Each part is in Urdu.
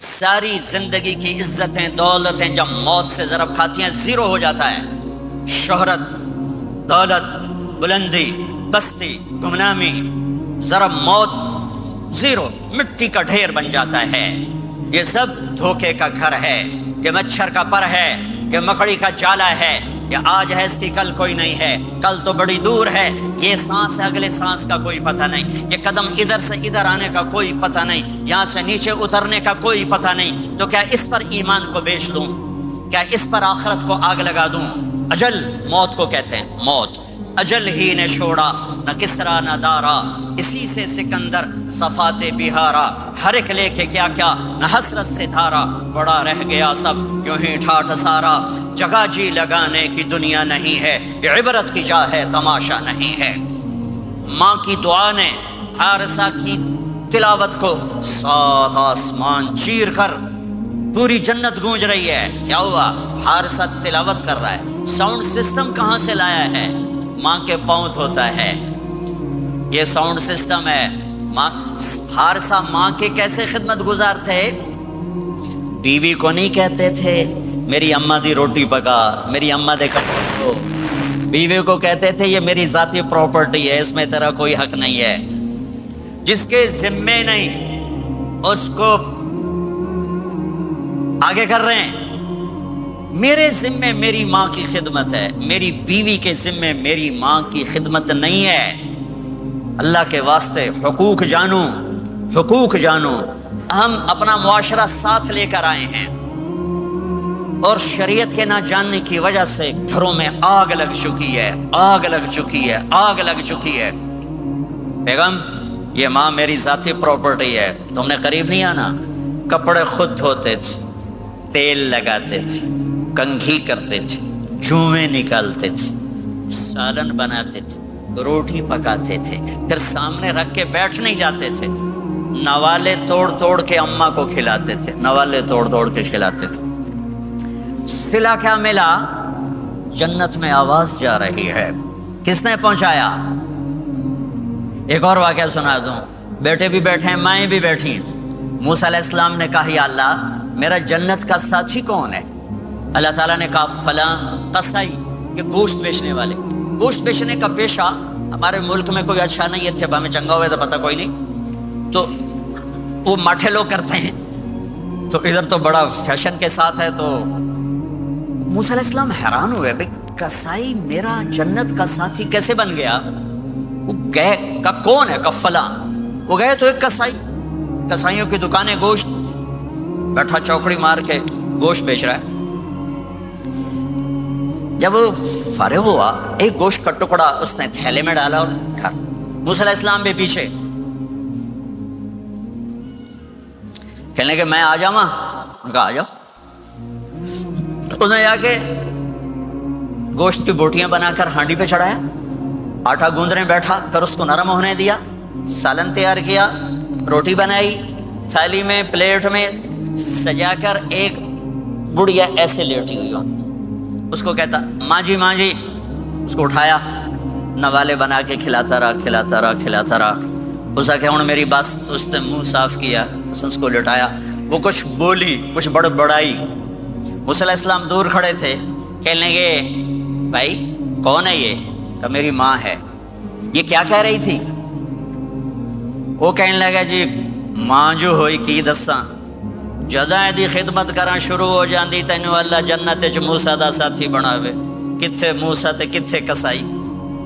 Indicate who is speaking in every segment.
Speaker 1: ساری زندگی کی عزتیں دولتیں جب موت سے ضرب کھاتی ہیں زیرو ہو جاتا ہے. شہرت، دولت، بلندی، بستی، گمنامی، ضرب موت زیرو، مٹی کا ڈھیر بن جاتا ہے. یہ سب دھوکے کا گھر ہے، یہ مچھر کا پر ہے، یہ مکڑی کا جالا ہے. یہ آج ہے، اس کی کل کوئی نہیں ہے، کل تو بڑی دور ہے. یہ سانس ہے، اگلے سانس کا کوئی پتہ نہیں. یہ قدم ادھر سے ادھر آنے کا کوئی پتہ نہیں، یہاں سے نیچے اترنے کا کوئی پتہ نہیں. تو کیا اس پر ایمان کو بیچ دوں؟ کیا اس پر آخرت کو آگ لگا دوں؟ اجل موت کو کہتے ہیں. موت اجل ہی نے چھوڑا، نہ کسرا نہ دارا، اسی سے سکندر صفات بہارا. ہر ایک لے کے کیا کیا، نہ حسرت سے دھارا، بڑا رہ گیا سب یوں ہی ٹھاٹھ سارا. جگہ جی لگانے کی دنیا نہیں ہے، یہ عبرت کی جا ہے، تماشا نہیں ہے. ماں کی دعا نے حارثہ کی تلاوت کو 7 آسمان چیر کر پوری جنت گونج رہی ہے. کیا ہوا؟ حارثہ تلاوت کر رہا ہے. ساؤنڈ سسٹم کہاں سے لایا ہے؟ ماں کے پاؤں دھوتا ہے، یہ ساؤنڈ سسٹم ہے. ماں، حارثہ ماں کے کیسے خدمت گزار تھے؟ بیوی کو نہیں کہتے تھے میری اماں دی روٹی پکا، میری اماں دے کپڑے دھو. بیوی کو کہتے تھے یہ میری ذاتی پراپرٹی ہے، اس میں تیرا کوئی حق نہیں ہے. جس کے ذمے نہیں اس کو آگے کر رہے ہیں. میرے ذمے میری ماں کی خدمت ہے، میری بیوی کے ذمے میری ماں کی خدمت نہیں ہے. اللہ کے واسطے حقوق جانو، حقوق جانو. ہم اپنا معاشرہ ساتھ لے کر آئے ہیں اور شریعت کے نہ جاننے کی وجہ سے گھروں میں آگ لگ چکی ہے، آگ لگ چکی ہے، آگ لگ چکی ہے. بیگم، یہ ماں میری ذاتی پراپرٹی ہے، تم نے قریب نہیں آنا. کپڑے خود دھوتے تھے، تیل لگاتے تھے، کنگھی کرتے تھے، جوئیں نکالتے تھے، سالن بناتے تھے، روٹی پکاتے تھے، پھر سامنے رکھ کے بیٹھ نہیں جاتے تھے. نوالے توڑ توڑ کے اماں کو کھلاتے تھے، نوالے توڑ توڑ کے کھلاتے تھے. صلہ کیا ملا؟ جنت میں آواز جا رہی ہے. کس نے پہنچایا؟ ایک اور واقعہ سنا دوں. بیٹے بھی بیٹھے ہیں، مائیں بھی بیٹھی ہیں. موسیٰ علیہ السلام نے کہا یا اللہ میرا جنت کا ساتھی کون ہے؟ اللہ تعالیٰ نے کہا فلاں قصائی، یہ گوشت بیچنے والے. گوشت بیچنے کا پیشہ ہمارے ملک میں کوئی اچھا نہیں ہے، تھے ہمیں چنگا ہوئے تو پتہ کوئی نہیں، تو وہ ماٹھے لوگ کرتے ہیں. تو ادھر تو بڑا فیشن کے ساتھ ہے. تو موسیٰ علیہ السلام حیران ہوئے، بھئی قصائی میرا جنت کا ساتھی کیسے بن گیا؟ وہ گئے، کہ کون ہے؟ کہ فلاں. وہ گئے تو ایک قصائی، قصائیوں کی دکانیں، گوشت، بیٹھا چوکڑی مار کے گوشت بیچ رہا ہے. جب وہ فارغ ہوا ایک گوشت کا ٹکڑا اس نے تھیلے میں ڈالا اور گھر. موسیٰ علیہ السلام بھی پیچھے. کہنے کہ میں آ جاؤں؟ کہا آ جاؤ. اس نے جا کے گوشت کی بوٹیاں بنا کر ہانڈی پہ چڑھایا، آٹا گوندنے بیٹھا، پھر اس کو نرم ہونے دیا، سالن تیار کیا، روٹی بنائی، تھالی میں پلیٹ میں سجا کر ایک بڑھیا ایسے لیٹی ہوئی ہو. اس کو کہتا ماں جی ماں جی. اس کو اٹھایا، نوالے بنا کے کھلاتا رہا کھلاتا رہا کھلاتا رہا. اس نے کہا ہوں میری بات. تو اس نے منہ صاف کیا، اس کو لٹایا. وہ کچھ بولی، کچھ بڑائی. موسیٰ علیہ السلام دور کھڑے تھے. کہنے لگے بھائی کون ہے یہ؟ کہ میری ماں ہے. یہ کیا کہہ رہی تھی؟ وہ کہنے لگا جی ماں جو ہوئی کی دساں، جداں دی خدمت کرنا شروع ہو جاندی تینوں اللہ جنت وچ موسیٰ دا ساتھی بناوے. کتھے موسیٰ تے کتھے قصائی.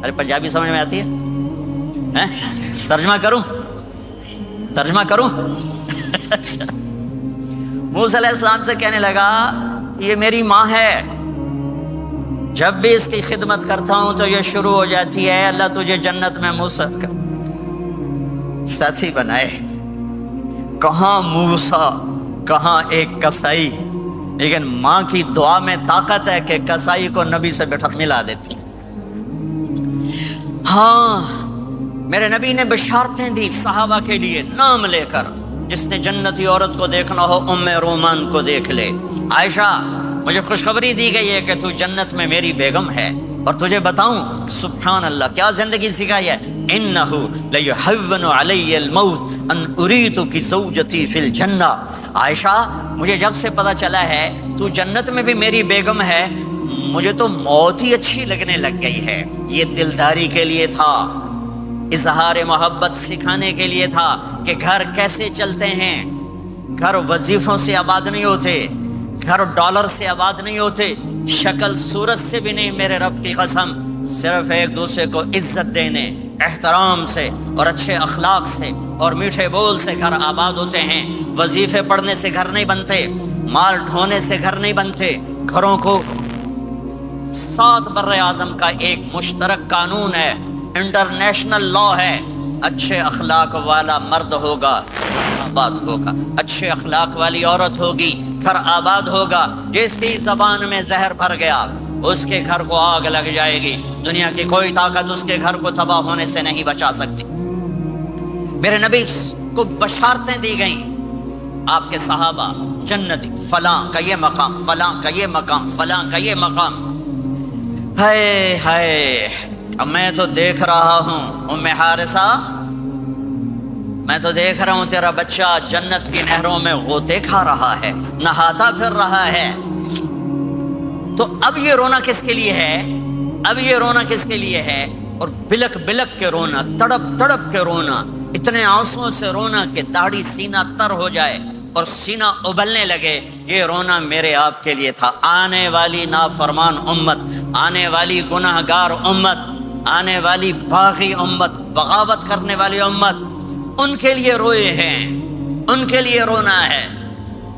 Speaker 1: ارے پنجابی سمجھ میں آتی ہے؟ ترجمہ کروں؟ ترجمہ کروں؟ اچھا. موسیٰ علیہ السلام سے کہنے لگا یہ میری ماں ہے، جب بھی اس کی خدمت کرتا ہوں تو یہ شروع ہو جاتی ہے اللہ تجھے جنت میں موسیٰ کا ساتھی بنائے. کہاں موسیٰ، کہاں ایک قصائی. لیکن ماں کی دعا میں طاقت ہے کہ قصائی کو نبی سے بٹھا ملا دیتی. ہاں میرے نبی نے بشارتیں دی صحابہ کے لیے نام لے کر. جس نے جنتی عورت کو دیکھنا ہو ام رومان کو دیکھ لے. عائشہ مجھے خوشخبری دی گئی ہے کہ تو جنت میں میری بیگم ہے. اور تجھے بتاؤں سبحان اللہ کیا زندگی سکھائی ہے. انہ لیحون علی الموت ان اریتک زوجتی فی الجنہ. عائشہ مجھے جب سے پتہ چلا ہے تو جنت میں بھی میری بیگم ہے، مجھے تو موت ہی اچھی لگنے لگ گئی ہے۔ یہ دلداری کے لیے تھا، اظہار محبت سکھانے کے لیے تھا کہ گھر کیسے چلتے ہیں۔ گھر وظیفوں سے آباد نہیں ہوتے، گھر ڈالر سے آباد نہیں ہوتے، شکل صورت سے بھی نہیں، میرے رب کی قسم، صرف ایک دوسرے کو عزت دینے، احترام سے اور اچھے اخلاق سے اور میٹھے بول سے گھر آباد ہوتے ہیں۔ وظیفے پڑھنے سے گھر نہیں بنتے، مال ڈھونے سے گھر نہیں بنتے۔ گھروں کو 7 بر اعظم کا ایک مشترک قانون ہے، انٹرنیشنل لا ہے، اچھے اخلاق والا مرد ہوگا آباد ہوگا، اچھے اخلاق والی عورت ہوگی گھر آباد ہوگا۔ جس کی زبان میں زہر بھر گیا اس کے گھر کو آگ لگ جائے گی، دنیا کی کوئی طاقت اس کے گھر کو تباہ ہونے سے نہیں بچا سکتی۔ میرے نبی کو بشارتیں دی گئیں، آپ کے صحابہ جنتی، فلاں کا یہ مقام، فلاں کا یہ مقام، فلاں کا یہ مقام۔ ہائے ہائے، اب میں تو دیکھ رہا ہوں ام حارثہ، میں تو دیکھ رہا ہوں تیرا بچہ جنت کی نہروں میں غوطے کھا رہا ہے، نہاتا پھر رہا ہے۔ تو اب یہ رونا کس کے لیے ہے؟ اب یہ رونا کس کے لیے ہے؟ اور بلک بلک کے رونا، تڑپ تڑپ کے رونا، اتنے آنسوؤں سے رونا کہ داڑھی سینہ تر ہو جائے اور سینہ ابلنے لگے، یہ رونا میرے آپ کے لیے تھا۔ آنے والی نافرمان امت، آنے والی گناہگار امت، آنے والی باغی امت، بغاوت کرنے والی امت، ان کے لیے روئے ہیں، ان کے لیے رونا ہے۔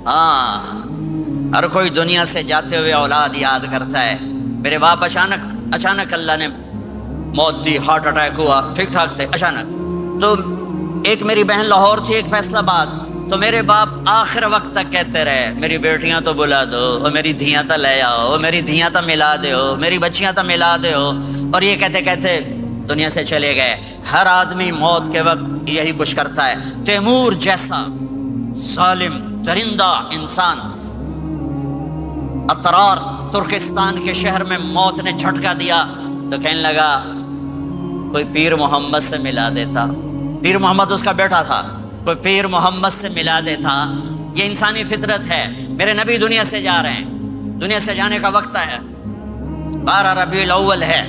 Speaker 1: ہاں، ہر کوئی دنیا سے جاتے ہوئے اولاد یاد کرتا ہے۔ میرے باپ اچانک اللہ نے موت دی، ہارٹ اٹیک ہوا، ٹھیک ٹھاک تھے، اچانک۔ تو ایک میری بہن لاہور تھی، ایک فیصل آباد، تو میرے باپ آخر وقت تک کہتے رہے میری بیٹیاں تو بلا دو، اور میری دھیاں تو لے آؤ، اور میری دھیاں تو ملا دے ہو، میری بچیاں تو ملا دے ہو، اور یہ کہتے کہتے دنیا سے چلے گئے۔ ہر آدمی موت کے وقت یہی کچھ کرتا ہے۔ تیمور جیسا ظالم درندہ انسان اطرار ترکستان کے شہر میں موت نے جھٹکا دیا تو کہنے لگا کوئی پیر محمد سے ملا دیتا، پیر محمد اس کا بیٹا تھا، کوئی پیر محمد سے ملا دیتا۔ یہ انسانی فطرت ہے۔ میرے نبی دنیا سے جا رہے ہیں، دنیا سے جانے کا وقت ہے، 12 ربیع الاول ہے،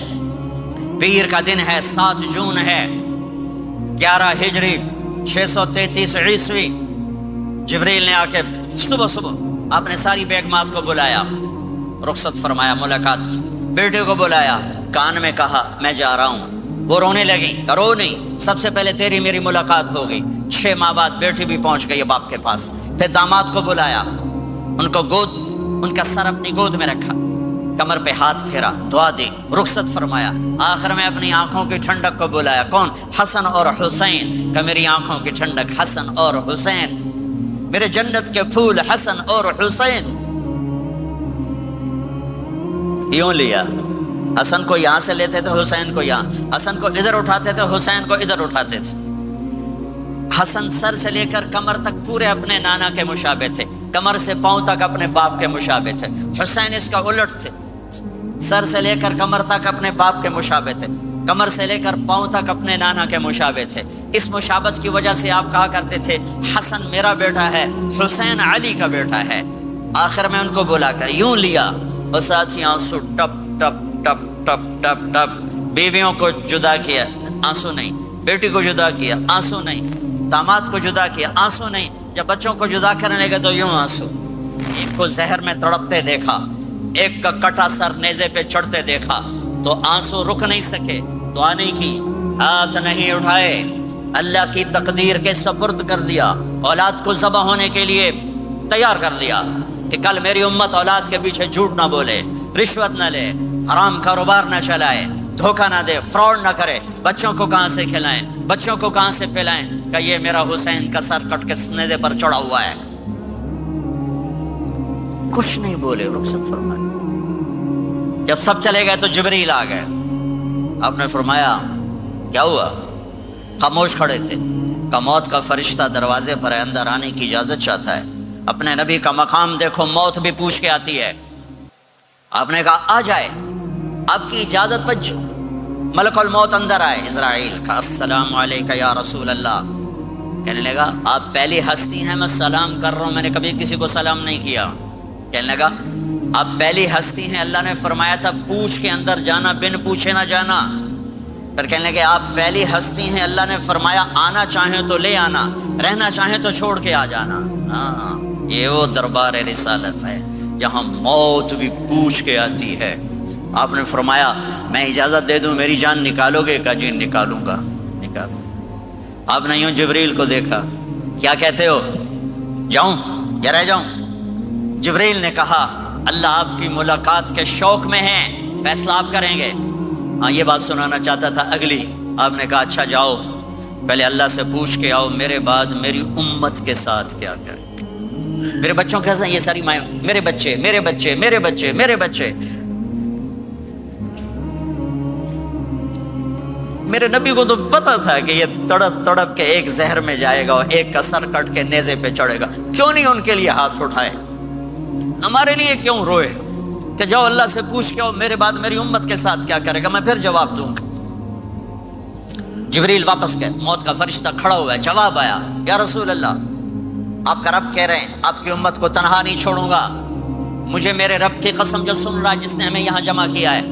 Speaker 1: پیر کا دن ہے، 7 جون ہے، 11 ہجری 633 عیسوی۔ جبریل نے آ کے صبح آپ نے ساری بیگمات کو بلایا، رخصت فرمایا ملاقات کی، بیٹے کو بلایا، کان میں کہا میں جا رہا ہوں۔ وہ رونے لگی، کرو نہیں، سب سے پہلے تیری میری ملاقات ہو گئی۔ 6 ماہ بعد بیٹی بھی پہنچ گئی باپ کے پاس۔ پھر داماد کو بلایا، ان کا سر اپنی گود میں رکھا، کمر پہ ہاتھ پھیرا، دعا دی، رخصت فرمایا۔ آخر میں اپنی آنکھوں کی ٹھنڈک کو بلایا، کون؟ حسن اور حسین، کہ میری آنکھوں کی ٹھنڈک حسن اور حسین، میرے جنت کے پھول حسن اور حسین۔ یوں لیا، حسن کو یہاں سے لیتے تھے، حسین کو یہاں، حسن کو ادھر اٹھاتے تھے، حسین کو ادھر اٹھاتے تھے۔ حسن سر سے لے کر کمر تک پورے اپنے نانا کے مشابہ تھے، کمر سے پاؤں تک اپنے باپ کے مشابہ تھے۔ حسین اس کا الٹ تھے، سر سے لے کر کمر تک اپنے باپ کے مشابہ تھے، کمر سے لے کر پاؤں تک اپنے نانا کے مشابہ تھے۔ اس مشابہت کی وجہ سے آپ کہا کرتے تھے حسن میرا بیٹا ہے، حسین علی کا بیٹا ہے۔ آخر میں ان کو بلا کر یوں لیا، اور ساتھ ہی آنسو ٹپ ٹپ ٹپ ٹپ ٹپ ٹپ۔ بیویوں کو جدا کیا، آنسو نہیں، بیٹی کو جدا کیا، آنسو نہیں، داماد کو جدا کیا، آنسو نہیں، جب بچوں کو جدا کرنے لگے تو یوں آنسو۔ ایک کو زہر میں تڑپتے دیکھا، ایک کا کٹا سر نیزے پہ چڑھتے دیکھا تو آنسو رک نہیں سکے، دعا نہیں کی، ہاتھ نہیں اٹھائے، اللہ کی تقدیر کے سپرد کر دیا، اولاد کو ذبح ہونے کے لیے تیار کر دیا کہ کل میری امت اولاد کے پیچھے جھوٹ نہ بولے، رشوت نہ لے، حرام کاروبار نہ چلائے، دھوکہ نہ دے، فراڈ نہ کرے، بچوں کو کہاں سے کھلائیں، بچوں کو کہاں سے پلائیں، کہ یہ میرا حسین کا سر کٹ کے نیزے پر چڑھا ہوا ہے۔ کچھ نہیں بولے، رخصت فرمایا۔ جب سب چلے گئے تو جبریل آ گئے، آپ نے فرمایا کیا ہوا؟ خاموش کھڑے تھے، کہ موت کا فرشتہ دروازے پر ہے، اندر آنے کی اجازت چاہتا ہے۔ اپنے نبی کا مقام دیکھو، موت بھی پوچھ کے آتی ہے۔ آپ نے کہا آ جائے، آپ کی اجازت پر ملک الموت اندر آئے۔ اسرائیل کا السلام علیکہ یا رسول اللہ، کہنے لگا آپ پہلی ہستی ہیں، میں سلام کر رہا ہوں، میں نے کبھی کسی کو سلام نہیں کیا۔ کہنے لگا آپ پہلی ہستی ہیں، اللہ نے فرمایا تھا پوچھ کے اندر جانا، بن پوچھے نہ جانا۔ پھر کہنے لگے آپ پہلی ہستی ہیں، اللہ نے فرمایا آنا چاہیں تو لے آنا، رہنا چاہیں تو چھوڑ کے آ جانا۔ ہاں، یہ وہ دربار رسالت ہے جہاں موت بھی پوچھ کے آتی ہے۔ آپ نے فرمایا میں اجازت دے دوں میری جان نکالو گے؟ کہا جی نکالوں گا، نکالوں۔ آپ نے یوں جبریل کو دیکھا، کیا کہتے ہو، جاؤں یا رہ جاؤں؟ جبریل نے کہا اللہ آپ کی ملاقات کے شوق میں ہیں، فیصلہ آپ کریں گے۔ ہاں یہ بات سنانا چاہتا تھا اگلی۔ آپ نے کہا اچھا جاؤ، پہلے اللہ سے پوچھ کے آؤ میرے بعد میری امت کے ساتھ کیا کریں گے، میرے بچوں کے ساتھ۔ یہ ساری مائیں، میرے بچے میرے بچے میرے بچے میرے بچے۔ میرے نبی کو تو پتا تھا کہ یہ تڑپ تڑپ کے ایک زہر میں جائے گا اور ایک کا سر کٹ کے نیزے پہ چڑھے گا، کیوں نہیں ان کے لیے ہاتھ اٹھائے، ہمارے لیے کیوں روئے کہ جاؤ اللہ سے پوچھ کے آؤ میرے بعد میری امت کے ساتھ کیا کرے گا، میں پھر جواب دوں گا۔ جبریل واپس گئے، موت کا فرشتہ کھڑا ہوا ہے، جواب آیا یا رسول اللہ آپ کا رب کہہ رہے ہیں آپ کی امت کو تنہا نہیں چھوڑوں گا۔ مجھے میرے رب کی قسم جو سن رہا ہے جس نے ہمیں یہاں جمع کیا ہے،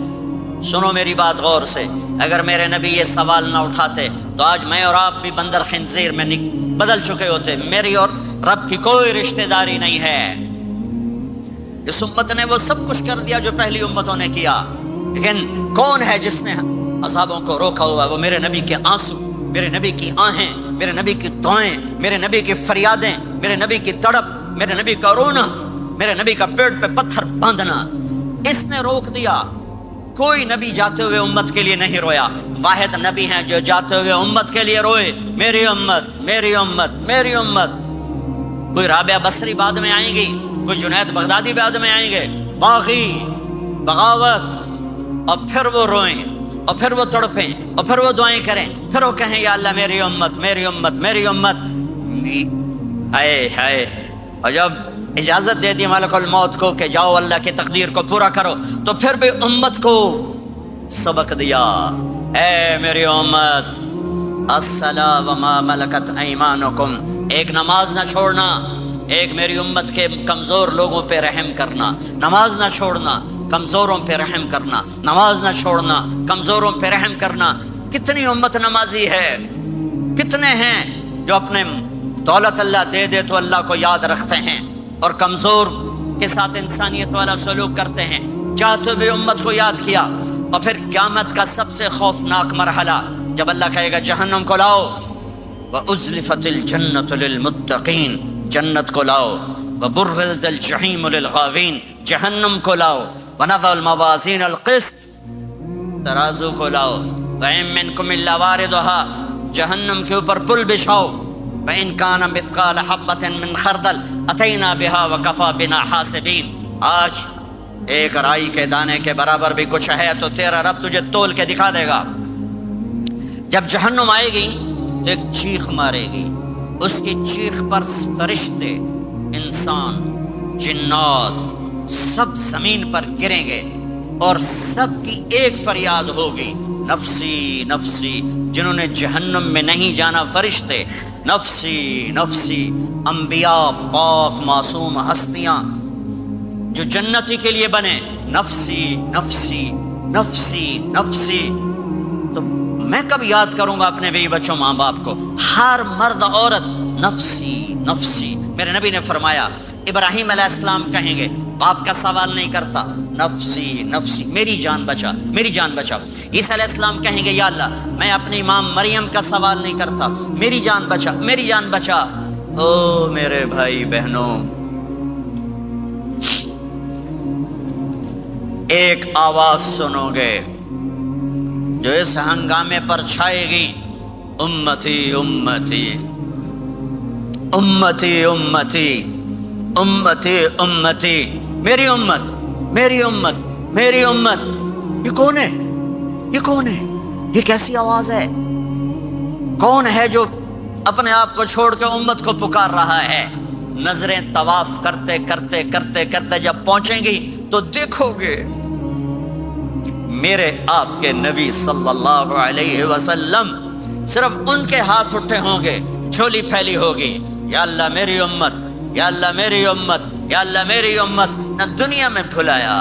Speaker 1: سنو میری بات غور سے، اگر میرے نبی یہ سوال نہ اٹھاتے تو آج میں اور آپ بھی بندر خنزیر میں بدل چکے ہوتے۔ میری اور رب کی کوئی رشتہ داری نہیں ہے۔ اس امت نے وہ سب کچھ کر دیا جو پہلی امتوں نے کیا، لیکن کون ہے جس نے عذابوں کو روکا ہوا؟ وہ میرے نبی کے آنسو، میرے نبی کی آہیں، میرے نبی کی دعائیں، میرے نبی کی فریادیں، میرے نبی کی تڑپ، میرے نبی کا رونا، میرے نبی کا پیٹ پہ پتھر باندھنا، اس نے روک دیا۔ کوئی نبی جاتے ہوئے امت کے لیے نہیں رویا، واحد نبی ہیں جو جاتے ہوئے امت کے لیے روئے، میری امت میری امت میری امت۔ کوئی رابعہ بصری بعد میں آئیں گی، کوئی جنید بغدادی بعد میں آئیں گے، باغی، بغاوت، اور پھر وہ روئیں اور پھر وہ تڑپیں اور پھر وہ دعائیں کریں، پھر وہ کہیں یا اللہ میری امت میری امت میری امت۔ ہائے ہائے، اور جب اجازت دے دی ملک الموت کو کہ جاؤ اللہ کی تقدیر کو پورا کرو، تو پھر بھی امت کو سبق دیا، اے میری امت الصلاۃ وما ملکت ایمانکم، ایک نماز نہ چھوڑنا، ایک میری امت کے کمزور لوگوں پہ رحم کرنا، نماز نہ چھوڑنا، کمزوروں پہ رحم کرنا، نماز نہ چھوڑنا، کمزوروں پہ رحم کرنا۔ کتنی امت نمازی ہے، کتنے ہیں جو اپنے دولت اللہ دے دے تو اللہ کو یاد رکھتے ہیں اور کمزور کے ساتھ انسانیت والا سلوک کرتے ہیں، چاہتے بھی امت کو یاد کیا۔ اور پھر قیامت کا سب سے خوفناک مرحلہ جب اللہ کہے گا جہنم کو لاؤ، وَأُزْلِفَتِ الْجَنَّةُ لِلْمُتَّقِينَ، جنت کو لاؤ، وَبُرِّزَ الْجَحِيمُ لِلْغَاوِينَ، جہنم کو لاؤ، وَنَضَعُ الْمَوَازِينَ الْقِسْطَ، ترازو کو لاؤ، وَإِن مِّنكُمْ إِلَّا وَارِدُهَا، جہنم کے اوپر پل بچھاؤ، وَإِن كَانَ مِثْقَالَ حَبَّةٍ مِّن خَرْدَلٍ أَتَيْنَا بِهَا وَكَفَىٰ بِنَا حَاسِبِينَ۔ آج ایک رائی کے دانے کے برابر بھی کچھ ہے تو تیرا رب تجھے تول کے دکھا دے گا۔ جب جہنم آئے گی تو ایک چیخ مارے گی، اس کی چیخ پر فرشتے، انسان، جنات سب زمین پر گریں گے اور سب کی ایک فریاد ہوگی، نفسی نفسی۔ جنہوں نے جہنم میں نہیں جانا فرشتے، نفسی نفسی۔ انبیاء، پاک معصوم ہستیاں جو جنتی کے لیے بنے، نفسی نفسی نفسی نفسی۔ تو میں کب یاد کروں گا اپنے بیوی بچوں ماں باپ کو؟ ہر مرد عورت نفسی نفسی۔ میرے نبی نے فرمایا ابراہیم علیہ السلام کہیں گے، باپ کا سوال نہیں کرتا، نفسی نفسی، میری جان بچا میری جان بچا۔ عیسیٰ علیہ السلام کہیں گے یا اللہ میں اپنی ماں مریم کا سوال نہیں کرتا، میری جان بچا میری جان بچا۔ او میرے بھائی بہنوں، ایک آواز سنو گے جو اس ہنگامے پر چھائے گی، امتی امتی امتی امتی امتی امتی، میری امت میری امت میری امت۔ یہ کون ہے؟ یہ کون ہے؟ یہ کیسی آواز ہے؟ کون ہے جو اپنے آپ کو چھوڑ کے امت کو پکار رہا ہے؟ نظریں طواف کرتے کرتے کرتے کرتے جب پہنچیں گی تو دیکھو گے میرے آپ کے نبی صلی اللہ علیہ وسلم، صرف ان کے ہاتھ اٹھے ہوں گے جھولی پھیلی ہوگی، یا اللہ میری امت، یا اللہ میری امت، یا اللہ میری امت، نہ دنیا میں بھلایا،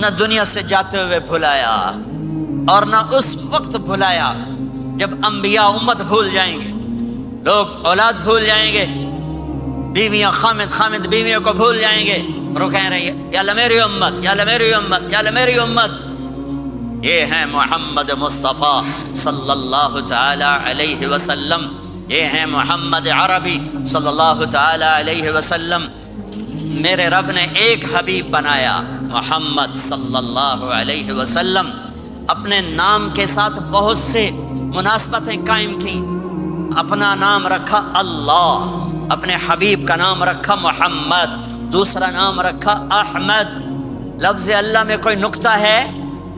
Speaker 1: نہ دنیا سے جاتے ہوئے بھلایا، اور نہ اس وقت بھلایا جب انبیاء امت بھول جائیں گے، لوگ اولاد بھول جائیں گے، بیویاں خامد بیویوں کو بھول جائیں گے، اور وہ کہہ رہے ہیں یا اللہ میری امت، یا اللہ میری امت، یا اللہ میری امت۔ یہ ہیں محمد مصطفیٰ صلی اللہ تعالی علیہ وسلم، یہ ہیں محمد عربی صلی اللہ تعالی علیہ وسلم۔ میرے رب نے ایک حبیب بنایا، محمد صلی اللہ علیہ وسلم۔ اپنے نام کے ساتھ بہت سے مناسبتیں قائم کی، اپنا نام رکھا اللہ، اپنے حبیب کا نام رکھا محمد، دوسرا نام رکھا احمد۔ لفظ اللہ میں کوئی نقطہ ہے؟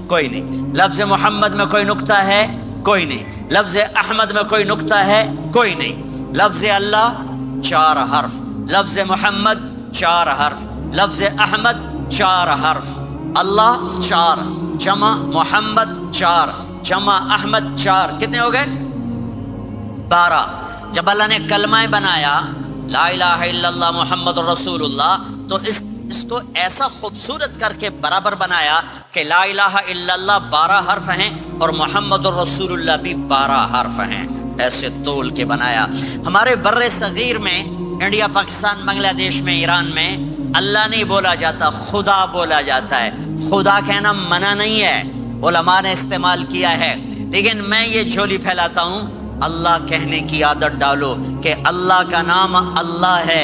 Speaker 1: کوئی نہیں۔ لفظ محمد میں کوئی نقطہ ہے؟ کوئی نہیں۔ لفظ احمد میں کوئی نقطہ ہے؟ کوئی نہیں۔ لفظ اللہ 4 حرف، لفظ محمد 4 حرف، لفظ احمد 4 حرف، اللہ 4، جمع محمد 4، جمع احمد 4، کتنے ہو گئے؟ 12۔ جب اللہ نے کلمہ بنایا لا الہ الا اللہ محمد رسول اللہ، تو اس کو ایسا خوبصورت کر کے برابر بنایا کہ لا الہ الا اللہ 12 حرف ہیں اور محمد الرسول اللہ بھی 12 حرف ہیں، ایسے تول کے بنایا۔ ہمارے بر صغیر میں، انڈیا، پاکستان، بنگلہ دیش میں، ایران میں اللہ نہیں بولا جاتا، خدا بولا جاتا ہے۔ خدا کہنا منع نہیں ہے، علماء نے استعمال کیا ہے، لیکن میں یہ جھولی پھیلاتا ہوں، اللہ کہنے کی عادت ڈالو کہ اللہ کا نام اللہ ہے،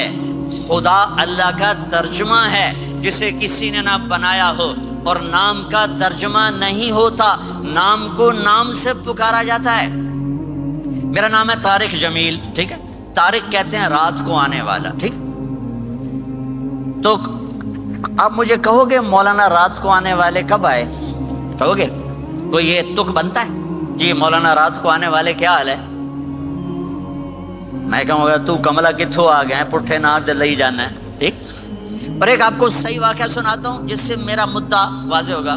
Speaker 1: خدا اللہ کا ترجمہ ہے جسے کسی نے نہ بنایا ہو، اور نام کا ترجمہ نہیں ہوتا، نام کو نام سے پکارا جاتا ہے۔ میرا نام ہے طارق جمیل، ٹھیک ہے؟ طارق کہتے ہیں رات کو آنے والا، ٹھیک؟ تو آپ مجھے کہو گے مولانا رات کو آنے والے کب آئے؟ کہو گے کوئی یہ تک بنتا ہے جی مولانا رات کو آنے والے کیا حال ہے؟ میں کہوں گا تو کملا کتھوں آ گئے پٹھے نار دے لئی جانا ہے، ٹھیک؟ پر ایک آپ کو صحیح واقعہ سناتا ہوں جس سے میرا مدعا واضح ہوگا۔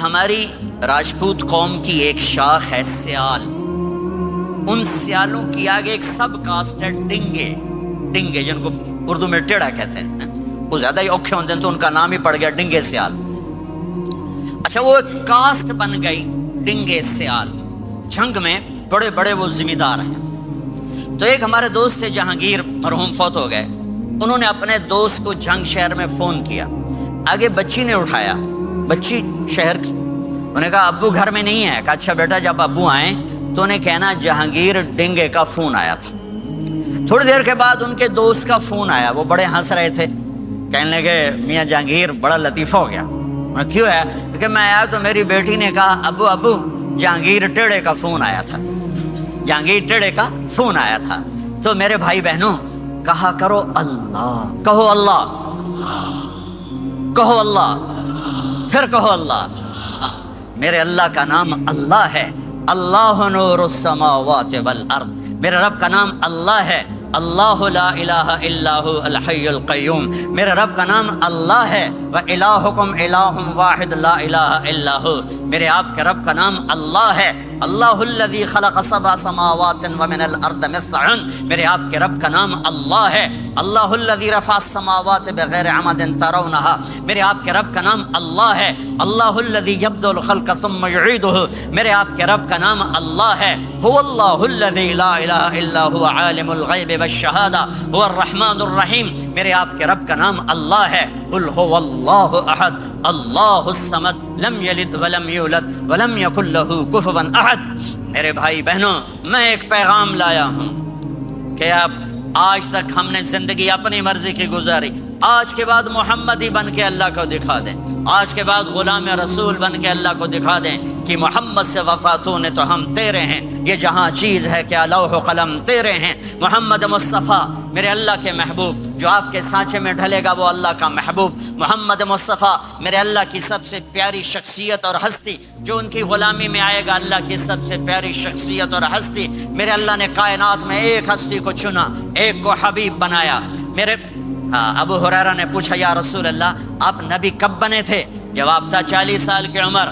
Speaker 1: ہماری راجپوت قوم کی ایک شاخ ہے سیال، ان سیالوں کی آگے ایک سب کاسٹ ہے ڈنگے، جن کو اردو میں ٹیڑا کہتے ہیں، وہ زیادہ ہی اوکھے ہوتے ہیں تو ان کا نام ہی پڑ گیا ڈنگے سیال۔ اچھا، وہ ایک کاسٹ بن گئی ڈنگے سیال، جنگ میں بڑے بڑے وہ ذمہ دار ہیں۔ تو ایک ہمارے دوست تھے جہانگیر، مرحوم فوت ہو گئے، انہوں نے اپنے دوست کو جنگ شہر میں فون کیا، آگے بچی نے اٹھایا، بچی شہر کی، انہوں نے کہا ابو گھر میں نہیں ہے۔ کہا اچھا بیٹا، جب ابو آئیں تو انہیں کہنا جہانگیر ڈنگے کا فون آیا تھا۔ تھوڑی دیر کے بعد ان کے دوست کا فون آیا، وہ بڑے ہنس رہے تھے، کہنے لگے میاں جہانگیر بڑا لطیفہ ہو گیا۔ کیوں ہے؟ کیونکہ میں آیا تو میری بیٹی نے کہا ابو جہانگیر ٹیڑے کا فون آیا تھا، جہانگیر ٹیڑے کا فون آیا تھا۔ تو میرے بھائی بہنوں، کہا کرو اللہ، کہو اللہ، کہو اللہ، پھر کہو اللہ۔ میرے اللہ کا نام اللہ ہے، اللہ نور السماوات والارض، میرے رب کا نام اللہ ہے، اللہ لا الہ الا هو الحی القیوم، میرے رب کا نام اللہ ہے، وَإِلَٰهُكُمْ إِلَٰهٌ وَاحِدٌ لَا إِلَٰهَ إِلَّا هُوَ، میرے آپ کے رب کا نام اللہ ہے، اللہ الذی خلق 7 سماوات ومن الارض مثلهن، میرے آپ کے رب کا نام اللہ ہے، اللہ الذی رفع السماوات بغیر عمد ترونها، میرے آپ کے رب کا نام اللہ ہے، اللہ الذی یبدأ الخلق ثم یعیدہ، میرے آپ کے رب کا نام اللہ ہے، هو اللہ الذی لا الہ الا هو عالم الغیب والشہادہ هو الرحمن الرحیم، میرے آپ کے رب کا نام اللہ ہے، قل هو اللہ احد اللہ الصمد لم یلد ولم یولد ولم یکن له کفوا احد۔ میرے بھائی بہنوں، میں ایک پیغام لایا ہوں کہ اب آج تک ہم نے زندگی اپنی مرضی کی گزاری، آج کے بعد محمدی بن کے اللہ کو دکھا دیں، آج کے بعد غلام رسول بن کے اللہ کو دکھا دیں کہ محمد سے وفاتوں نے تو ہم تیرے ہیں، یہ جہاں چیز ہے کیا لوح و قلم تیرے ہیں۔ محمد مصطفیٰ میرے اللہ کے محبوب، جو آپ کے سانچے میں ڈھلے گا وہ اللہ کا محبوب۔ محمد مصطفیٰ میرے اللہ کی سب سے پیاری شخصیت اور ہستی، جو ان کی غلامی میں آئے گا اللہ کی سب سے پیاری شخصیت اور ہستی۔ میرے اللہ نے کائنات میں ایک ہستی کو چنا، ایک کو حبیب بنایا۔ میرے ابو ہریرہ نے پوچھا یا رسول اللہ آپ نبی کب بنے تھے؟ جواب تھا 40 سال کی عمر،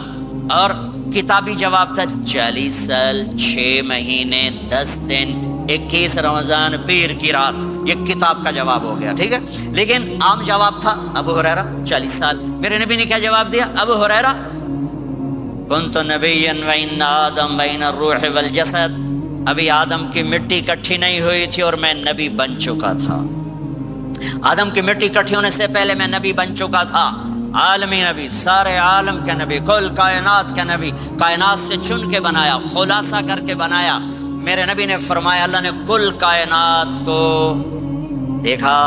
Speaker 1: اور کتابی جواب تھا 40 سال 6 مہینے 10 دن 21 رمضان پیر کی رات، یہ کتاب کا جواب ہو گیا، ٹھیک ہے۔ لیکن عام جواب تھا ابو ہریرہ 40 سال۔ میرے نبی نے کیا جواب دیا؟ ابو ہریرہ کنت نبیا وان آدم بین الروح والجسد، ابھی آدم کی مٹی اکٹھی نہیں ہوئی تھی اور میں نبی بن چکا تھا۔ آدم کی مٹی اکٹھی ہونے سے پہلے میں نبی بن چکا تھا، عالمی نبی، سارے عالم کے نبی، کل کائنات کے نبی، کائنات سے چن کے بنایا، خلاصہ کر کے بنایا۔ میرے نبی نے فرمایا اللہ نے کل کائنات کو دیکھا،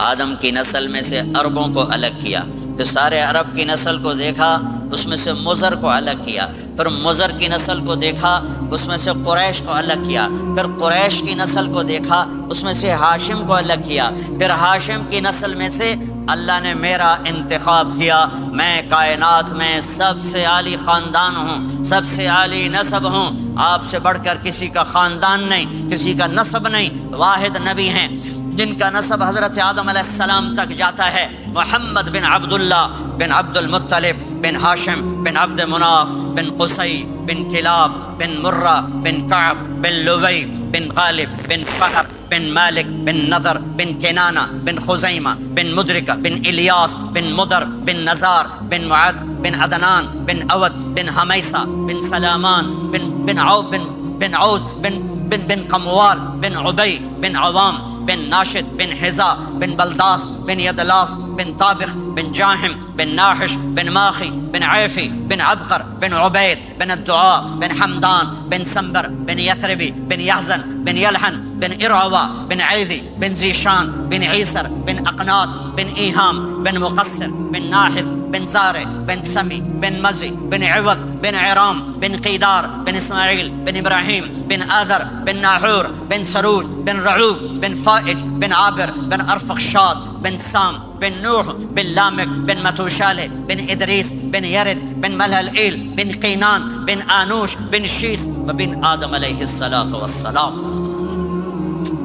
Speaker 1: آدم کی نسل میں سے عربوں کو الگ کیا، پھر سارے عرب کی نسل کو دیکھا، اس میں سے مضر کو الگ کیا، پھر مضر کی نسل کو دیکھا، اس میں سے قریش کو الگ کیا، پھر قریش کی نسل کو دیکھا، اس میں سے ہاشم کو الگ کیا، پھر ہاشم کی نسل میں سے اللہ نے میرا انتخاب کیا۔ میں کائنات میں سب سے عالی خاندان ہوں، سب سے عالی نسب ہوں، آپ سے بڑھ کر کسی کا خاندان نہیں، کسی کا نسب نہیں، واحد نبی ہیں جن کا نسب حضرت آدم علیہ السلام تک جاتا ہے، محمد بن عبداللہ بن عبد المطلب بن ہاشم بن عبد مناف بن قصی بن کلاب بن مرہ بن کعب بن لبی بن غالب بن فہر بن مالک بن نضر بن کنانہ بن خزیمہ بن مدرکہ بن الیاس بن مدر بن نزار بن معد بن عدنان بن اود بن حمیسہ بن سلامان بن عوز بن قموال بن عبی بن عوام بن ناشد بن حزا بن بلداس بن یدلاف بن طابخ بن جاہم بن ناحش بن ماخی بن عیفی بن عبقر بن عبید بن الدعاء بن حمدان بن سنبر بن یثربی بن یحزن بن یلحن بن ارعوا بن عیذی بن زیشان بن عیسر بن اقناط بن ایہام بن مقصر بن ناحف بن زارع بن سمی بن مزی بن عوض بن عرام بن قیدار بن اسماعیل بن ابراہیم بن آذر بن ناحور بن سروج بن رعوب بن فائج بن عابر بن ارفخشاد بن سام بن نوح بن لامک بن متوشالہ بن ادریس بن یرد بن ملہلئیل بن قینان بن آنوش بن شیس وبن آدم علیہ الصلاۃ والسلام۔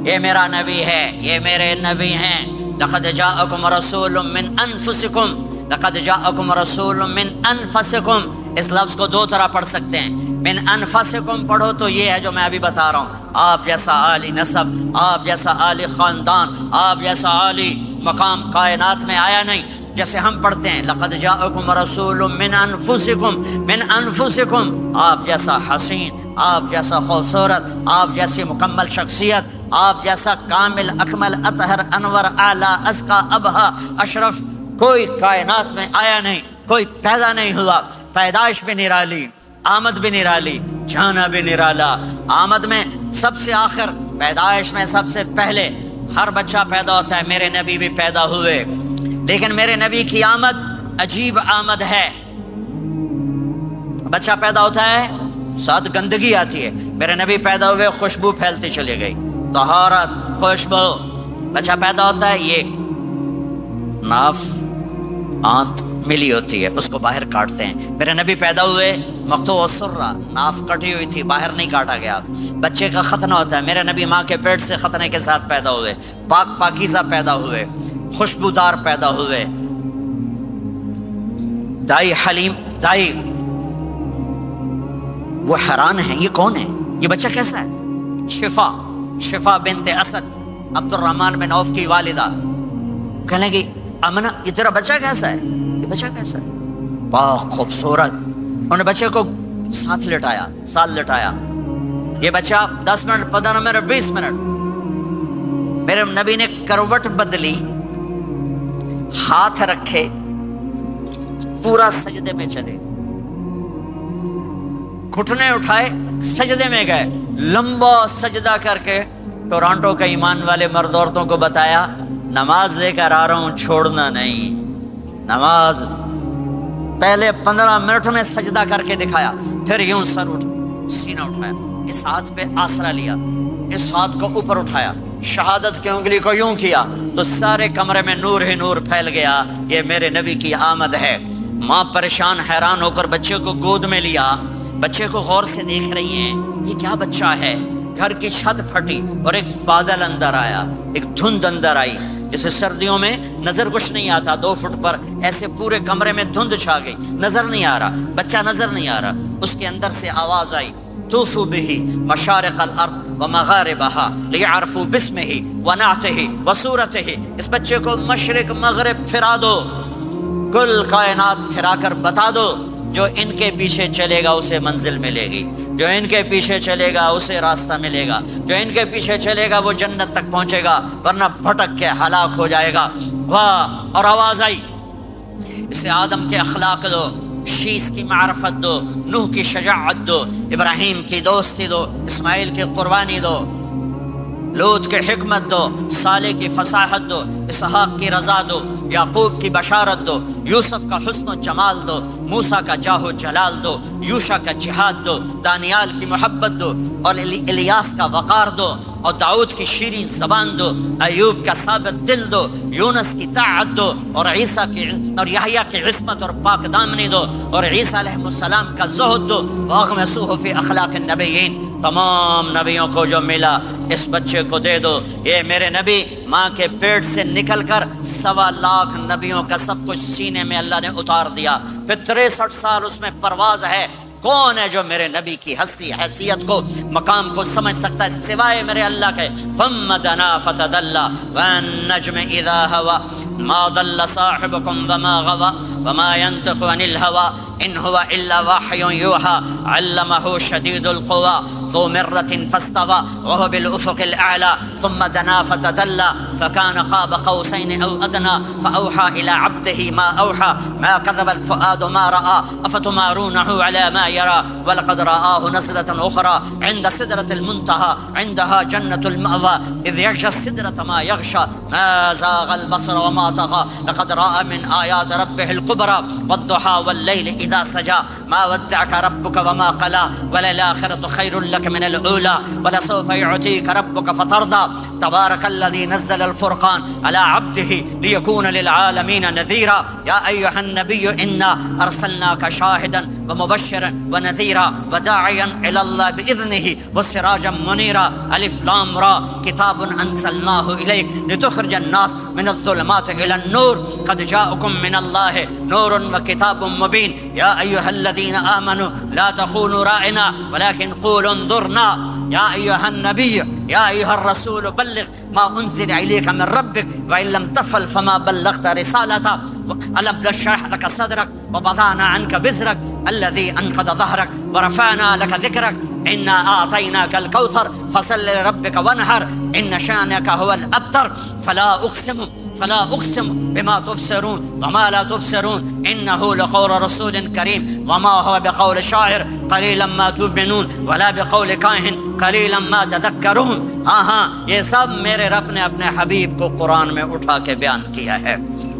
Speaker 1: یہ میرا نبی ہے، یہ میرے نبی ہیں۔ لقد جاءکم رسول من انفسکم، لقد جاءکم رسول من انفسکم، اس لفظ کو 2 طرح پڑھ سکتے ہیں، من انفسکم پڑھو تو یہ ہے جو میں ابھی بتا رہا ہوں، آپ جیسا عالی نسب، آپ جیسا عالی خاندان، آپ جیسا عالی مقام کائنات میں آیا نہیں۔ جیسے ہم پڑھتے ہیں لقد جاءکم رسول من انفسکم، من انفسکم، آپ جیسا حسین، آپ جیسا خوبصورت، آپ جیسی مکمل شخصیت، آپ جیسا کامل اکمل اطہر انور اعلیٰ ازکا ابہا اشرف کوئی کائنات میں آیا نہیں، کوئی پیدا نہیں ہوا۔ پیدائش بھی نرالی، آمد بھی نرالی، جانا بھی نرالا۔ آمد میں سب سے آخر، پیدائش میں سب سے پہلے ہر بچہ پیدا ہوتا ہے، میرے نبی بھی پیدا ہوئے، لیکن میرے نبی کی آمد عجیب آمد ہے۔ بچہ پیدا ہوتا ہے ساتھ گندگی آتی ہے، میرے نبی پیدا ہوئے خوشبو پھیلتی چلی گئی، طہارت، خوشبو۔ بچہ پیدا ہوتا ہے، یہ ناف آنت ملی ہوتی ہے، اس کو باہر کاٹتے ہیں۔ میرے نبی پیدا ہوئے مقطوع السرہ، ناف کٹی ہوئی تھی، باہر نہیں کاٹا گیا۔ بچے کا ختنہ ہوتا ہے، میرے نبی ماں کے پیٹ سے ختنے کے ساتھ پیدا ہوئے، پاک پاکیزہ پیدا ہوئے، خوشبودار پیدا ہوئے۔ دائی حلیم، دائی وہ حیران ہیں، یہ کون ہے، یہ بچہ کیسا ہے؟ شفا بنت اسد، عبد الرحمن بن عوف کی والدہ، کہنے لگی امنہ یہ تیرا بچہ کیسا ہے، یہ بچہ کیسا ہے، پاک خوبصورت۔ انہوں نے بچے کو ساتھ لٹایا، یہ بچہ 10 منٹ 15 منٹ 20 منٹ، میرے نبی نے کروٹ بدلی، ہاتھ رکھے، پورا سجدے میں چلے، گھٹنے اٹھائے، سجدے میں گئے، لمبا سجدہ کر کے ٹورانٹو کے ایمان والے مرد عورتوں کو بتایا نماز لے کر آ رہا ہوں، چھوڑنا نہیں۔ نماز پہلے 15 منٹ میں سجدہ کر کے دکھایا، پھر یوں سر سینہ اٹھایا، اس ہاتھ پہ آسرا لیا، اس ہاتھ کو اوپر اٹھایا، شہادت کی انگلی کو یوں کیا تو سارے کمرے میں نور ہی نور پھیل گیا۔ یہ میرے نبی کی آمد ہے۔ ماں پریشان حیران ہو کر بچے کو گود میں لیا، بچے کو غور سے دیکھ رہی ہیں، یہ کیا بچہ ہے۔ گھر کی چھت پھٹی اور ایک بادل اندر آیا، ایک دھند اندر آئی، جیسے سردیوں میں نظر کچھ نہیں آتا، 2 فٹ پر ایسے پورے کمرے میں دھند چھا گئی، نظر نہیں آ رہا، بچہ نظر نہیں آ رہا، اس کے اندر سے آواز آئی طوفوا به مشارق الارض ومغاربها لیعرفوا باسمه ونعته وصورته، اس بچے کو مشرق مغرب پھرا دو، کل کائنات پھرا کر بتا دو، جو ان کے پیچھے چلے گا اسے منزل ملے گی، جو ان کے پیچھے چلے گا اسے راستہ ملے گا، جو ان کے پیچھے چلے گا وہ جنت تک پہنچے گا، ورنہ بھٹک کے ہلاک ہو جائے گا۔ واہ! اور آواز آئی اسے آدم کے اخلاق دو، شیس کی معرفت دو، نوح کی شجاعت دو، ابراہیم کی دوستی دو، اسماعیل کی قربانی دو، لوط کی حکمت دو، صالح کی فصاحت دو، اسحاق کی رضا دو، یعقوب کی بشارت دو، یوسف کا حسن و جمال دو، موسیٰ کا جاہ و جلال دو، یوشع کا جہاد دو، دانیال کی محبت دو، اور الیاس کا وقار دو، اور داؤد کی شیریں زبان دو، ایوب کا صابر دل دو، یونس کی طاعت دو، اور عیسیٰ کی اور یحییٰ کی عصمت اور پاک دامنی دو، اور عیسیٰ علیہ السلام کا زہد دو، واغمسوہ فی اخلاق النبیین، تمام نبیوں کو جو ملا اس بچے کو دے دو۔ یہ میرے نبی ماں کے پیٹ سے نکل کر 1.25 لاکھ نبیوں کا سب کچھ سینے میں اللہ نے اتار دیا، پھر 63 سال اس میں پرواز ہے۔ کون ہے جو میرے نبی کی ہستی حیثیت کو مقام کو سمجھ سکتا ہے سوائے میرے اللہ کے؟ ثم دنا فتدلى والنجم اذا هوى ما ضل صاحبكم وما غوى وما ينطق عن الهوى ان هو الا وحي يوحى علمه شديد القوى ذو مرة فاستوى وهو بالافق الاعلى ثم دنا فتدلى فكان قاب قوسين او ادنى فاوحى الى عبده ما اوحى ما كذب الفؤاد ما راى افتمارونه على ما يرى ولقد رآه نزلة اخرى عند سدرة المنتهى عندها جنة المأوى اذ يغشى السدرة ما يغشى ما زاغ البصر وما طغى لقد رأى من آيات ربه الكبرى والضحى والليل اذا سجى ما ودعك ربك وما قلى وللآخرة خير لك من الأولى ولسوف يعطيك ربك فترضى تبارك الذي نزل الفرقان على عبده ليكون للعالمين نذيرا يا أيها النبي إنا أرسلناك شاهدا ومبشرا ونذيرا وداعيا إلى الله بإذنه وسراجا منيرا ألف لام را كتاب أنزلناه إليك لتخرج الناس من الظلمات إلى النور قد جاءكم من الله نور وكتاب مبين يا أيها الذين آمنوا لا تخونوا رائنا ولكن قولوا انظرنا يا أيها النبي يا أيها الرسول بلغ ما أنزل إليك من ربك وإن لم تفعل فما بلغت رسالته ألم نشرح لك صدرك ووضعنا عنك وزرك الذي أنقض ظهرك ورفعنا لك ذكرك إنا أعطيناك الكوثر فصل لربك وانحر إن شانك هو الأبتر فلا أقسم بما تبصرون وما لا تبصرون إنه لقول رسول كريم وما هو بقول شاعر قليلا ما تؤمنون ولا بقول كاهن قليلا ما تذكرون۔ ہاں یہ سب میرے رب نے اپنے حبیب کو قرآن میں اٹھا کے بیان کیا ہے۔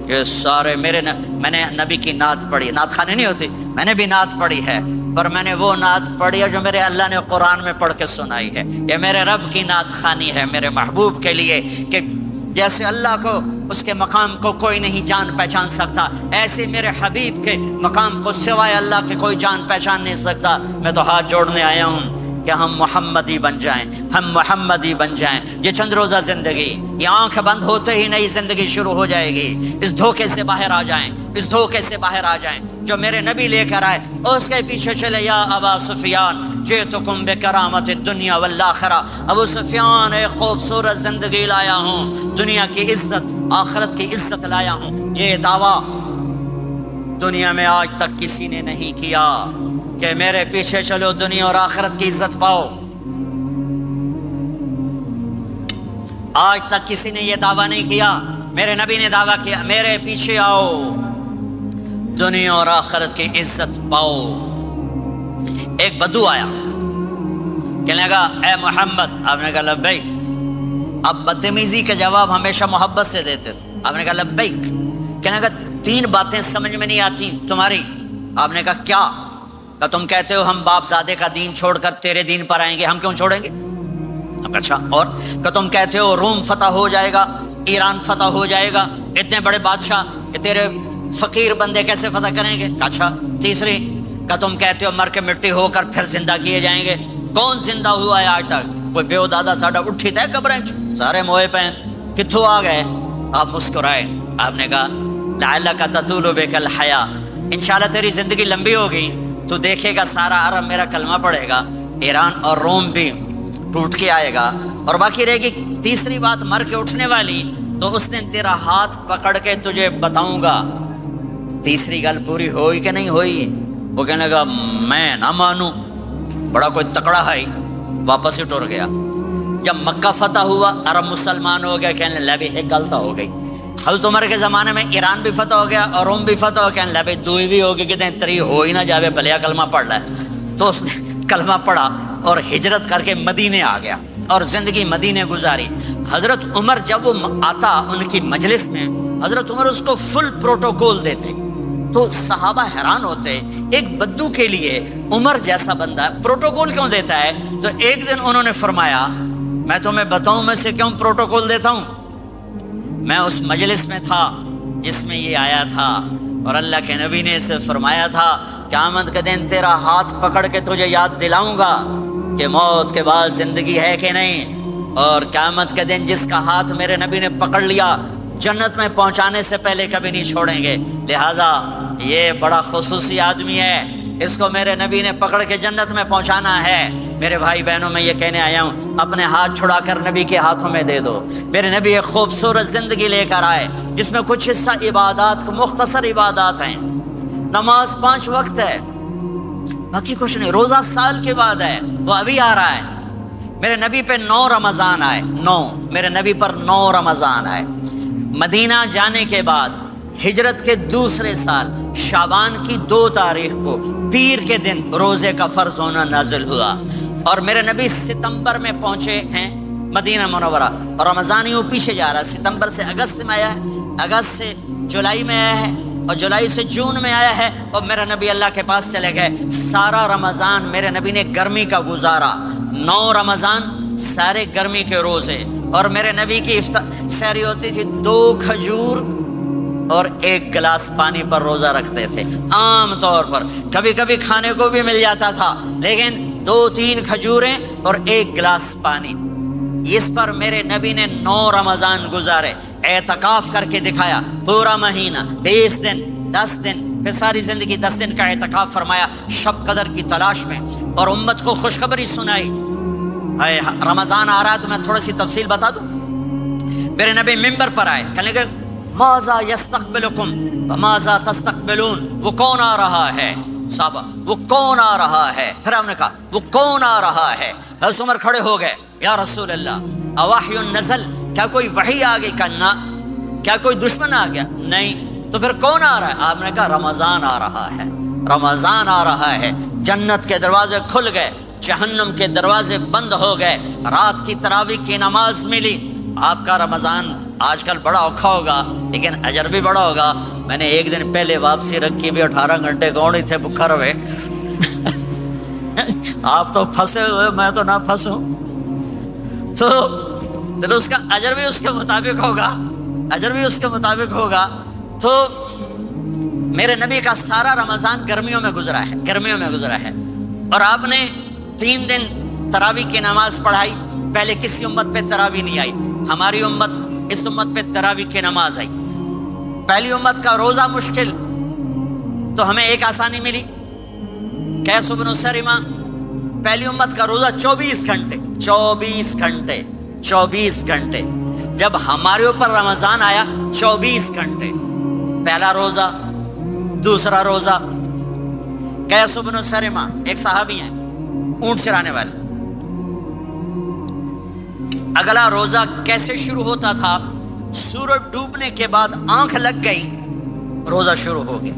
Speaker 1: یہ سارے میں نے نبی کی نعت پڑھی، نعت خانی نہیں ہوتی، میں نے بھی نعت پڑھی ہے، پر میں نے وہ نعت پڑھی ہے جو میرے اللہ نے قرآن میں پڑھ کے سنائی ہے۔ یہ میرے رب کی نعت خانی ہے میرے محبوب کے لیے، کہ جیسے اللہ کو اس کے مقام کو کوئی نہیں جان پہچان سکتا، ایسے میرے حبیب کے مقام کو سوائے اللہ کے کوئی جان پہچان نہیں سکتا۔ میں تو ہاتھ جوڑنے آیا ہوں کہ ہم محمدی بن جائیں، ہم محمدی بن جائیں۔ یہ چند روزہ زندگی، یہ آنکھ بند ہوتے ہی نئی زندگی شروع ہو جائے گی۔ اس دھوکے سے باہر آ جائیں، اس دھوکے سے باہر آ جائیں جو میرے نبی لے کر آئے، اس کے پیچھے چلے۔ یا ابا سفیان جئتکم بکرامت الدنیا والآخرہ، ابو سفیان ایک خوبصورت زندگی لایا ہوں، دنیا کی عزت آخرت کی عزت لایا ہوں۔ یہ دعویٰ دنیا میں آج تک کسی نے نہیں کیا کہ میرے پیچھے چلو دنیا اور آخرت کی عزت پاؤ۔ آج تک کسی نے یہ دعویٰ نہیں کیا، میرے نبی نے دعویٰ کیا میرے پیچھے آؤ دنیا اور آخرت کی عزت پاؤ۔ ایک بدو آیا، کہنے لگا اے محمد، آپ نے کہا لبیک۔ آپ بدتمیزی کے جواب ہمیشہ محبت سے دیتے تھے۔ آپ نے کہا لبیک۔ کہنے لگا 3 باتیں سمجھ میں نہیں آتی تمہاری۔ آپ نے کہا کیا؟ کہ تم کہتے ہو ہم باپ دادے کا دین چھوڑ کر تیرے دین پر آئیں گے، ہم کیوں چھوڑیں گے؟ اچھا، اور کہ تم کہتے ہو روم فتح ہو جائے گا، ایران فتح ہو جائے گا، اتنے بڑے بادشاہ کہ تیرے فقیر بندے کیسے فتح کریں گے؟ اچھا، تیسری کہ تم کہتے ہو مر کے مٹی ہو کر پھر زندہ کیے جائیں گے۔ کون زندہ ہوا ہے آج تک؟ کوئی پیو دادا ساڈا اٹھی تے قبریں سارے موئے پہ کتھوں آ گئے؟ آپ مسکرائے. آپ نے کہا لعلک تطول بک الحیا، انشاءاللہ تیری زندگی لمبی ہوگی تو دیکھے گا سارا عرب میرا کلمہ پڑھے گا، ایران اور روم بھی ٹوٹ کے آئے گا، اور باقی رہے گی تیسری بات مر کے اٹھنے والی، تو اس دن تیرا ہاتھ پکڑ کے تجھے بتاؤں گا. تیسری گل پوری ہوئی کہ نہیں ہوئی؟ وہ کہنے لگا میں نہ مانوں، بڑا کوئی تکڑا ہے، واپس ہی ٹر گیا. جب مکہ فتح ہوا عرب مسلمان ہو گیا، کہنے لگے ایک غلط ہو گئی. حضرت عمر کے زمانے میں ایران بھی فتح ہو گیا اور روم بھی فتح ہو گیا، کہنے لگے دوئی بھی ہوگی کہ تری ہو ہی نہ جاوے بھلیا کلمہ پڑھ لے. تو اس نے کلمہ پڑھا اور ہجرت کر کے مدینے آ گیا اور زندگی مدینے گزاری. حضرت عمر جب وہ آتا ان کی مجلس میں، حضرت عمر اس کو فل پروٹوکول دیتے، تو صحابہ حیران ہوتے ایک بدو کے لیے عمر جیسا بندہ پروٹوکول کیوں دیتا ہے. تو ایک دن انہوں نے فرمایا میں تمہیں بتاؤں میں سے کیوں پروٹوکول دیتا ہوں؟ میں اس مجلس میں تھا جس میں یہ آیا تھا، اور اللہ کے نبی نے اسے فرمایا تھا قیامت کے دن تیرا ہاتھ پکڑ کے تجھے یاد دلاؤں گا کہ موت کے بعد زندگی ہے کہ نہیں، اور قیامت کے دن جس کا ہاتھ میرے نبی نے پکڑ لیا جنت میں پہنچانے سے پہلے کبھی نہیں چھوڑیں گے. لہٰذا یہ بڑا خصوصی آدمی ہے، اس کو میرے نبی نے پکڑ کے جنت میں پہنچانا ہے. میرے بھائی بہنوں میں یہ کہنے آیا ہوں اپنے ہاتھ چھڑا کر نبی کے ہاتھوں میں دے دو. میرے نبی ایک خوبصورت زندگی لے کر آئے جس میں کچھ حصہ عبادات، مختصر عبادات ہیں. نماز 5 وقت ہے، باقی کچھ نہیں. روزہ سال کے بعد ہے، وہ ابھی آ رہا ہے. میرے نبی پہ 9 رمضان آئے، 9 میرے نبی پر 9 رمضان آئے. مدینہ جانے کے بعد ہجرت کے دوسرے سال شعبان کی 2 تاریخ کو پیر کے دن روزے کا فرض ہونا نازل ہوا، اور میرے نبی ستمبر میں پہنچے ہیں مدینہ منورہ، اور رمضان یوں پیچھے جا رہا ہے. ستمبر سے اگست میں آیا ہے، اگست سے جولائی میں آیا ہے، اور جولائی سے جون میں آیا ہے، اور میرے نبی اللہ کے پاس چلے گئے. سارا رمضان میرے نبی نے گرمی کا گزارا. 9 رمضان سارے گرمی کے روزے، اور میرے نبی کی سحری ہوتی تھی 2 کھجور اور 1 گلاس پانی پر روزہ رکھتے تھے. عام طور پر کبھی کبھی کھانے کو بھی مل جاتا تھا، لیکن 2-3 کھجوریں اور 1 گلاس پانی. اس پر میرے نبی نے 9 رمضان گزارے، اعتکاف کر کے دکھایا. پورا مہینہ 20 دن 10 دن، پھر ساری زندگی 10 دن کا اعتکاف فرمایا شب قدر کی تلاش میں، اور امت کو خوشخبری سنائی. رمضان آ رہا ہے تو میں تھوڑی سی تفصیل بتا دوں. میرے نبی ممبر پر آئے، کہنے لگے ماذا یستقبلکم وماذا تستقبلون، وہ کون آ رہا ہے؟ صحابہ وہ کون آ رہا ہے؟ پھر ہم نے کہا وہ کون آ رہا ہے؟ حضرت عمر کھڑے ہو گئے، یا رسول اللہ اوحی نزل، کیا کوئی وحی آ گئی؟ کہا کیا کوئی دشمن آ گیا؟ نہیں. تو پھر کون آ رہا ہے؟ آپ نے کہا رمضان آ رہا ہے، رمضان آ رہا ہے. جنت کے دروازے کھل گئے، جہنم کے دروازے بند ہو گئے، رات کی تراویح کی نماز ملی. آپ کا رمضان آج کل بڑا اوکھا ہوگا لیکن اجر بھی بڑا ہوگا. میں نے ایک دن پہلے واپسی رکھی بھی 18 گھنٹے کون ہی تھے بکھر ہوئے. آپ تو پھنسے ہوئے، میں تو نہ پھنسوں. تو اس کا اجر بھی اس کے مطابق ہوگا، اجر بھی اس کے مطابق ہوگا. تو میرے نبی کا سارا رمضان گرمیوں میں گزرا ہے، گرمیوں میں گزرا ہے. اور آپ نے 3 دن تراویح کی نماز پڑھائی. پہلے کسی امت پہ تراویح نہیں آئی، ہماری امت اس امت پہ تراویح کی نماز آئی. پہلی امت کا روزہ مشکل، تو ہمیں ایک آسانی ملی. قیس بن سریمہ، پہلی امت کا روزہ 24 گھنٹے 24 گھنٹے 24 گھنٹے. جب ہمارے اوپر رمضان آیا 24 گھنٹے. پہلا روزہ، دوسرا روزہ. قیس بن سریمہ ایک صحابی ہیں، اونٹ چرانے والے. اگلا روزہ کیسے شروع ہوتا تھا؟ سورج ڈوبنے کے بعد آنکھ لگ گئی، روزہ شروع ہو گیا،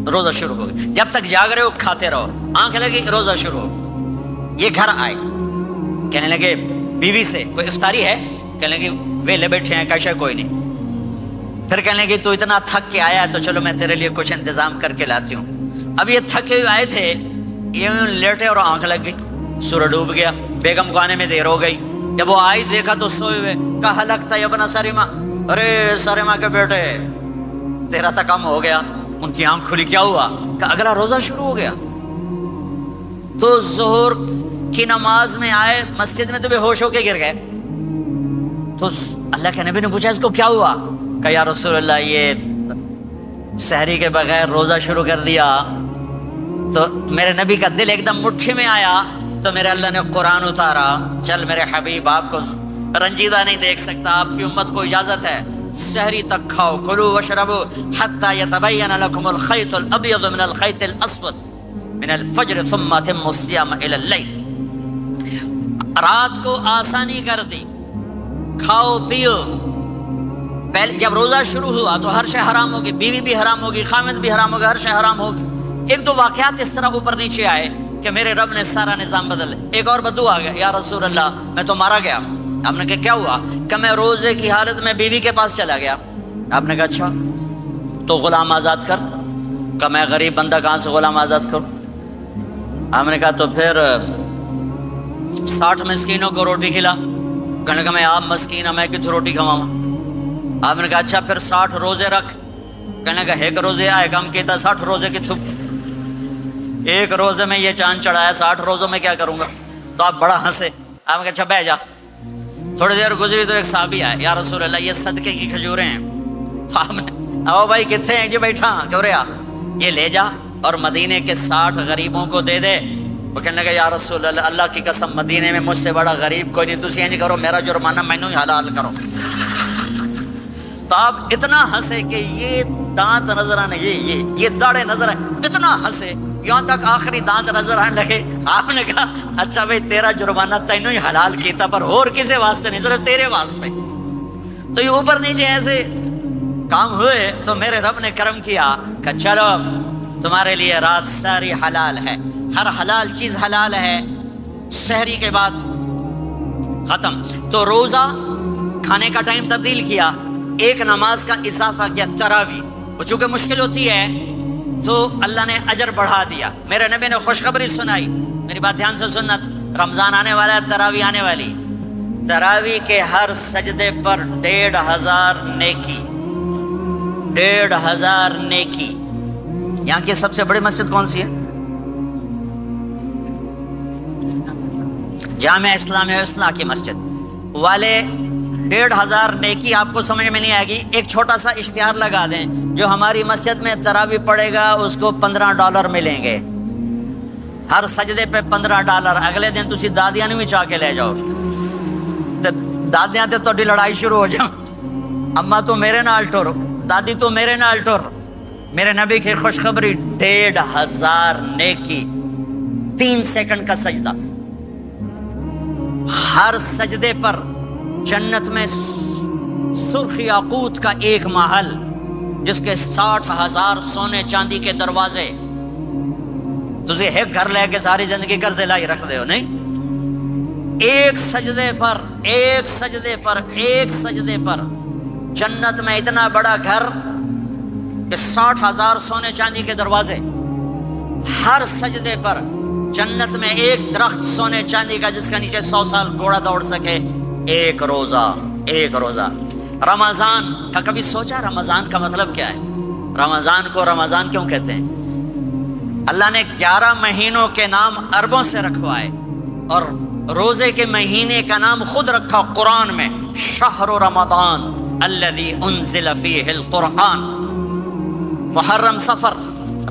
Speaker 1: روزہ شروع ہو گیا. جب تک جاگ رہے ہو کھاتے رہو، آنکھ لگی روزہ شروع ہو. یہ گھر آئے، کہنے لگے بیوی سے کوئی افطاری ہے؟ کہنے لگے ویلے بیٹھے ہیں، کیسے کوئی نہیں. پھر کہنے لگے تو اتنا تھک کے آیا ہے تو چلو میں تیرے لیے کچھ انتظام کر کے لاتی ہوں. اب یہ تھکے ہوئے آئے تھے، یہ لیٹے اور آنکھ لگ گئی، سورج ڈوب گیا. بیگم کو آنے میں دیر ہو گئی. جب وہ آئی دیکھا تو سوئے ہوئے. کہا لگتا ہے ابن سریمہ، ارے سریمہ کے بیٹے تیرا تو کم ہو گیا. ان کی آنکھ کھلی، کیا ہوا؟ کہ اگلا روزہ شروع ہو گیا. تو ظہر کی نماز میں آئے مسجد میں تو بے ہوش ہو کے گر گئے. تو اللہ کے نبی نے پوچھا اس کو کیا ہوا؟ کہ یا رسول اللہ یہ سحری کے بغیر روزہ شروع کر دیا. تو میرے نبی کا دل ایک دم مٹھی میں آیا. تو میرے اللہ نے قرآن اتارا. چل میرے حبیب آپ کو رنجیدہ نہیں دیکھ سکتا, آپ کی امت کو اجازت ہے سحری تک کھاؤ, کلوا واشربوا حتی یتبین لکم الخیط الابیض من الخیط الاسود من الفجر ثم اتموا الصیام الی اللیل. رات کو آسانی کر دی, کھاؤ پیو. پہلے جب روزہ شروع ہوا تو ہر شے حرام ہوگی, بیوی بھی حرام ہوگی, خامد بھی حرام ہوگا, ہر شے حرام ہوگی. ایک دو واقعات اس طرح اوپر نیچے آئے کہ میرے رب نے سارا نظام بدل. ایک اور بدو آ گیا, یا رسول اللہ میں تو مارا گیا. آپ نے کہا کیا ہوا؟ کہ میں روزے کی حالت میں بیوی کے پاس چلا گیا. آپ نے کہا اچھا تو غلام آزاد کر. کہ میں غریب بندہ کہاں سے غلام آزاد کروں؟ آپ نے کہا تو پھر 60 مسکینوں کو روٹی کھلا. کہنے کا میں آپ مسکین ہوں, میں کتوں روٹی کھواؤں؟ آپ نے کہا اچھا پھر 60 روزے رکھ. کہنے کا ایک روزے آئے کم کیتا 60 روزے کتوں؟ ایک روزے میں یہ چاند چڑھایا, 60 روزوں میں کیا کروں گا؟ تو آپ بڑا ہنسے. آپ نے کہا اچھا بہ جا. تھوڑی دیر گزری تو ایک صحابی آئے, یا رسول اللہ یہ صدقے کی کھجوریں ہیں. تو آپ نے او بھائی کتنے ہیں؟ جی بیٹھا چوریا, یہ لے جا اور مدینے کے 60 غریبوں کو دے دے. وہ کہنے لگا یا رسول اللہ اللہ کی قسم مدینے میں مجھ سے بڑا غریب کوئی نہیں, تسی نہیں کرو, میرا جرمانہ میں ہی حلال کرو. تو آپ اتنا ہنسے کہ یہ دانت نظر آنے, یہ داڑھیں نظر آئے, اتنا ہنسے یہاں تک آخری دانت نظر آنے لگے. آپ نے کہا اچھا بھائی تیرا جرمانہ تینوں ہی حلال کیتا, پر اور کسی واسطے نہیں, صرف تیرے واسطے. تو یہ اوپر نیچے ایسے کام ہوئے تو میرے رب نے کرم کیا کہ چلو تمہارے لیے رات ساری حلال ہے, ہر حلال چیز حلال ہے. سحری کے بعد ختم. تو روزہ کھانے کا ٹائم تبدیل کیا, ایک نماز کا اضافہ کیا, تراویح. وہ چونکہ مشکل ہوتی ہے تو اللہ نے اجر بڑھا دیا. میرے نبی نے خوشخبری سنائی, میری بات دھیان سے سننا, رمضان آنے والا ہے, تراویح آنے والی. تراویح کے ہر سجدے پر 1500 نیکی, 1500 نیکی. یہاں کی سب سے بڑی مسجد کون سی ہے؟ جامعہ اسلامیہ اصلاح کی مسجد والے. 1500 نیکی آپ کو سمجھ میں نہیں آئے گی. ایک چھوٹا سا اشتہار لگا دیں, جو ہماری مسجد میں تراویح پڑے گا اس کو $15 ملیں گے, ہر سجدے پہ $15. اگلے دن تسی دادیاں نہیں چاہ کے لے جاؤ, دادیاں تے تہاڈی لڑائی شروع ہو جائے, اما تو میرے نال ٹر, دادی تو میرے نال ٹر. میرے نبی کی خوشخبری 1500 نیکی, 3 سیکنڈ کا سجدہ. ہر سجدے پر جنت میں سرخ یاقوت کا ایک محل جس کے 60,000 سونے چاندی کے دروازے. تجھے ایک گھر لے کے ساری زندگی قرضے لائی رکھ دے ہو نہیں. ایک سجدے پر, ایک سجدے پر, ایک سجدے پر جنت میں اتنا بڑا گھر کہ 60,000 سونے چاندی کے دروازے. ہر سجدے پر جنت میں ایک درخت سونے چاندی کا جس کا نیچے 100 سال گھوڑا دوڑ سکے. ایک روزہ, ایک روزہ. رمضان کا کبھی سوچا رمضان کا مطلب کیا ہے؟ رمضان کو رمضان کیوں کہتے ہیں؟ اللہ نے 11 مہینوں کے نام عربوں سے رکھوائے اور روزے کے مہینے کا نام خود رکھا قرآن میں, شہر رمضان الذی انزل فیہ القرآن. محرم, صفر,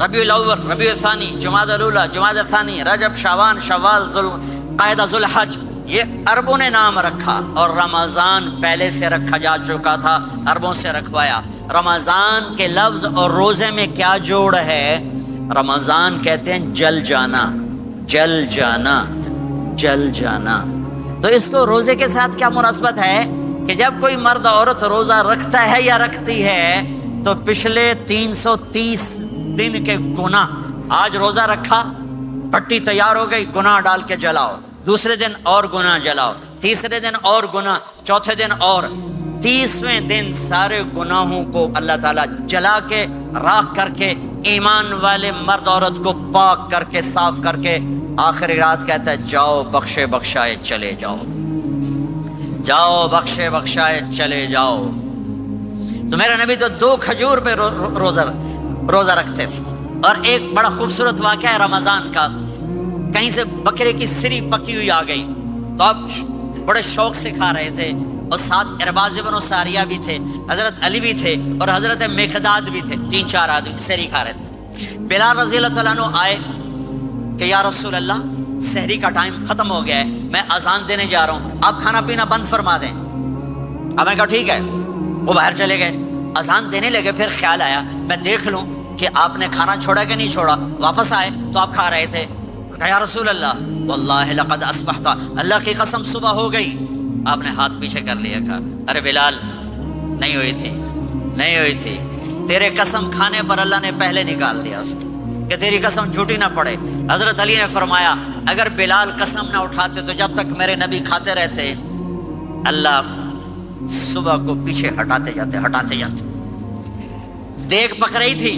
Speaker 1: ربیع الاول, ربیع الثانی, جمادی الاولی, جمادی الثانی, رجب, شعبان, شوال, ذوالقعدہ, ذوالحج, یہ عربوں نے نام رکھا. اور رمضان پہلے سے رکھا جا چکا تھا, عربوں سے رکھوایا. رمضان کے لفظ اور روزے میں کیا جوڑ ہے؟ رمضان کہتے ہیں جل جانا, جل جانا, جل جانا. تو اس کو روزے کے ساتھ کیا مناسبت ہے کہ جب کوئی مرد عورت روزہ رکھتا ہے یا رکھتی ہے تو پچھلے 330 دن کے گناہ, آج روزہ رکھا, پٹی تیار ہو گئی, گناہ ڈال کے جلاؤ, دوسرے دن اور گناہ جلاؤ, تیسرے دن اور گناہ, چوتھے دن اور, 30ویں دن سارے گناہوں کو اللہ تعالیٰ جلا کے راکھ کر کے ایمان والے مرد عورت کو پاک کر کے صاف کر کے آخری رات کہتا ہے جاؤ بخشے بخشائے چلے جاؤ, جاؤ بخشے بخشائے چلے جاؤ. تو میرے نبی تو 2 کھجور پہ روزہ رکھتے تھے. اور ایک بڑا خوبصورت واقعہ ہے رمضان کا, کہیں سے بکرے کی سری پکی ہوئی آ گئی تو آپ بڑے شوق سے کھا رہے تھے, اور ساتھ ارباز بن ساریہ بھی تھے، حضرت علی بھی تھے اور حضرت مقداد بھی تھے، 3-4 آدمی سحری کھا رہے تھے۔ بلال رضی اللہ تعالیٰ عنہ آئے کہ یا رسول اللہ سحری کا ٹائم ختم ہو گیا ہے، میں اذان دینے جا رہا ہوں، آپ کھانا پینا بند فرما دیں۔ اب میں کہا ٹھیک ہے، وہ باہر چلے گئے، اذان دینے لگے، پھر خیال آیا میں دیکھ لوں کہ آپ نے کھانا چھوڑا کہ نہیں چھوڑا، واپس آئے تو آپ کھا رہے تھے۔ کہا یا رسول اللہ واللہ لقد اصبحت، اللہ کی قسم صبح ہو گئی۔ آپ نے ہاتھ پیچھے کر لیا، کہا ارے بلال نہیں ہوئی تھی، نہیں ہوئی تھی، تیرے قسم کھانے پر اللہ نے پہلے نکال دیا اس کہ تیری قسم جھوٹی نہ پڑے۔ حضرت علی نے فرمایا اگر بلال قسم نہ اٹھاتے تو جب تک میرے نبی کھاتے رہتے اللہ صبح کو پیچھے ہٹاتے جاتے۔ دیگ پک رہی تھی،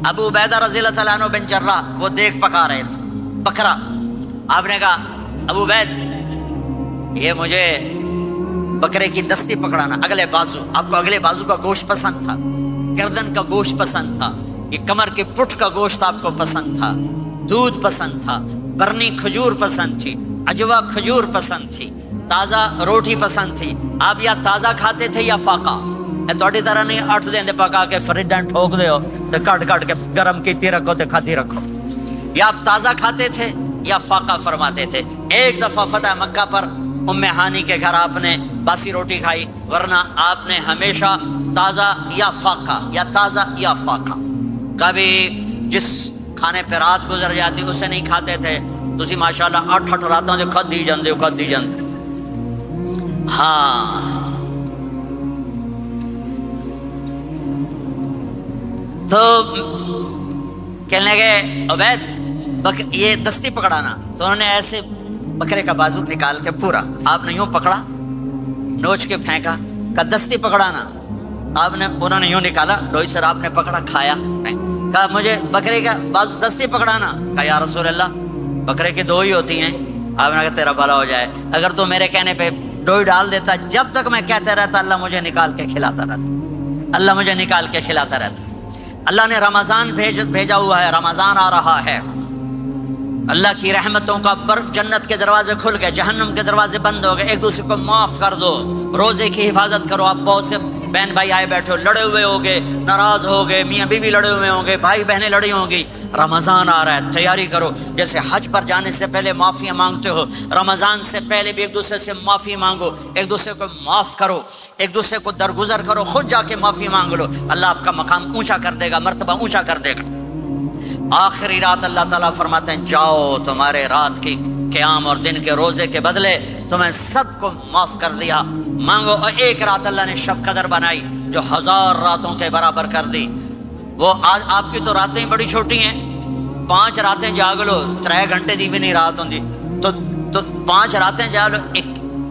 Speaker 1: ابو عبیدہ رضی اللہ تعالیٰ عنہ بن جراح وہ دیگ پکا رہے تھے، بکرا۔ آپ نے کہا ابو عبید یہ مجھے بکرے کی دستی پکڑانا، اگلے بازو، آپ کو اگلے بازو کا گوشت پسند تھا، گردن کا گوشت پسند تھا، یہ کمر کے پٹھ کا گوشت آپ کو پسند تھا، دودھ پسند تھا، برنی کھجور پسند تھی، عجوا کھجور پسند تھی، تازہ روٹی پسند تھی۔ آپ یا تازہ کھاتے تھے یا فاقہ، تھوڑی طرح نہیں 8 دن پکا کے فریج ٹھوک دے ہو تو کٹ کے گرم کیتی رکھو تو کھاتی رکھو، یا آپ تازہ کھاتے تھے یا فاقہ فرماتے تھے۔ ایک دفعہ فتح مکہ پر ام ہانی کے گھر آپ نے باسی روٹی کھائی، ورنہ آپ نے ہمیشہ تازہ یا فاقہ یا تازہ یا فاقہ، کبھی جس کھانے پہ رات گزر جاتی اسے نہیں کھاتے تھے۔ تسی ماشاءاللہ 8 راتاں جو کھدی جاندے ہو۔ ہاں تو کہنے لگے عبید یہ دستی پکڑانا، تو انہوں نے ایسے بکرے کا بازو نکال کے پورا آپ نے یوں پکڑا، نوچ کے پھینکا، کہا دستی پکڑانا، انہوں نے یوں نکالا، ڈوئی سر آپ نے پکڑا، کھایا، کہا مجھے بکرے کا بازو دستی پکڑانا۔ کہا یا رسول اللہ بکرے کی 2 ہی ہوتی ہیں۔ آپ نے کہا تیرا بھلا ہو جائے، اگر تو میرے کہنے پہ ڈوئی ڈال دیتا، جب تک میں کہتے رہتا اللہ مجھے نکال کے کھلاتا رہتا، اللہ مجھے نکال کے کھلاتا رہتا۔ اللہ نے رمضان بھیجا ہوا ہے، رمضان آ رہا ہے، اللہ کی رحمتوں کا جنت کے دروازے کھل گئے، جہنم کے دروازے بند ہو گئے، ایک دوسرے کو معاف کر دو، روزے کی حفاظت کرو۔ آپ بہت سے بہن بھائی آئے بیٹھے ہو، لڑے ہوئے ہوگے، ناراض ہو گئے، میاں بیوی لڑے ہوئے ہوں گے، بھائی بہنیں لڑی ہوں گی، رمضان آ رہا ہے، تیاری کرو۔ جیسے حج پر جانے سے پہلے معافیاں مانگتے ہو، رمضان سے پہلے بھی ایک دوسرے سے معافی مانگو، ایک دوسرے کو معاف کرو، ایک دوسرے کو درگزر کرو، خود جا کے معافی مانگ لو، اللہ آپ کا مقام اونچا کر دے گا، مرتبہ اونچا کر دے گا۔ آخری رات اللہ تعالیٰ فرماتے ہیں جاؤ، تمہارے رات کی قیام اور دن کے روزے کے بدلے تمہیں سب کو معاف کر دیا، مانگو۔ اور ایک رات اللہ نے شب قدر بنائی جو 1000 راتوں کے برابر کر دی۔ وہ آج آپ کی تو راتیں بڑی چھوٹی ہیں، 5 راتیں جاگ لو، 3 گھنٹے دی بھی نہیں رات ہوندی، تو 5 راتیں جاگ لو،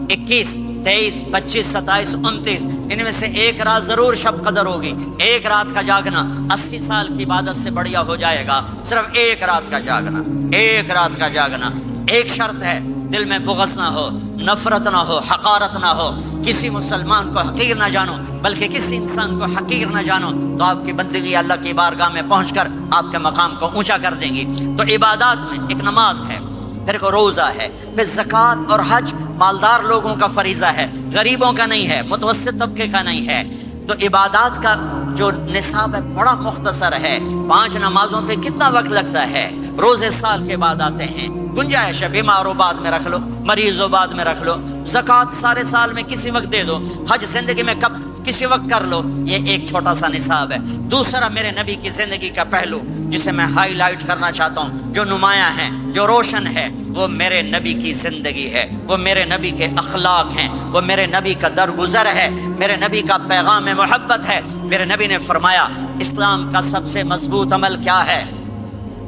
Speaker 1: 21 23 25 27 29، ان میں سے ایک رات ضرور شب قدر ہوگی۔ ایک رات کا جاگنا 80 سال کی عبادت سے بڑھیا ہو جائے گا، صرف ایک رات کا جاگنا، ایک رات کا جاگنا۔ ایک شرط ہے، دل میں بغض نہ ہو، نفرت نہ ہو، حقارت نہ ہو، کسی مسلمان کو حقیر نہ جانو، بلکہ کسی انسان کو حقیر نہ جانو، تو آپ کی بندگی اللہ کی بارگاہ میں پہنچ کر آپ کے مقام کو اونچا کر دیں گی۔ تو عبادات میں ایک نماز ہے، پھر ایک روزہ ہے، پھر زکوٰۃ اور حج مالدار لوگوں کا فریضہ ہے، غریبوں کا نہیں ہے، متوسط طبقے کا نہیں ہے۔ تو عبادات کا جو نصاب ہے بڑا مختصر ہے۔ 5 نمازوں پہ کتنا وقت لگتا ہے؟ روزے سال کے بعد آتے ہیں، گنجائش ہے، بیمار ہو بعد میں رکھ لو، مریض ہو بعد میں رکھ لو، زکوٰۃ سارے سال میں کسی وقت دے دو، حج زندگی میں کب کسی وقت کر لو۔ یہ ایک چھوٹا سا نصاب ہے۔ دوسرا میرے نبی کی زندگی کا پہلو جسے میں ہائی لائٹ کرنا چاہتا ہوں، جو نمایاں ہے، جو روشن ہے، وہ میرے نبی کی زندگی ہے، وہ میرے نبی کے اخلاق ہیں، وہ میرے نبی کا درگزر ہے، میرے نبی کا پیغام محبت ہے۔ میرے نبی نے فرمایا اسلام کا سب سے مضبوط عمل کیا ہے؟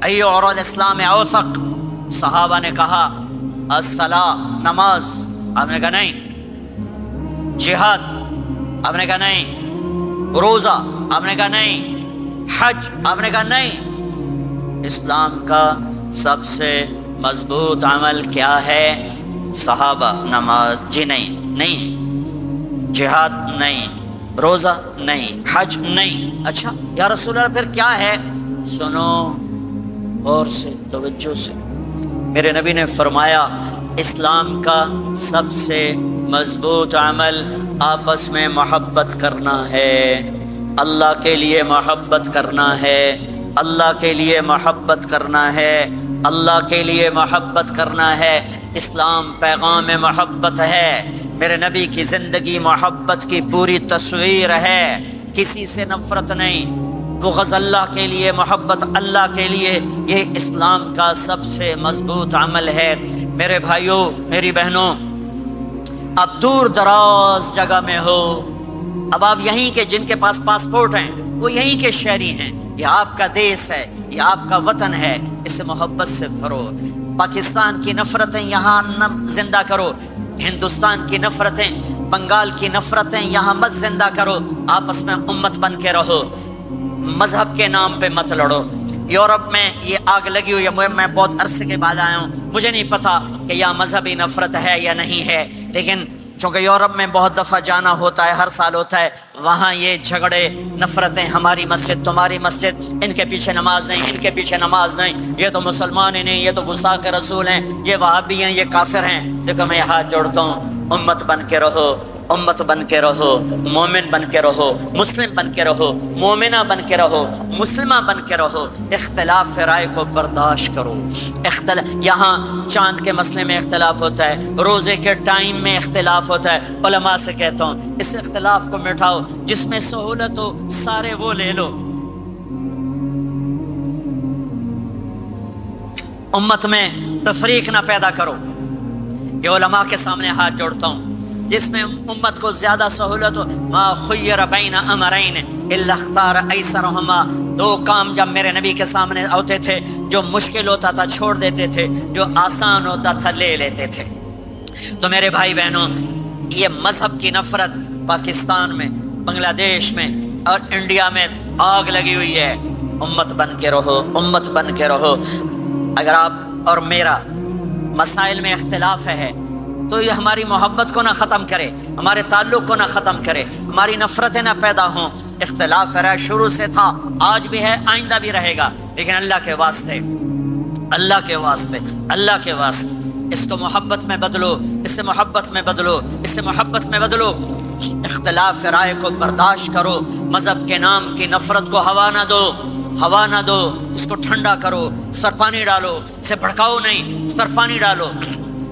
Speaker 1: ایو اور الاسلام اوثق۔ صحابہ نے کہا الصلاۃ، نماز، آپ نے کہا نہیں۔ جہاد، آپ نے کہا نہیں۔ روزہ، آپ نے کہا نہیں۔ حج، آپ نے کہا نہیں۔ اسلام کا سب سے مضبوط عمل کیا ہے؟ صحابہ، نماز، جی نہیں۔ جہاد نہیں، روزہ نہیں، حج نہیں۔ اچھا یا رسول اللہ پھر کیا ہے؟ سنو اور سے توجہ سے، میرے نبی نے فرمایا اسلام کا سب سے مضبوط عمل آپس میں محبت کرنا ہے، اللہ کے لیے محبت کرنا ہے، اللہ کے لیے محبت کرنا ہے، اللہ کے لیے محبت کرنا ہے۔ اسلام پیغام محبت ہے، میرے نبی کی زندگی محبت کی پوری تصویر ہے، کسی سے نفرت نہیں، بغض اللہ کے لیے، محبت اللہ کے لیے، یہ اسلام کا سب سے مضبوط عمل ہے۔ میرے بھائیوں، میری بہنوں، اب دور دراز جگہ میں ہو، اب آپ یہیں کے، جن کے پاس پاسپورٹ ہیں وہ یہیں کے شہری ہیں، یہ آپ کا دیس ہے، یہ آپ کا وطن ہے، اسے محبت سے بھرو۔ پاکستان کی نفرتیں یہاں نہ زندہ کرو، ہندوستان کی نفرتیں، بنگال کی نفرتیں یہاں مت زندہ کرو، آپس میں امت بن کے رہو، مذہب کے نام پہ مت لڑو۔ یورپ میں یہ آگ لگی ہوئی ہے، میں بہت عرصے کے بعد آیا ہوں، مجھے نہیں پتا کہ یہاں مذہبی نفرت ہے یا نہیں ہے، لیکن چونکہ یورپ میں بہت دفعہ جانا ہوتا ہے، ہر سال ہوتا ہے، وہاں یہ جھگڑے، نفرتیں، ہماری مسجد تمہاری مسجد، ان کے پیچھے نماز نہیں، ان کے پیچھے نماز نہیں، یہ تو مسلمان ہی نہیں، یہ تو گستاخ رسول ہیں، یہ وہابی ہیں، یہ کافر ہیں۔ دیکھو میں ہاتھ جوڑتا ہوں، امت بن کے رہو، امت بن کے رہو، مومن بن کے رہو، مسلم بن کے رہو، مومنہ بن کے رہو، مسلمہ بن کے رہو، اختلاف رائے کو برداشت کرو۔ یہاں چاند کے مسئلے میں اختلاف ہوتا ہے، روزے کے ٹائم میں اختلاف ہوتا ہے، علماء سے کہتا ہوں اس اختلاف کو مٹھاؤ، جس میں سہولت ہو سارے وہ لے لو۔ امت میں تفریق نہ پیدا کرو، یہ علماء کے سامنے ہاتھ جوڑتا ہوں، جس میں امت کو زیادہ سہولت ہو۔ ما خیر بین امرین الا اختار ایسرہما، دو کام جب میرے نبی کے سامنے ہوتے تھے، جو مشکل ہوتا تھا چھوڑ دیتے تھے، جو آسان ہوتا تھا لے لیتے تھے۔ تو میرے بھائی بہنوں، یہ مذہب کی نفرت پاکستان میں، بنگلہ دیش میں اور انڈیا میں آگ لگی ہوئی ہے۔ امت بن کے رہو، امت بن کے رہو۔ اگر آپ اور میرا مسائل میں اختلاف ہے تو یہ ہماری محبت کو نہ ختم کرے، ہمارے تعلق کو نہ ختم کرے، ہماری نفرتیں نہ پیدا ہوں۔ اختلاف ہے، شروع سے تھا، آج بھی ہے، آئندہ بھی رہے گا، لیکن اللہ کے واسطے، اللہ کے واسطے، اللہ کے واسطے اس کو محبت میں بدلو، اس سے محبت میں بدلو، اس سے محبت میں بدلو۔ اختلاف رائے کو برداشت کرو، مذہب کے نام کی نفرت کو ہوا نہ دو، ہوا نہ دو، اس کو ٹھنڈا کرو، اس پر پانی ڈالو، اسے بھڑکاؤ نہیں، اس پر پانی ڈالو۔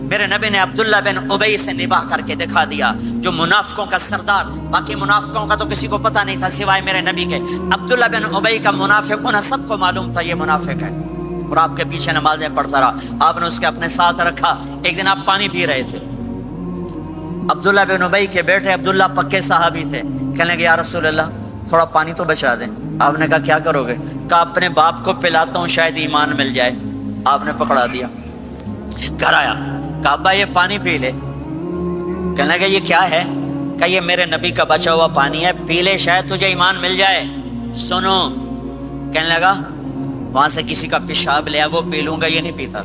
Speaker 1: میرے نبی نے عبداللہ بن ابی سے نباہ کر کے دکھا دیا، جو منافقوں کا سردار، باقی منافقوں کا تو کسی کو پتہ نہیں تھا سوائے میرے نبی کے، عبداللہ بن ابی کا منافق ہونا سب کو معلوم تھا، یہ منافق ہے، اور آپ کے پیچھے نمازیں پڑھتا رہا، آپ نے اس کے اپنے ساتھ رکھا۔ ایک دن آپ پانی پی رہے تھے، عبداللہ بن ابی کے بیٹے عبداللہ پکے صحابی تھے، کہنے لگے یا رسول اللہ تھوڑا پانی تو بچا دیں۔ آپ نے کہا کیا کرو گے؟ کہا اپنے باپ کو پلاتا ہوں، شاید ایمان مل جائے۔ آپ نے پکڑا دیا، گھر آیا، کہا ابا یہ پانی پی لے۔ کہنے لگا یہ کیا ہے؟ کہا یہ میرے نبی کا بچا ہوا پانی ہے، پی لے شاید تجھے ایمان مل جائے۔ سنو، کہنے لگا وہاں سے کسی کا پیشاب لیا وہ پی لوں گا، یہ نہیں پیتا،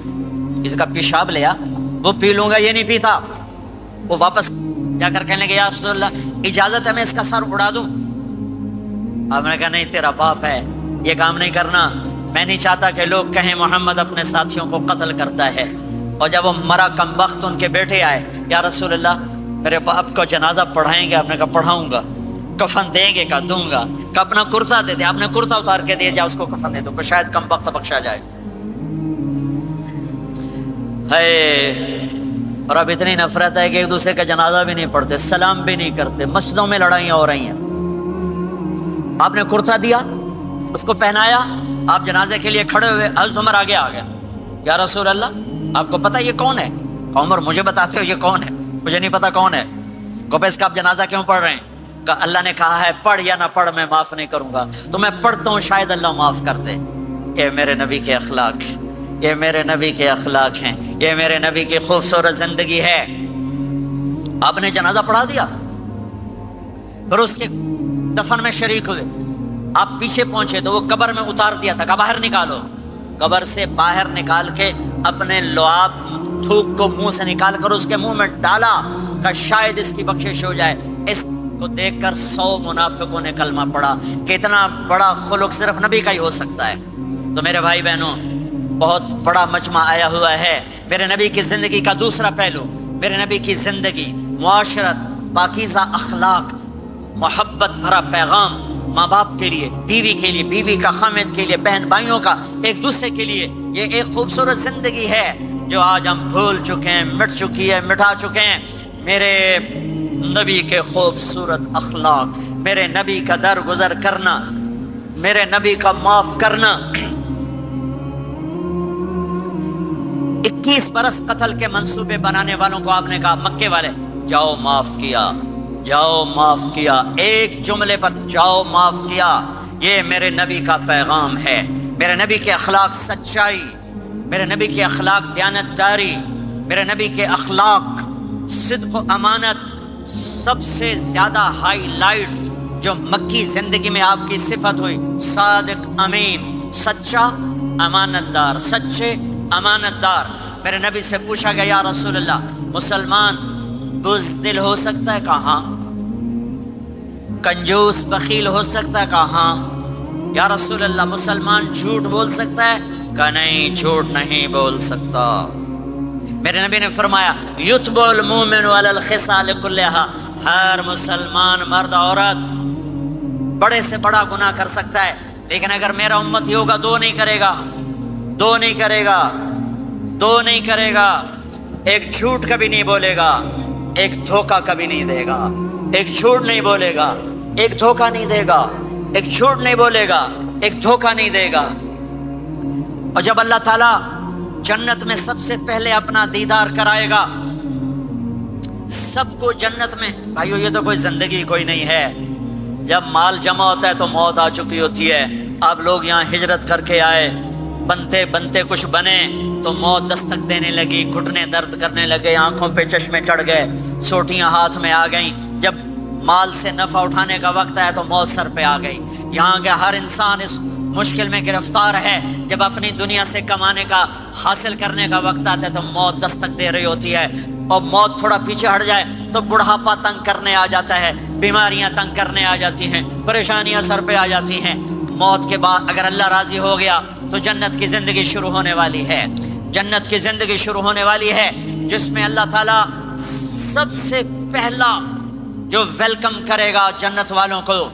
Speaker 1: کسی کا پیشاب لیا وہ پی لوں گا، یہ نہیں پیتا۔ وہ واپس جا کر کہنے لگے یا رسول اللہ اجازت ہے میں اس کا سر اڑا دوں؟ آپ نے کہا نہیں، تیرا باپ ہے، یہ کام نہیں کرنا، میں نہیں چاہتا کہ لوگ کہیں محمد اپنے ساتھیوں کو قتل کرتا ہے۔ اور جب وہ مرا کم وقت ان کے بیٹے آئے، یا رسول اللہ میرے باپ کو جنازہ پڑھائیں گے؟ آپ نے کہا پڑھاؤں گا۔ کفن دیں گے؟ کہا دوں گا۔ کہ اپنا کرتا دے دے، آپ نے کرتا اتار کے دے جا، اس کو کفن دے دو کہ شاید کم وقت بخشا جائے۔ ہے، اور اب اتنی نفرت ہے کہ ایک دوسرے کا جنازہ بھی نہیں پڑھتے، سلام بھی نہیں کرتے، مسجدوں میں لڑائیاں ہو رہی ہیں۔ آپ نے کرتا دیا، اس کو پہنایا، آپ جنازے کے لیے کھڑے ہوئے، حضرت عمر آگے آ گیا، یا رسول اللہ آپ کو پتہ یہ کون ہے؟ عمر مجھے بتاتے ہو یہ کون ہے؟ مجھے نہیں پتا کون ہے۔ کہ اس کا آپ جنازہ کیوں پڑھ رہے ہیں؟ کہ اللہ نے کہا ہے پڑھ یا نہ پڑھ میں معاف نہیں کروں گا، تو میں پڑھتا ہوں شاید اللہ معاف کر دے۔ یہ میرے نبی کے اخلاق ہیں، یہ میرے نبی کے اخلاق ہیں، یہ میرے نبی کی خوبصورت زندگی ہے۔ آپ نے جنازہ پڑھا دیا، پھر اس کے دفن میں شریک ہوئے، آپ پیچھے پہنچے تو وہ قبر میں اتار دیا تھا، کہ باہر نکالو۔ قبر سے باہر نکال کے اپنے لعاب تھوک کو منہ سے نکال کر اس کے منہ میں ڈالا کہ شاید اس کی بخشش ہو جائے۔ اس کو دیکھ کر 100 منافقوں نے کلمہ پڑھا کہ اتنا بڑا خلق صرف نبی کا ہی ہو سکتا ہے۔ تو میرے بھائی بہنوں، بہت بڑا مجمع آیا ہوا ہے۔ میرے نبی کی زندگی کا دوسرا پہلو، میرے نبی کی زندگی معاشرت، پاکیزہ اخلاق، محبت بھرا پیغام ماں باپ کے لیے، بیوی کے لیے، بیوی کا خامد کے لیے، بہن بھائیوں کا ایک دوسرے کے لیے، یہ ایک خوبصورت زندگی ہے جو آج ہم بھول چکے ہیں، مٹ چکی ہے، مٹا چکے ہیں۔ میرے نبی کے خوبصورت اخلاق، میرے نبی کا درگزر کرنا، میرے نبی کا معاف کرنا۔ 21 برس قتل کے منصوبے بنانے والوں کو آپ نے کہا، مکے والے جاؤ معاف کیا، جاؤ معاف کیا، ایک جملے پر جاؤ معاف کیا۔ یہ میرے نبی کا پیغام ہے، میرے نبی کے اخلاق سچائی، میرے نبی کے اخلاق دیانتداری، میرے نبی کے اخلاق صدق و امانت۔ سب سے زیادہ ہائی لائٹ جو مکی زندگی میں آپ کی صفت ہوئی، صادق امین، سچا امانت دار، سچے امانت دار۔ میرے نبی سے پوچھا گیا، یا رسول اللہ مسلمان بزدل ہو سکتا ہے؟ کہاں؟ کنجوس بخیل ہو سکتا ہے؟ کہاں؟ یا رسول اللہ مسلمان جھوٹ بول سکتا ہے؟ کہ نہیں، جھوٹ نہیں بول سکتا۔ میرے نبی نے فرمایا، یتبع المؤمن علی الخصال کلھا، ہر مسلمان مرد عورت بڑے سے بڑا گناہ کر سکتا ہے، لیکن اگر میرا امتی ہوگا دو نہیں کرے گا، دو نہیں کرے گا، دو نہیں کرے گا۔ ایک جھوٹ کبھی نہیں بولے گا، ایک دھوکہ کبھی نہیں دے گا۔ ایک جھوٹ نہیں بولے گا، ایک دھوکہ نہیں دے گا، ایک جھوٹ نہیں بولے گا، ایک دھوکہ نہیں دے گا۔ اور جب اللہ تعالیٰ جنت میں سب سے پہلے اپنا دیدار کرائے گا سب کو جنت میں، بھائیو یہ تو کوئی زندگی کوئی نہیں ہے۔ جب مال جمع ہوتا ہے تو موت آ چکی ہوتی ہے۔ آپ لوگ یہاں ہجرت کر کے آئے، بنتے بنتے کچھ بنے تو موت دستک دینے لگی، گھٹنے درد کرنے لگے، آنکھوں پہ چشمے چڑھ گئے، سوٹیاں ہاتھ میں آ گئیں۔ جب مال سے نفع اٹھانے کا وقت آیا تو موت سر پہ آ گئی۔ یہاں کے ہر انسان اس مشکل میں گرفتار ہے، جب اپنی دنیا سے کمانے کا، حاصل کرنے کا وقت آتا ہے تو موت دستک دے رہی ہوتی ہے۔ اور موت تھوڑا پیچھے ہٹ جائے تو بڑھاپا تنگ کرنے آ جاتا ہے، بیماریاں تنگ کرنے آ جاتی ہیں، پریشانیاں سر پہ آ جاتی ہیں۔ موت کے بعد اگر اللہ راضی ہو گیا تو جنت کی زندگی شروع ہونے والی ہے، جنت کی زندگی شروع ہونے والی ہے، جس میں اللہ تعالیٰ سب سے پہلا جو ویلکم کرے گا جنت والوں کو،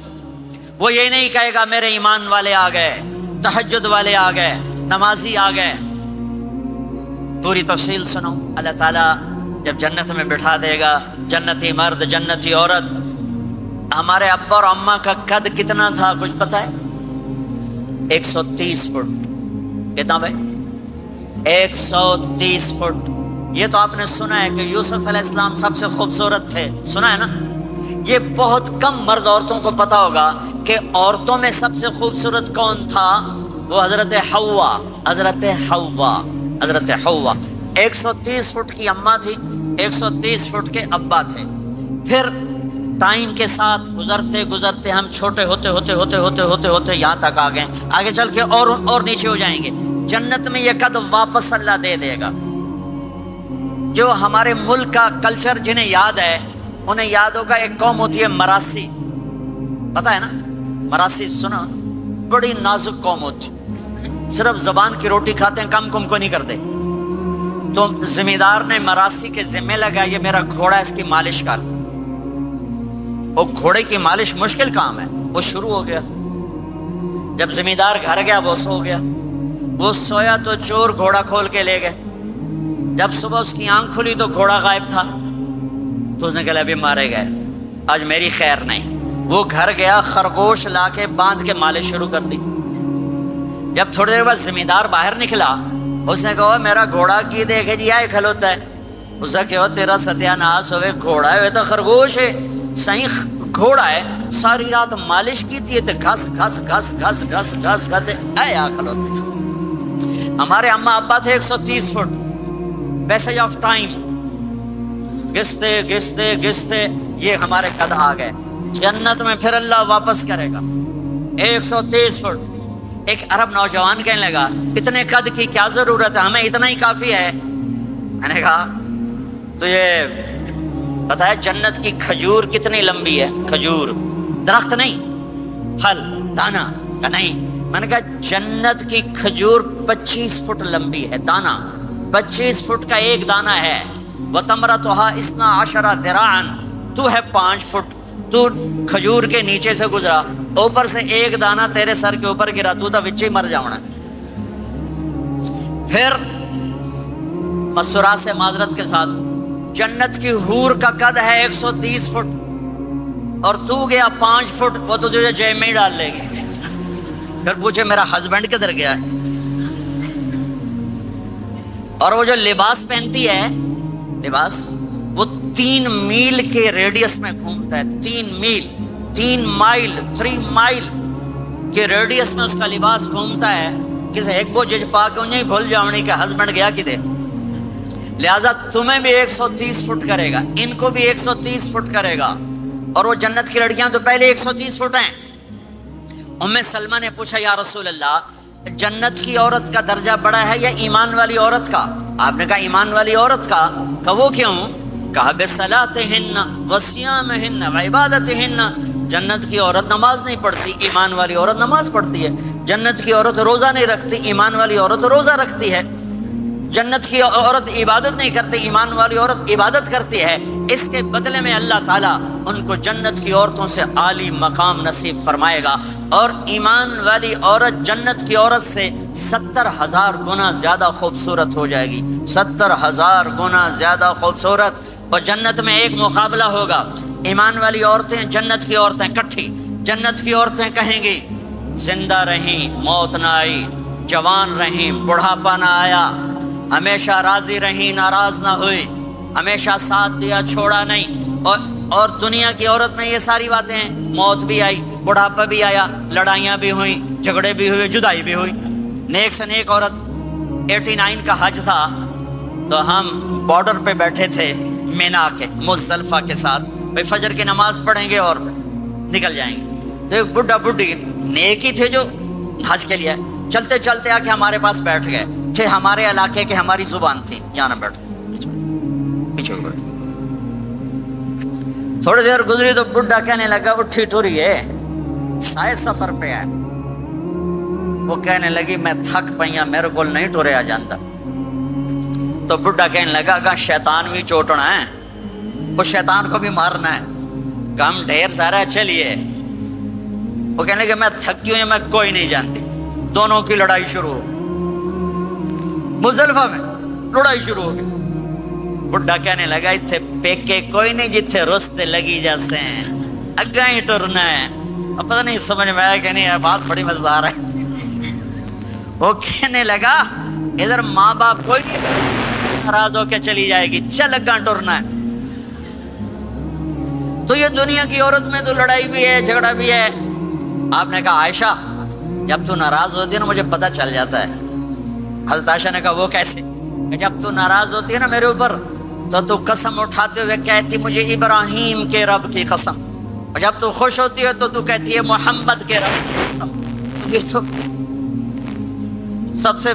Speaker 1: وہ یہ نہیں کہے گا میرے ایمان والے آ گئے، تہجد والے آ گئے، نمازی آ گئے۔ پوری تفصیل سنو۔ اللہ تعالیٰ جب جنت میں بٹھا دے گا جنتی مرد، جنتی عورت۔ ہمارے ابا اور اماں کا قد کتنا تھا کچھ پتہ ہے؟ 130 فٹ۔ کتنا بھائی؟ 130 فٹ۔ یہ تو آپ نے سنا ہے کہ یوسف علیہ السلام سب سے خوبصورت تھے، سنا ہے نا؟ یہ بہت کم مرد عورتوں کو پتا ہوگا کہ عورتوں میں سب سے خوبصورت کون تھا؟ وہ حضرت حوا، حضرت حوا، حضرت حوا۔ 130 فٹ کی اماں تھی، 130 فٹ کے ابا تھے۔ پھر ٹائم کے ساتھ گزرتے گزرتے ہم چھوٹے ہوتے ہوتے ہوتے ہوتے ہوتے ہوتے یہاں تک آ گئے، آگے چل کے اور نیچے ہو جائیں گے۔ جنت میں یہ قد واپس اللہ دے دے گا۔ جو ہمارے ملک کا کلچر جنہیں یاد ہے انہیں یاد ہوگا، ایک قوم ہوتی ہے مراسی، پتہ ہے نا؟ مراسی سنا؟ بڑی نازک قوم ہوتی، صرف زبان کی روٹی کھاتے ہیں، کم کو نہیں کرتے۔ تو زمیندار نے مراسی کے ذمہ لگا، یہ میرا گھوڑا ہے، اس کی مالش کر۔ وہ گھوڑے کی مالش مشکل کام ہے، وہ شروع ہو گیا۔ جب زمیندار گھر گیا وہ سو گیا، وہ سویا تو چور گھوڑا کھول کے لے گئے۔ جب صبح اس کی آنکھ کھلی تو گھوڑا غائب تھا، تو اس نے کہا ابھی مارے گئے، آج میری خیر نہیں۔ وہ گھر گیا، خرگوش لا کے باندھ کے مالش شروع کر دی۔ جب تھوڑی دیر بعد زمیندار باہر نکلا، اس نے کہا میرا گھوڑا کی دیکھے جی آئے کھلوتا ہے۔ اس نے کہا تیرا ستیہ ناس ہوئے، گھوڑا ہے وہ تو خرگوش ہے، صحیح گھوڑا ہے، ساری رات مالش کی تھی تو گھس گھس گھس گھس گھس گھس گھس اے آ کھلوتے۔ ہمارے اماں ابا تھے 130 فٹ، پیسج آف ٹائم، گھستے گھستے گھستے یہ ہمارے قد آ گئے۔ جنت میں پھر اللہ واپس کرے گا 130 فٹ۔ ایک عرب نوجوان کہنے لگا اتنے قد کی کیا ضرورت ہے، ہمیں اتنا ہی کافی ہے۔ میں نے کہا تو یہ بتایا جنت کی کھجور کتنی لمبی ہے؟ کھجور درخت نہیں، پھل دانا کا نہیں۔ میں نے کہا جنت کی کھجور 25 فٹ لمبی ہے، دانا 25 فٹ کا ایک دانا ہے۔ وَتَمْرَتُهَا 12 ذِرَاعًا، تو ہے 5 فٹ، تو کھجور کے نیچے سے گزرا، اوپر سے ایک دانہ تیرے سر کے اوپر گرا، تو وچ ہی مر جاؤنا۔ پھر مسورات سے معذرت کے ساتھ، جنت کی حور کا قد ہے 130 فٹ اور تو گیا 5 فٹ، وہ تو تجھے جیب میں ہی ڈال لے گی۔ پھر پوچھے میرا ہسبینڈ کدھر گیا ہے؟ اور وہ جو لباس پہنتی ہے، لباس وہ 3 میل کے ریڈیس میں گھومتا ہے، 3 مائل کے ریڈیس میں اس کا لباس گھومتا ہے۔ کسی ایک بو جج پا کے انہیں بھول جاؤنی کہ ہسبینڈ گیا کدھر۔ لہٰذا تمہیں بھی 130 فٹ کرے گا، ان کو بھی 130 فٹ کرے گا، اور وہ جنت کی لڑکیاں تو پہلے 130 فٹ ہیں۔ ام سلمہ نے پوچھا یا رسول اللہ، جنت کی عورت کا درجہ بڑا ہے یا ایمان والی عورت کا؟ آپ نے کہا ایمان والی عورت کا۔ کہ وہ کیوں؟ کہا بصلاتہن وصیامہن وعبادتہن، جنت کی عورت نماز نہیں پڑھتی، ایمان والی عورت نماز پڑھتی ہے۔ جنت کی عورت روزہ نہیں رکھتی، ایمان والی عورت روزہ رکھتی ہے۔ جنت کی عورت عبادت نہیں کرتی، ایمان والی عورت عبادت کرتی ہے۔ اس کے بدلے میں اللہ تعالیٰ ان کو جنت کی عورتوں سے عالی مقام نصیب فرمائے گا، اور ایمان والی عورت جنت کی عورت سے 70,000 گنا زیادہ خوبصورت ہو جائے گی، 70,000 گنا زیادہ خوبصورت۔ اور جنت میں ایک مقابلہ ہوگا، ایمان والی عورتیں، جنت کی عورتیں کٹھی۔ جنت کی عورتیں کہیں گی زندہ رہیں، موت نہ آئی، جوان رہیں، بڑھاپا نہ آیا، ہمیشہ راضی رہیں، ناراض نہ ہوئی، ہمیشہ ساتھ دیا، چھوڑا نہیں۔ اور دنیا کی عورت میں یہ ساری باتیں ہیں، موت بھی آئی، بڑھاپا بھی آیا، لڑائیاں بھی ہوئیں، جھگڑے بھی ہوئے، جدائی بھی ہوئی۔ نیک سے نیک عورت، 89 کا حج تھا تو ہم بارڈر پہ بیٹھے تھے مینا کے، مزدلفہ کے ساتھ، بھائی فجر کی نماز پڑھیں گے اور نکل جائیں گے۔ تو ایک بڈھا بڈھی نیک ہی تھے جو حج کے لیے چلتے چلتے آ کے ہمارے پاس بیٹھ گئے تھے، ہمارے علاقے کے، ہماری زبان تھی، یہاں نہ بیٹھو، پیچھے بیٹھو۔ تھوڑی دیر گزری تو بڈھا کہنے لگا اٹھی ٹوری ہے، سائے سفر پہ ہے۔ وہ کہنے لگی میں تھک پئیاں، میرے کو نہیں ٹوریا جانتا۔ تو بڈھا کہنے لگا کہ شیطان بھی چوٹنا ہے، وہ شیطان کو بھی مارنا ہے، کام ڈھیر سارا چلیے۔ وہ کہنے لگے میں تھکی ہوئی، میں کوئی نہیں جانتی۔ دونوں کی لڑائی شروع ہو، مزدلفہ میں لڑائی شروع ہو گئی۔ بڈھا کہنے لگا اتھے پیکے کوئی نہیں جتھے رستے لگی جیسے ہیں، اگا ہی ٹرنا ہے۔ اب پتہ نہیں سمجھ میں آیا کہ نہیں، بات بڑی مزدار ہے۔ وہ کہنے لگا ادھر ماں باپ کوئی نہیں، ناراض ہو کے چلی جائے گی، چل اگا ٹرنا ہے۔ تو یہ دنیا کی عورت میں تو لڑائی بھی ہے، جھگڑا بھی ہے۔ آپ نے کہا عائشہ جب تو ناراض ہوتی ہے نا مجھے پتہ چل جاتا ہے۔ حضرت عائشہ نے کہا وہ کیسے؟ کہ جب تو ناراض ہوتی ہے نا میرے اوپر تو قسم اٹھاتے ہوئے کہتی مجھے ابراہیم کے رب کی قسم، اور جب تو خوش ہوتی ہے تو کہتی ہے محمد کے رب کی قسم۔ یہ تو سب سے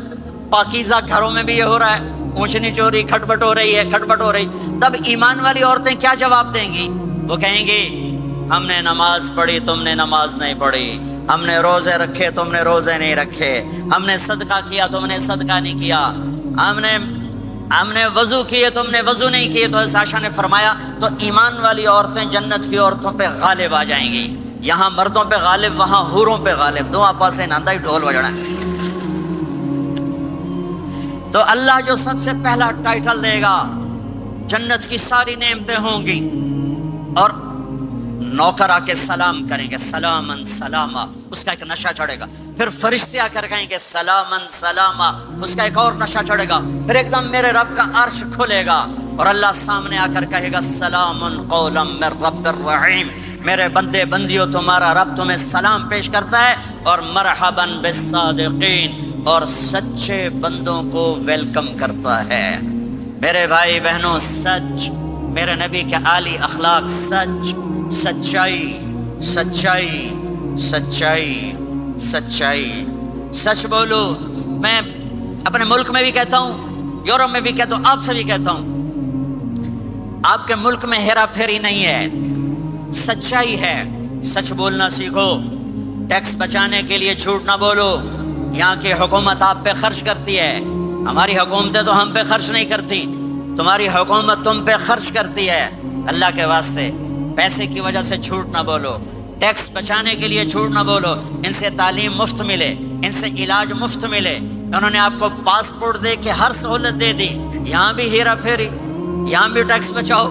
Speaker 1: پاکیزہ گھروں میں بھی یہ ہو رہا ہے، اونچ نیچ ہو رہی، کھٹپٹ ہو رہی ہے، کھٹپٹ ہو رہی۔ تب ایمان والی عورتیں کیا جواب دیں گی؟ وہ کہیں گی ہم نے نماز پڑھی، تم نے نماز نہیں پڑھی، ہم نے روزے رکھے، تم نے روزے نہیں رکھے، ہم نے صدقہ کیا، تم نے صدقہ نہیں کیا، ہم نے وضو کیے، تم نے وضو نہیں کیے۔ تو عائشہ نے فرمایا تو ایمان والی عورتیں جنت کی عورتوں پہ غالب آ جائیں گی، یہاں مردوں پہ غالب، وہاں حوروں پہ غالب، دو آپا سے ناندہ ہی ڈھول بجنا ہے۔ تو اللہ جو سب سے پہلا ٹائٹل دے گا، جنت کی ساری نعمتیں ہوں گی، اور نوکر آ کے سلام کریں گے، سلامن سلاما، اس کا ایک نشہ چڑھے گا۔ پھر فرشتے آ کر کہیں گے سلامن سلاما، اس کا ایک اور نشہ چڑھے گا۔ پھر ایک دم میرے رب کا عرش کھلے گا اور اللہ سامنے آ کر کہے گا سلام قولا من رب الرحیم، میرے بندے بندیوں تمہارا رب تمہیں سلام پیش کرتا ہے، اور مرحبا بالصادقین، اور سچے بندوں کو ویلکم کرتا ہے۔ میرے بھائی بہنوں، سچ، میرے نبی کے عالی اخلاق، سچ، سچائی، سچائی، سچائی، سچائی، سچ بولو۔ میں اپنے ملک میں بھی کہتا ہوں، یورپ میں بھی کہتا ہوں، آپ سے بھی کہتا ہوں، آپ کے ملک میں ہیرا پھیری نہیں ہے، سچائی ہے۔ سچ بولنا سیکھو، ٹیکس بچانے کے لیے جھوٹ نہ بولو۔ یہاں کی حکومت آپ پہ خرچ کرتی ہے، ہماری حکومتیں تو ہم پہ خرچ نہیں کرتی۔ تمہاری حکومت تم پہ خرچ کرتی ہے، اللہ کے واسطے پیسے کی وجہ سے جھوٹ نہ بولو، ٹیکس بچانے کے لیے جھوٹ نہ بولو۔ ان سے تعلیم مفت ملے، ان سے علاج مفت ملے، انہوں نے آپ کو پاسپورٹ دے کے ہر سہولت دے دی، یہاں بھی ہیرا پھیری، یہاں بھی ٹیکس بچاؤ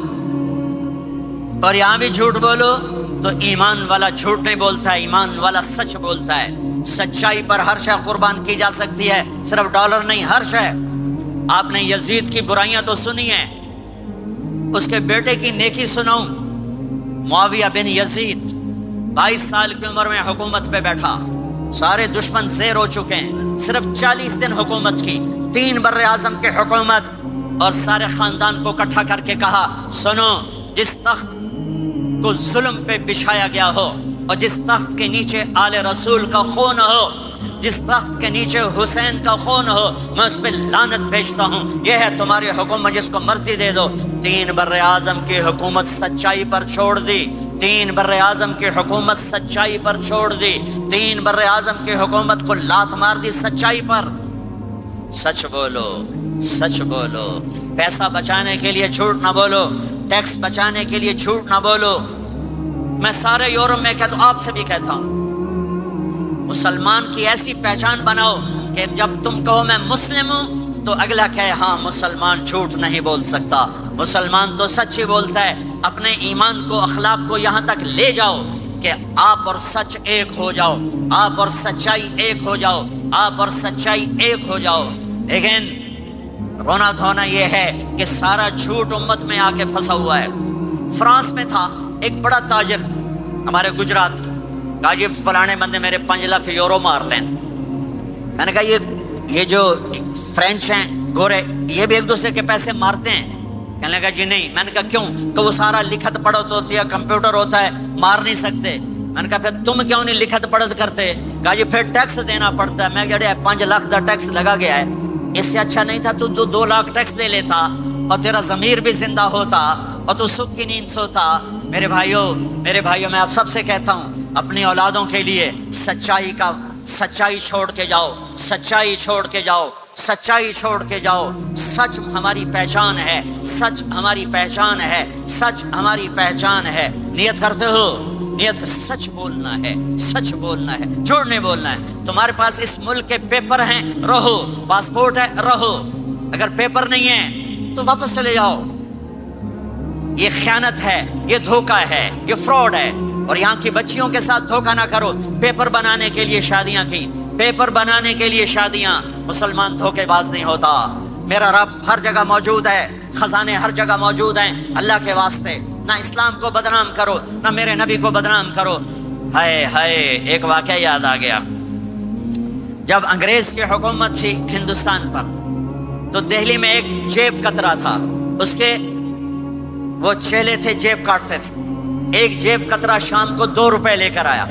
Speaker 1: اور یہاں بھی جھوٹ بولو۔ تو ایمان والا جھوٹ نہیں بولتا ہے، ایمان والا سچ بولتا ہے۔ سچائی پر ہر شے قربان کی جا سکتی ہے، صرف ڈالر نہیں، ہر شے۔ آپ نے یزید کی برائیاں تو سنی ہیں، اس کے بیٹے کی نیکی سناؤں۔ معاویہ بن یزید 22 سال کی عمر میں حکومت پہ بیٹھا، سارے دشمن زیر ہو چکے ہیں، صرف 40 دن حکومت کی، 3 بر اعظم کی حکومت، اور سارے خاندان کو اکٹھا کر کے کہا سنو، جس تخت کو ظلم پہ بچھایا گیا ہو اور جس تخت کے نیچے آل رسول کا خون ہو، جس تخت کے نیچے حسین کا خون ہو، میں اس پہ لعنت بھیجتا ہوں۔ یہ ہے تمہاری حکومت، جس کو مرضی دے دو۔ 3 بر اعظم کی حکومت سچائی پر چھوڑ دی، 3 بر اعظم کی حکومت سچائی پر چھوڑ دی، 3 بر اعظم کی حکومت کو لات مار دی سچائی پر۔ سچ بولو، سچ بولو، پیسہ بچانے کے لیے جھوٹ نہ بولو، ٹیکس بچانے کے لیے جھوٹ نہ بولو۔ میں سارے یورپ میں کہتا ہوں، آپ سے بھی کہتا ہوں، مسلمان کی ایسی پہچان بناؤ کہ جب تم کہو میں مسلم ہوں تو اگلا کہے ہاں مسلمان جھوٹ نہیں بول سکتا، مسلمان تو سچ ہی بولتا ہے۔ اپنے ایمان کو، اخلاق کو یہاں تک لے جاؤ کہ آپ اور سچ ایک ہو جاؤ، آپ اور سچائی ایک ہو جاؤ، آپ اور سچائی ایک ہو جاؤ۔ لیکن رونا دھونا یہ ہے کہ سارا جھوٹ امت میں آ کے پھنسا ہوا ہے۔ فرانس میں تھا ایک بڑا تاجر ہمارے گجرات کا، کہا جی فلانے بندے میرے 5 لاکھ یورو مار لیں۔ میں نے کہا یہ جو فرینچ ہیں گورے، یہ بھی ایک دوسرے کے پیسے مارتے ہیں؟ کہنے لگا جی نہیں۔ میں نے کہا کیوں؟ کہ وہ سارا لکھت پڑھت ہوتی ہے، کمپیوٹر ہوتا ہے، مار نہیں سکتے۔ میں نے کہا پھر تم کیوں نہیں لکھت پڑھت کرتے؟ کہا جی پھر ٹیکس دینا پڑتا ہے۔ میں کہا 5 لاکھ کا ٹیکس لگا گیا ہے، اس سے اچھا نہیں تھا تو 2 لاکھ ٹیکس دے لیتا اور تیرا ضمیر بھی زندہ ہوتا اور تو سکھ کی نیند سوتا۔ میرے بھائیوں، میں آپ سب سے کہتا ہوں، اپنی اولادوں کے لیے سچائی چھوڑ کے جاؤ، سچائی چھوڑ کے جاؤ، سچائی چھوڑ کے جاؤ۔ سچ ہماری پہچان ہے، سچ ہماری پہچان ہے، سچ ہماری پہچان ہے۔ نیت کرتے ہو؟ نیت سچ بولنا ہے، سچ بولنا ہے، جھوٹ نہیں بولنا ہے۔ تمہارے پاس اس ملک کے پیپر ہیں، رہو، پاسپورٹ ہے، رہو۔ اگر پیپر نہیں ہے تو واپس چلے جاؤ۔ یہ خیانت ہے، یہ دھوکہ ہے، یہ فراڈ ہے۔ اور یہاں کی بچیوں کے ساتھ دھوکہ نہ کرو۔ پیپر بنانے کے لیے شادیاں کی، پیپر بنانے کے لیے شادیاں۔ مسلمان دھوکے باز نہیں ہوتا۔ میرا رب ہر جگہ موجود ہے، خزانے ہر جگہ موجود ہیں۔ اللہ کے واسطے نہ اسلام کو بدنام کرو، نہ میرے نبی کو بدنام کرو۔ ہائے ہائے، ایک واقعہ یاد آ گیا۔ جب انگریز کی حکومت تھی ہندوستان پر تو دہلی میں ایک جیب کترا تھا، اس کے وہ چیلے تھے، جیب کاٹتے تھے۔ ایک جیب کترا شام کو 2 روپے لے کر آیا۔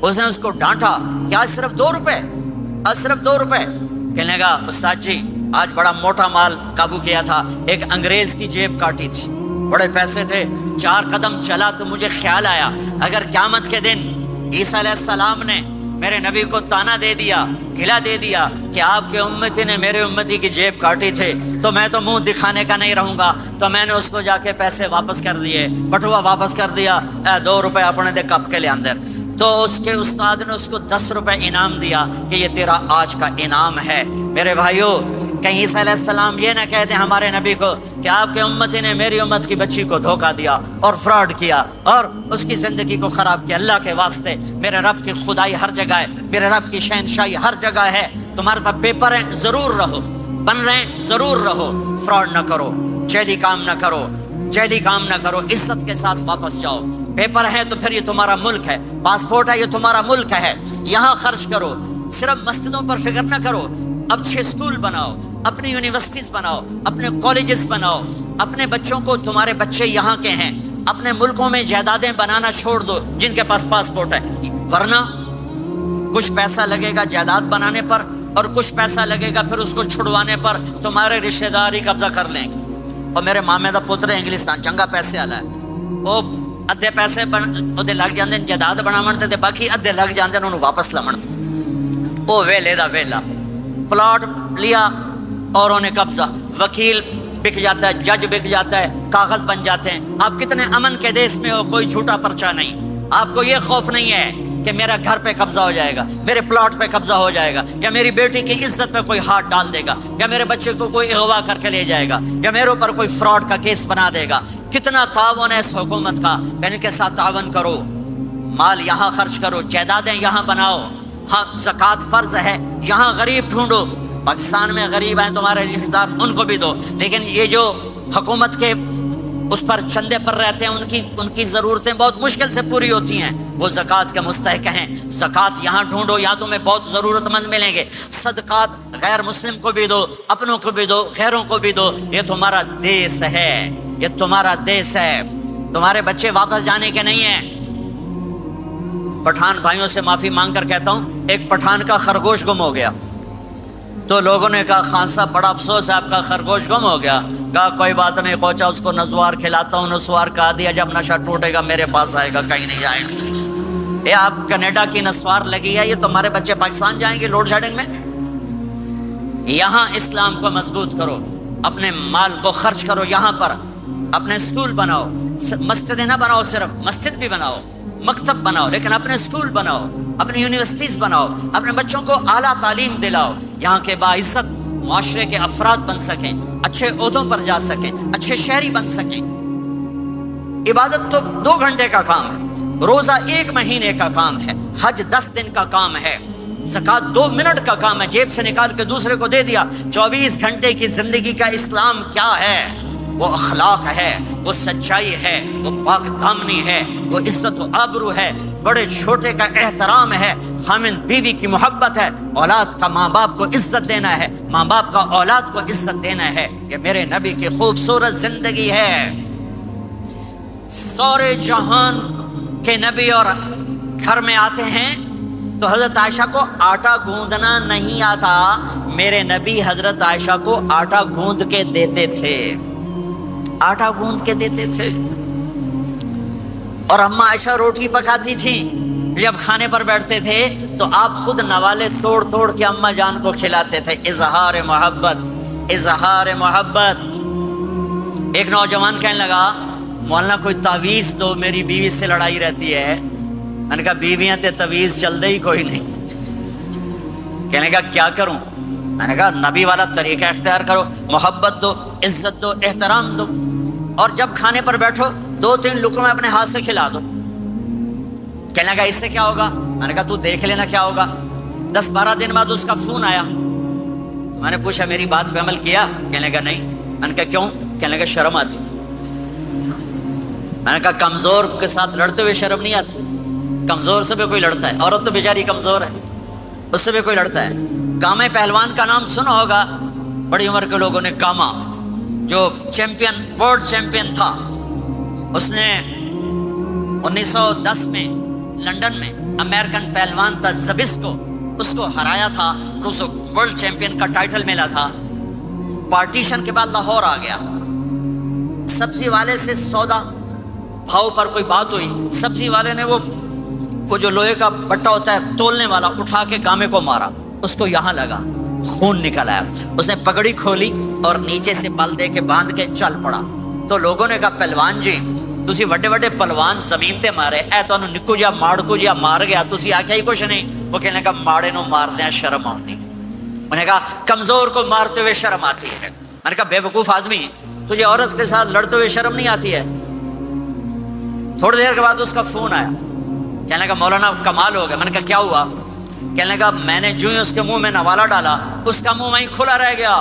Speaker 1: اس نے اس کو ڈانٹا کہ آج صرف 2 روپے، آج صرف 2 روپے۔ کہنے لگا استاد جی آج بڑا موٹا مال قابو کیا تھا، ایک انگریز کی جیب کاٹی تھی، بڑے پیسے تھے۔ 4 قدم چلا تو مجھے خیال آیا اگر قیامت کے دن عیسیٰ علیہ السلام نے میرے نبی کو تانا دے دیا، گھلا دے دیا کہ آپ کے امتی نے میرے امتی کی جیب کاٹی تھے، تو میں تو منہ دکھانے کا نہیں رہوں گا۔ تو میں نے اس کو جا کے پیسے واپس کر دیے، بٹوا واپس کر دیا، 2 روپے اپنے دے کپ کے لے اندر۔ تو اس کے استاد نے اس کو 10 روپے انعام دیا کہ یہ تیرا آج کا انعام ہے۔ میرے بھائیوں، کہیں عیسیٰ علیہ السلام یہ نہ کہہ دیں ہمارے نبی کو کہ آپ کے امتی نے میری امت کی بچی کو دھوکہ دیا اور فراڈ کیا اور اس کی زندگی کو خراب کیا۔ اللہ کے واسطے، میرے رب کی خدائی ہر جگہ ہے، میرے رب کی شہنشاہی ہر جگہ ہے۔ تمہارے پاس پیپر ہیں، ضرور رہو، بن رہے ہیں، ضرور رہو، فراڈ نہ کرو، جعلی کام نہ کرو، جعلی کام نہ کرو، عزت کے ساتھ واپس جاؤ۔ پیپر ہے تو پھر یہ تمہارا ملک ہے، پاسپورٹ ہے یہ تمہارا ملک ہے، یہاں خرچ کرو۔ صرف مسجدوں پر فکر نہ کرو، اچھے اسکول بناؤ، اپنی یونیورسٹیز بناؤ، اپنے کالجز بناؤ، اپنے بچوں کو، تمہارے بچے یہاں کے ہیں، اپنے ملکوں میں جائیدادیں بنانا چھوڑ دو جن کے پاس پاسپورٹ ہے، ورنہ کچھ پیسہ لگے گا جائیداد بنانے پر اور کچھ پیسہ لگے گا پھر اس کو چھڑوانے پر، تمہارے رشتہ دار ہی قبضہ کر لیں گے۔ اور میرے مامے دا پتر انگلستان چنگا پیسے والا ہے، وہ ادھے پیسے ادھے لگ جاندے جائیداد بناون تے باقی ادھے لگ جاندے انہوں واپس لمن تے۔ وہ ویلے دا ویلا پلاٹ لیا اور انہیں قبضہ، وکیل بک جاتا ہے، جج بک جاتا ہے، کاغذ بن جاتے ہیں۔ آپ کتنے امن کے دیش میں ہو، کوئی جھوٹا پرچہ نہیں، آپ کو یہ خوف نہیں ہے کہ میرا گھر پہ قبضہ ہو جائے گا، میرے پلاٹ پہ قبضہ ہو جائے گا، یا میری بیٹی کی عزت پہ کوئی ہاتھ ڈال دے گا، یا میرے بچے کو کوئی اغوا کر کے لے جائے گا، یا میرے اوپر کوئی فراڈ کا کیس بنا دے گا۔ کتنا تعاون ہے اس حکومت کا، ان کے ساتھ تعاون کرو، مال یہاں خرچ کرو، جائیدادیں یہاں بناؤ، ہاں زکوٰۃ فرض ہے، یہاں غریب ڈھونڈو، پاکستان میں غریب ہیں تمہارے رشتہ دار، ان کو بھی دو، لیکن یہ جو حکومت کے اس پر چندے پر رہتے ہیں ان کی ضرورتیں بہت مشکل سے پوری ہوتی ہیں، وہ زکوٰۃ کے مستحق ہیں۔ زکوٰۃ یہاں ڈھونڈو، یہاں تمہیں بہت ضرورت مند ملیں گے۔ صدقات غیر مسلم کو بھی دو، اپنوں کو بھی دو، غیروں کو بھی دو، یہ تمہارا دیس ہے، یہ تمہارا دیس ہے، تمہارے بچے واپس جانے کے نہیں ہیں۔ پٹھان بھائیوں سے معافی مانگ کر کہتا ہوں، ایک پٹھان کا خرگوش گم ہو گیا، تو لوگوں نے کہا خان صاحب بڑا افسوس ہے آپ کا خرگوش گم ہو گیا۔ کہا کوئی بات نہیں کوچا، اس کو نسوار کھلاتا ہوں، نسوار کہا دیا جب نشہ ٹوٹے گا میرے پاس آئے گا، کہیں نہیں جائے گا۔ یہ آپ کینیڈا کی نسوار لگی ہے، یہ تمہارے بچے پاکستان جائیں گے لوڈ شیڈنگ میں؟ یہاں اسلام کو مضبوط کرو، اپنے مال کو خرچ کرو، یہاں پر اپنے اسکول بناؤ، مسجدیں نہ بناؤ، صرف مسجد بھی بناؤ، مکتب بناؤ، لیکن اپنے اسکول بناؤ، اپنی یونیورسٹیز بناؤ، اپنے بچوں کو اعلیٰ تعلیم دلاؤ، یہاں کے باعزت معاشرے کے افراد بن سکیں، اچھے عہدوں پر جا سکیں، اچھے شہری بن سکیں۔ عبادت تو 2 گھنٹے کا کام ہے، روزہ 1 مہینے کا کام ہے، حج 10 دن کا کام ہے، زکوٰۃ 2 منٹ کا کام ہے، جیب سے نکال کے دوسرے کو دے دیا۔ 24 گھنٹے کی زندگی کا اسلام کیا ہے؟ وہ اخلاق ہے، وہ سچائی ہے، وہ پاک دامنی ہے، وہ عزت و آبرو ہے، بڑے چھوٹے کا احترام ہے، خامند بیوی کی محبت ہے، اولاد کا ماں باپ کو عزت دینا ہے، ماں باپ کا اولاد کو عزت دینا ہے۔ یہ میرے نبی کی خوبصورت زندگی ہے۔ سورے جہان کے نبی اور گھر میں آتے ہیں تو حضرت عائشہ کو آٹا گوندنا نہیں آتا، میرے نبی حضرت عائشہ کو آٹا گوند کے دیتے تھے، آٹا گوند کے دیتے تھے۔ اور اماں عائشہ روٹی پکاتی تھی، جب کھانے پر بیٹھتے تھے تو آپ خود نوالے توڑ توڑ کے اماں جان کو کھلاتے تھے۔ اظہار محبت، اظہار محبت۔ ایک نوجوان کہنے لگا مولانا کوئی تعویذ دو، میری بیوی سے لڑائی رہتی ہے۔ میں نے کہا بیویاں تے تعویذ چل دے ہی کوئی نہیں۔ کہنے لگا کیا کروں؟ میں نے کہا نبی والا طریقہ اختیار کرو، محبت دو، عزت دو، احترام دو، اور جب کھانے پر بیٹھو 2-3 لقمے اپنے ہاتھ سے کھلا دو۔ کہنے لگا اس سے کیا ہوگا؟ میں نے کہا تو دیکھ لینا کیا ہوگا۔ 10-12 دن بعد اس کا فون آیا، میں نے پوچھا میری بات پہ عمل کیا؟ کہنے لگا نہیں۔ میں نے کہا کیوں؟ کہنے لگا شرم آتی۔ میں نے کہا کمزور کے ساتھ لڑتے ہوئے شرم نہیں آتی؟ کمزور سے بھی کوئی لڑتا ہے، عورت تو بیچاری کمزور ہے، اس سے بھی کوئی لڑتا ہے۔ گامے پہلوان کا نام سنا ہوگا، بڑی عمر کے لوگوں نے، گاما جو چیمپئن، ورلڈ چیمپئن تھا، اس نے 1910 میں لندن میں امریکن پہلوان تھا زبسکو، اس کو ہرایا تھا، اس کو ورلڈ چیمپئن کا ٹائٹل ملا تھا۔ پارٹیشن کے بعد لاہور آ گیا، سبزی والے سے سودا بھاؤ پر کوئی بات ہوئی، سبزی والے نے وہ جو لوہے کا بٹا ہوتا ہے تولنے والا اٹھا کے گامے کو مارا، اس کو یہاں لگا، خون نکل آیا۔ اس نے پگڑی کھولی اور نیچے سے بل دے کے باندھ کے چل پڑا۔ تو لوگوں نے کہا پہلوان جی تسی وڈے وڈے پہلوان زمین تے مارے، اے تو نکو جا ماڑکو جا مار گیا، تسی آکھیا ہی کچھ نہیں۔ وہ کہنے لگا ماڑے نو مار دیا شرم آتی۔ انہوں نے کہا کمزور کو مارتے ہوئے شرم آتی ہے۔ میں نے کہا بے وقوف آدمی، تجھے عورت کے ساتھ لڑتے ہوئے شرم نہیں آتی ہے؟ تھوڑی دیر کے بعد اس کا فون آیا، کہنے لگا مولانا کمال ہو گیا۔ میں نے کہا کیا ہوا؟ کہنے لگا میں نے جو ہی اس کے منہ میں نوالا ڈالا، اس کا منہ وہیں کھلا رہ گیا۔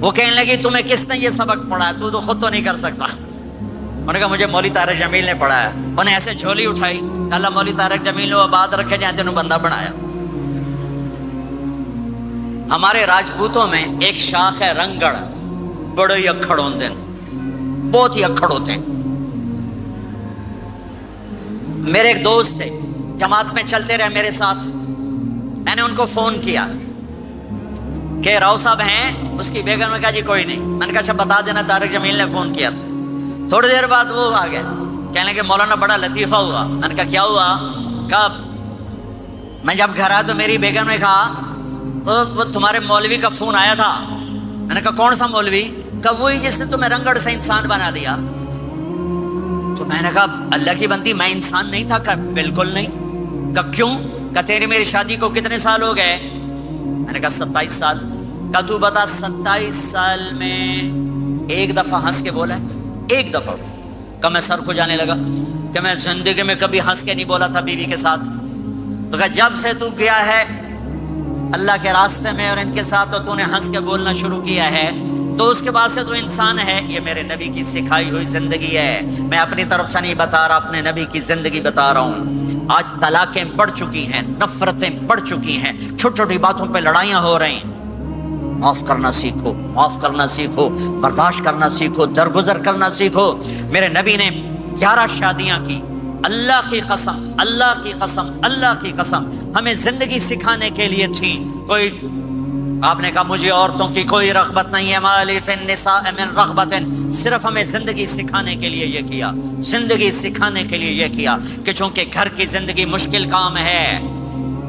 Speaker 1: وہ کہنے لگی تمہیں کس نے یہ سبق پڑھایا؟ تو خود تو نہیں کر سکتا۔ انہوں نے کہا مجھے مولوی طارق جمیل نے پڑھایا۔ انہیں ایسے جھولی اٹھائی، اللہ مولوی طارق جمیل نے آباد رکھے جہاں تینوں بندہ بنایا۔ ہمارے راجپوتوں میں ایک شاخ ہے رنگڑ، بڑے ہی اکھڑ ہوتے ہیں، بہت ہی اکھڑ ہوتے ہیں۔ میرے ایک دوست تھے، جماعت میں چلتے رہے میرے ساتھ، میں نے ان کو فون کیا کہ راؤ صاحب ہیں؟ اس کی بیگم نے کہا جی کوئی نہیں۔ میں نے کہا اچھا بتا دینا طارق جمیل نے فون کیا تھا۔ تھوڑی دیر بعد وہ آ گئے، کہنے لگے مولانا بڑا لطیفہ ہوا۔ میں نے کہا کیا ہوا؟ کب؟ میں جب گھر آیا تو میری بیگم نے کہا وہ تمہارے مولوی کا فون آیا تھا۔ میں نے کہا کون سا مولوی؟ کہا وہی جس نے تمہیں رنگڑ سے انسان بنا دیا۔ تو میں نے کہا اللہ کی بندی میں انسان نہیں تھا؟ کہا بالکل نہیں۔ کہا کیوں؟ کہا تیری میری شادی کو کتنے سال ہو گئے؟ میں نے کہا 27 سال۔ کہا تو بتا 27 سال میں ایک دفعہ ہنس کے بولا ہے؟ ایک دفعہ۔ کہا میں سر کو جانے لگا کہ میں زندگی میں کبھی ہنس کے نہیں بولا تھا بیوی کے ساتھ۔ تو کہا جب سے تو گیا ہے اللہ کے راستے میں اور ان کے ساتھ تو نے ہنس کے بولنا شروع کیا ہے تو اس کے بعد سے تو انسان ہے۔ یہ میرے نبی کی سکھائی ہوئی زندگی ہے، میں اپنی طرف سے نہیں بتا رہا، اپنے نبی کی زندگی بتا رہا ہوں۔ آج طلاقیں بڑھ چکی ہیں، نفرتیں بڑھ چکی ہیں، چھوٹی چھوٹی باتوں پہ لڑائیاں ہو رہی ہیں۔ معاف کرنا سیکھو، معاف کرنا سیکھو، برداشت کرنا سیکھو، درگزر کرنا سیکھو۔ میرے نبی نے 11 شادیاں کی۔ اللہ کی قسم، اللہ کی قسم، اللہ کی قسم ہمیں زندگی سکھانے کے لیے تھی۔ کوئی آپ نے کہا مجھے عورتوں کی کوئی رغبت نہیں ہے، مالی فی النساء من رغبت، صرف ہمیں زندگی سکھانے کے لیے یہ کیا، زندگی سکھانے کے لیے یہ کیا کہ چونکہ گھر کی زندگی مشکل کام ہے،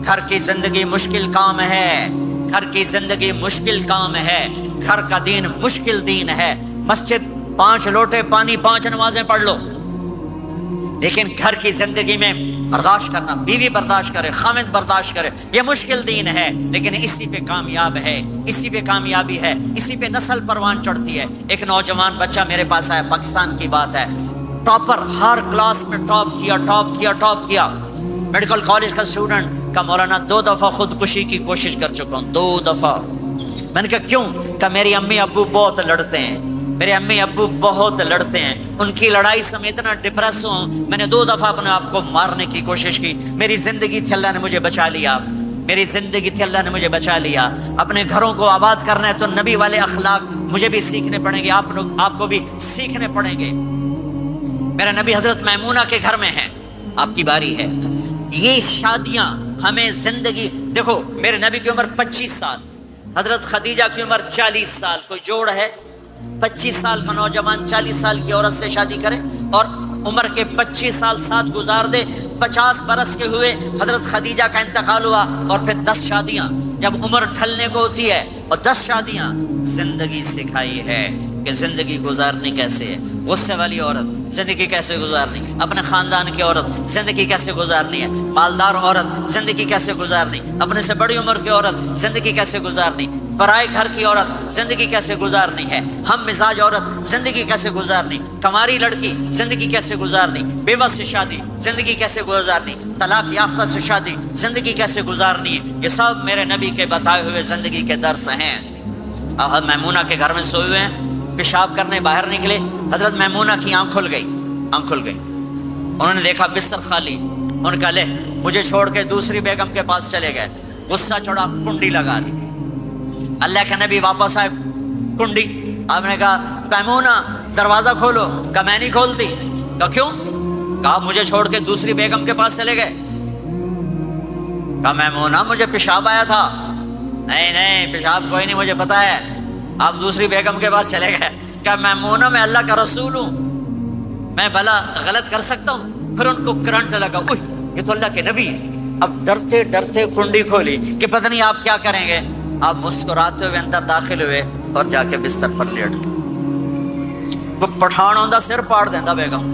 Speaker 1: گھر کی زندگی مشکل کام ہے، گھر کی زندگی مشکل کام ہے، گھر کا دین مشکل دین ہے۔ مسجد 5 لوٹے پانی 5 نمازیں پڑھ لو، لیکن گھر کی زندگی میں برداشت کرنا، بیوی برداشت کرے، خامد برداشت کرے، یہ مشکل دین ہے، لیکن اسی پہ کامیاب ہے، اسی پہ کامیابی ہے، اسی پہ نسل پروان چڑھتی ہے۔ ایک نوجوان بچہ میرے پاس آیا، پاکستان کی بات ہے، ٹاپر، ہر کلاس میں ٹاپ کیا، ٹاپ کیا، ٹاپ کیا، میڈیکل کالج کا اسٹوڈنٹ۔ کا مولانا 2 دفعہ خودکشی کی کوشش کر چکا ہوں، 2 دفعہ۔ میں نے کہا کیوں؟ کہ میری امی ابو بہت لڑتے ہیں، میرے امی ابو بہت لڑتے ہیں، ان کی لڑائی سے میں اتنا ڈپریس ہوں، میں نے 2 دفعہ اپنے آپ کو مارنے کی کوشش کی، میری زندگی تھی اللہ نے مجھے بچا لیا، میری زندگی تھی اللہ نے مجھے بچا لیا۔ اپنے گھروں کو آباد کرنا ہے تو نبی والے اخلاق مجھے بھی سیکھنے پڑیں گے، آپ کو بھی سیکھنے پڑیں گے۔ میرا نبی حضرت میمونہ کے گھر میں ہے، آپ کی باری ہے۔ یہ شادیاں ہمیں زندگی، دیکھو میرے نبی کی عمر 25 سال، حضرت خدیجہ کی عمر 40 سال، کوئی جوڑ ہے؟ 25 سال کا نوجوان 40 سال کی عورت سے شادی کرے اور عمر کے 25 سال ساتھ گزار دے۔ 50 برس کے ہوئے حضرت خدیجہ کا انتقال ہوا اور پھر 10 شادیاں، جب عمر ڈھلنے کو ہوتی ہے اور 10 شادیاں۔ زندگی سکھائی ہے کہ زندگی گزارنی کیسے ہے۔ غصے والی عورت زندگی کیسے گزارنی، اپنے خاندان کی عورت زندگی کیسے گزارنی ہے، مالدار عورت زندگی کیسے گزارنی، اپنے سے بڑی عمر کی عورت زندگی کیسے گزارنی، پرائے گھر کی عورت زندگی کیسے گزارنی ہے، ہم مزاج عورت زندگی کیسے گزارنی، کماری لڑکی زندگی کیسے گزارنی، بیوہ سے شادی زندگی کیسے گزارنی، طلاق یافتہ سے شادی زندگی کیسے گزارنی ہے۔ یہ سب میرے نبی کے بتائے ہوئے زندگی کے درس ہیں۔ میمونہ کے گھر میں سوئے ہوئے ہیں، پیشاب کرنے باہر نکلے، حضرت میمونہ کی آنکھ کھل گئی، آنکھ کھل گئی، انہوں نے دیکھا بستر خالی، انہوں نے کہا لے مجھے چھوڑ کے دوسری بیگم کے پاس چلے گئے، غصہ چڑھا، کنڈی لگا دی۔ اللہ کے نبی واپس آئے، کنڈی، آپ نے کہا میمونہ دروازہ کھولو، کہا میں نہیں کھولتی، کہا کیوں؟ کہا مجھے چھوڑ کے دوسری بیگم کے پاس چلے گئے، کہا میمونہ مجھے پیشاب آیا تھا، نہیں پیشاب کوئی نہیں، مجھے پتا ہے، آپ دوسری بیگم کے پاس چلے گئے۔ کہا میمونہ میں اللہ کا رسول ہوں، میں بھلا غلط کر سکتا ہوں؟ پھر ان کو کرنٹ لگا، اوہ یہ تو اللہ کے نبی ہے۔ اب ڈرتے ڈرتے کنڈی کھولی کہ پتہ نہیں آپ کیا کریں گے۔ آپ مسکراتے ہوئے اندر داخل ہوئے اور جا کے بستر پر لیٹ گئے۔ وہ پٹھان ہوندہ سر پاڑ دیندہ بیگم۔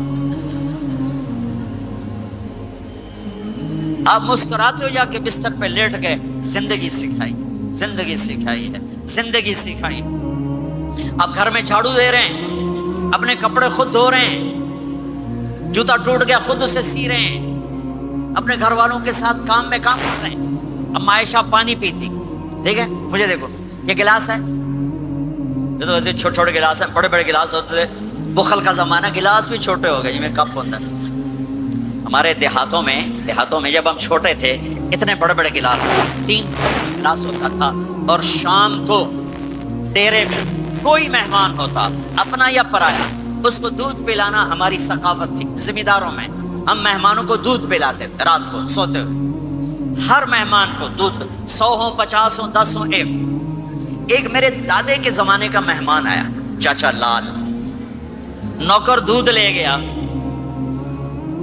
Speaker 1: آپ مسکراتے ہوئے جا کے بستر پہ لیٹ گئے۔ زندگی سکھائی، زندگی سکھائی ہے، زندگی سکھائی۔ اب گھر میں جھاڑو دے رہے ہیں، اپنے کپڑے خود دھو رہے ہیں، جوتا ٹوٹ گیا خود اسے سی رہے ہیں، اپنے گھر والوں کے ساتھ کام میں کام کر رہے ہیں۔ اب عائشہ پانی پیتی، ٹھیک ہے، مجھے دیکھو یہ گلاس ہے، یہ تو ویسے چھوٹے چھوٹے گلاس ہیں، بڑے بڑے گلاس ہوتے تھے، بخل کا زمانہ، گلاس بھی چھوٹے ہو گئے جی میں کپ ہوتا ہے۔ ہمارے دیہاتوں میں جب ہم چھوٹے تھے اتنے بڑے بڑے گلاس، 3 گلاس ہوتا تھا، اور شام کو ڈیرے میں کوئی مہمان ہوتا اپنا یا پرایا، اس کو دودھ پلانا ہماری ثقافت تھی۔ ذمہ داروں میں ہم مہمانوں کو دودھ پلاتے تھے رات کو سوتے ہوئے، ہر مہمان کو دودھ، 100 ہوں 50 ہوں 10 ہوں 1۔ ایک میرے دادے کے زمانے کا مہمان آیا، چاچا لال، نوکر دودھ لے گیا،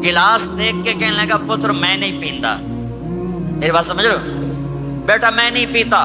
Speaker 1: گلاس دیکھ کے کہنے لگا پتر میں نہیں پیندا، میری بات سمجھ رہے ہو بیٹا، میں نہیں پیتا،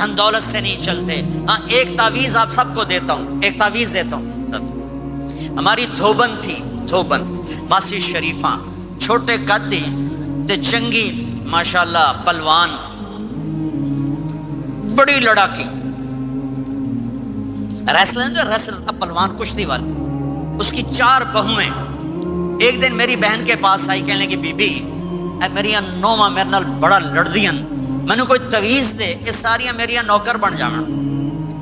Speaker 1: دھن دولت سے نہیں چلتے. ہاں ایک تعویذ آپ سب کو دیتا ہوں, ایک تعویذ دیتا ہوں. ہماری دھوبن تھی, دھوبن ماسی شریفہ, چھوٹے قد دی تے چنگی ماشاءاللہ پلوان, بڑی لڑاکی ریسلر پلوان کشتی والی. اس کی 4 بہویں. ایک دن میری بہن کے پاس آئی, کہنے لگی بی بی میری نوواں میرے نال بڑا لڑدیاں, میں نے کوئی تویز دے, اس ساریاں میری نوکر بن جانا.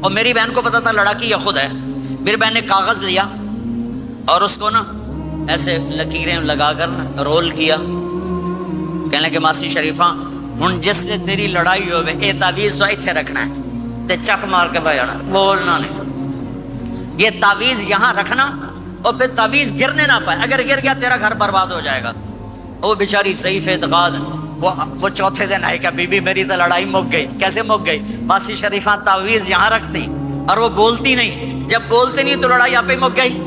Speaker 1: اور میری بہن کو پتا تھا لڑاکی یہ خود ہے. میری بہن نے کاغذ لیا اور اس کو نا ایسے لکیریں لگا کر نا رول کیا. کہنے لگے ماسی شریفہ ہن جس سے تیری لڑائی ہوئے اے تعویذ تو ایتھے رکھنا ہے تے چک مار کے بہ جانا, بولنا نہیں. یہ تعویذ یہاں رکھنا اور پھر تعویذ گرنے نہ پائے. اگر گر گیا تیرا گھر برباد ہو جائے گا. وہ بیچاری ضعیف اعتقاد, وہ چوتھے دن آئے کہ بی بی میری تو لڑائی مک گئی. کیسے مک گئی؟ ماسی شریفہ تعویذ یہاں رکھتی اور وہ بولتی نہیں. جب بولتی نہیں تو لڑائی آپ ہی مک گئی.